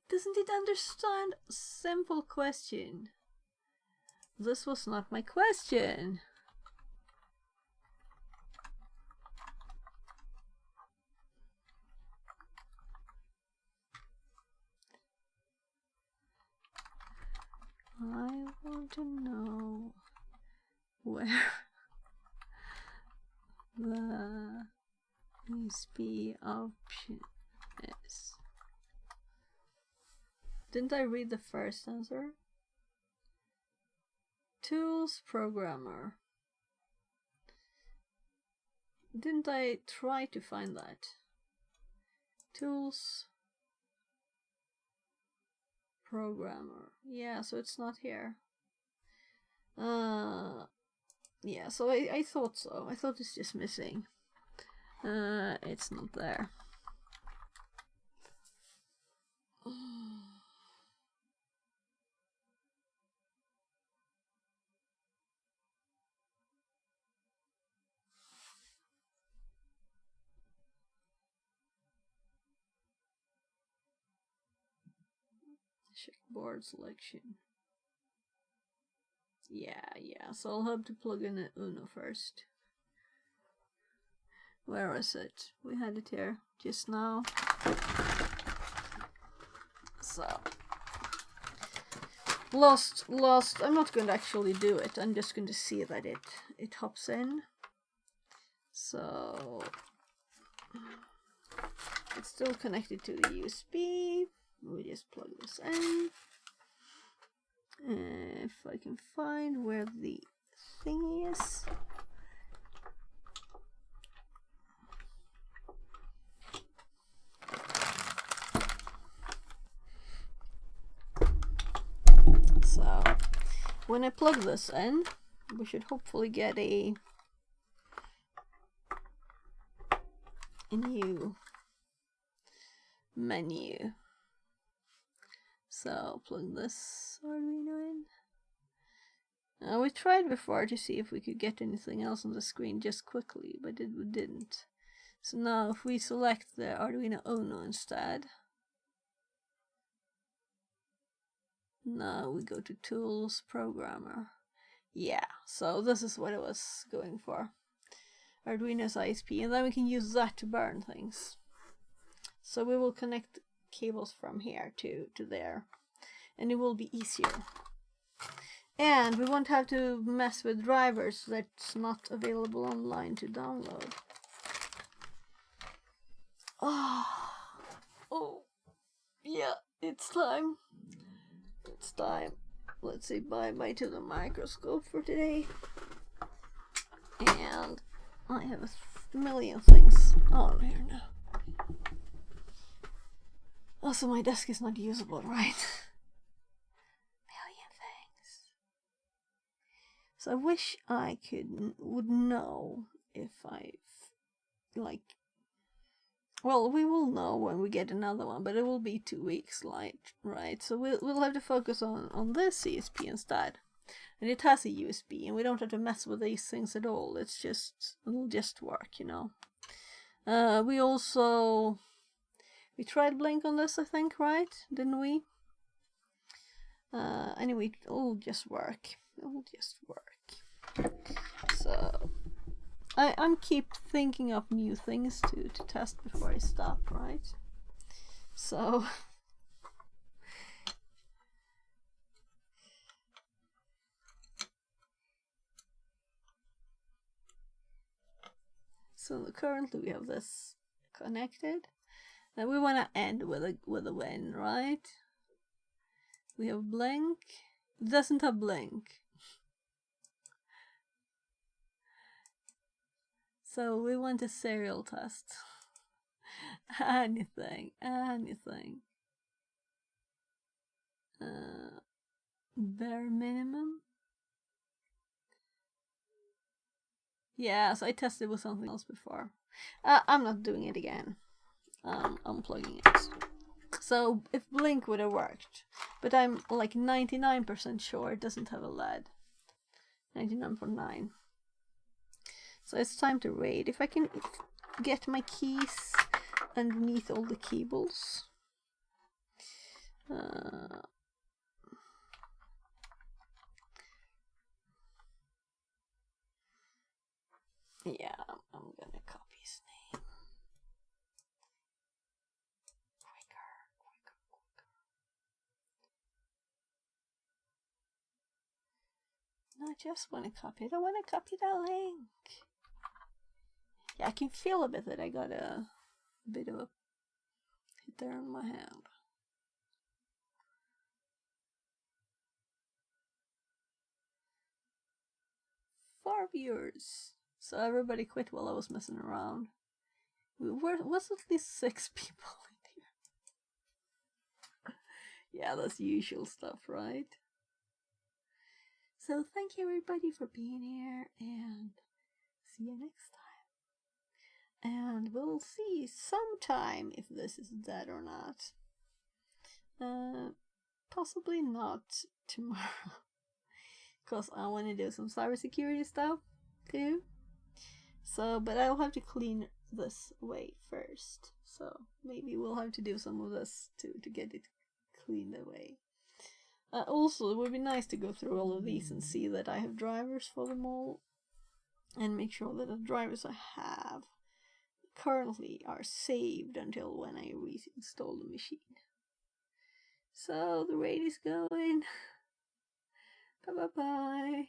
Doesn't it understand? Simple question. This was not my question. I want to know where the ESP option is. Didn't I read the first answer? Tools programmer. Didn't I try to find that? Tools programmer. Yeah, so it's not here. Yeah, so I thought so. I thought it's just missing. It's not there. Check board selection. Yeah, so I'll have to plug in an Uno first. Where is it? We had it here just now. So lost. I'm not going to actually do it. I'm just going to see that it hops in. So it's still connected to the USB. We just plug this in. If I can find where the thing is. So when I plug this in, we should hopefully get a new menu. So plug this Arduino in. We tried before to see if we could get anything else on the screen just quickly, but we didn't. So now if we select the Arduino Uno instead, now we go to Tools Programmer. Yeah, so this is what I was going for. Arduino's ISP, and then we can use that to burn things. So we will connect cables from here to there, and it will be easier. And we won't have to mess with drivers that's not available online to download. Oh, yeah, it's time. It's time. Let's say bye-bye to the microscope for today. And I have a million things on here now. Also, my desk is not usable, right? Million things. So I wish I would know if well, we will know when we get another one, but it will be 2 weeks, right? So we'll have to focus on this ESP instead. And it has a USB, and we don't have to mess with these things at all. It'll just work, you know. We tried Blink on this, I think, right? Didn't we? Anyway, it'll just work. So I'm keep thinking of new things to test before I stop, right? So currently we have this connected. Now we want to end with a win, right? We have Blink. It doesn't have Blink. So we want a serial test. anything. Bare minimum. Yeah, so I tested with something else before. I'm not doing it again. Unplugging it. So if Blink would have worked, but I'm like 99% sure it doesn't have a LED. 99.9. So it's time to raid. If I can get my keys underneath all the cables. Yeah, I'm gonna copy his name. Quicker. just want to copy it. I want to copy that link. Yeah, I can feel a bit that I got a bit of a hit there on my hand. Four viewers. So everybody quit while I was messing around. Was at least 6 people in here. Yeah, that's usual stuff, right? So thank you everybody for being here, and see you next time. And we'll see sometime if this is dead or not. Possibly not tomorrow, because I want to do some cybersecurity stuff too. So, but I'll have to clean this away first. So maybe we'll have to do some of this too to get it cleaned away. Also, it would be nice to go through all of these and see that I have drivers for them all, and make sure that the drivers I have currently are saved until when I reinstall the machine. So the raid is going. Bye bye bye.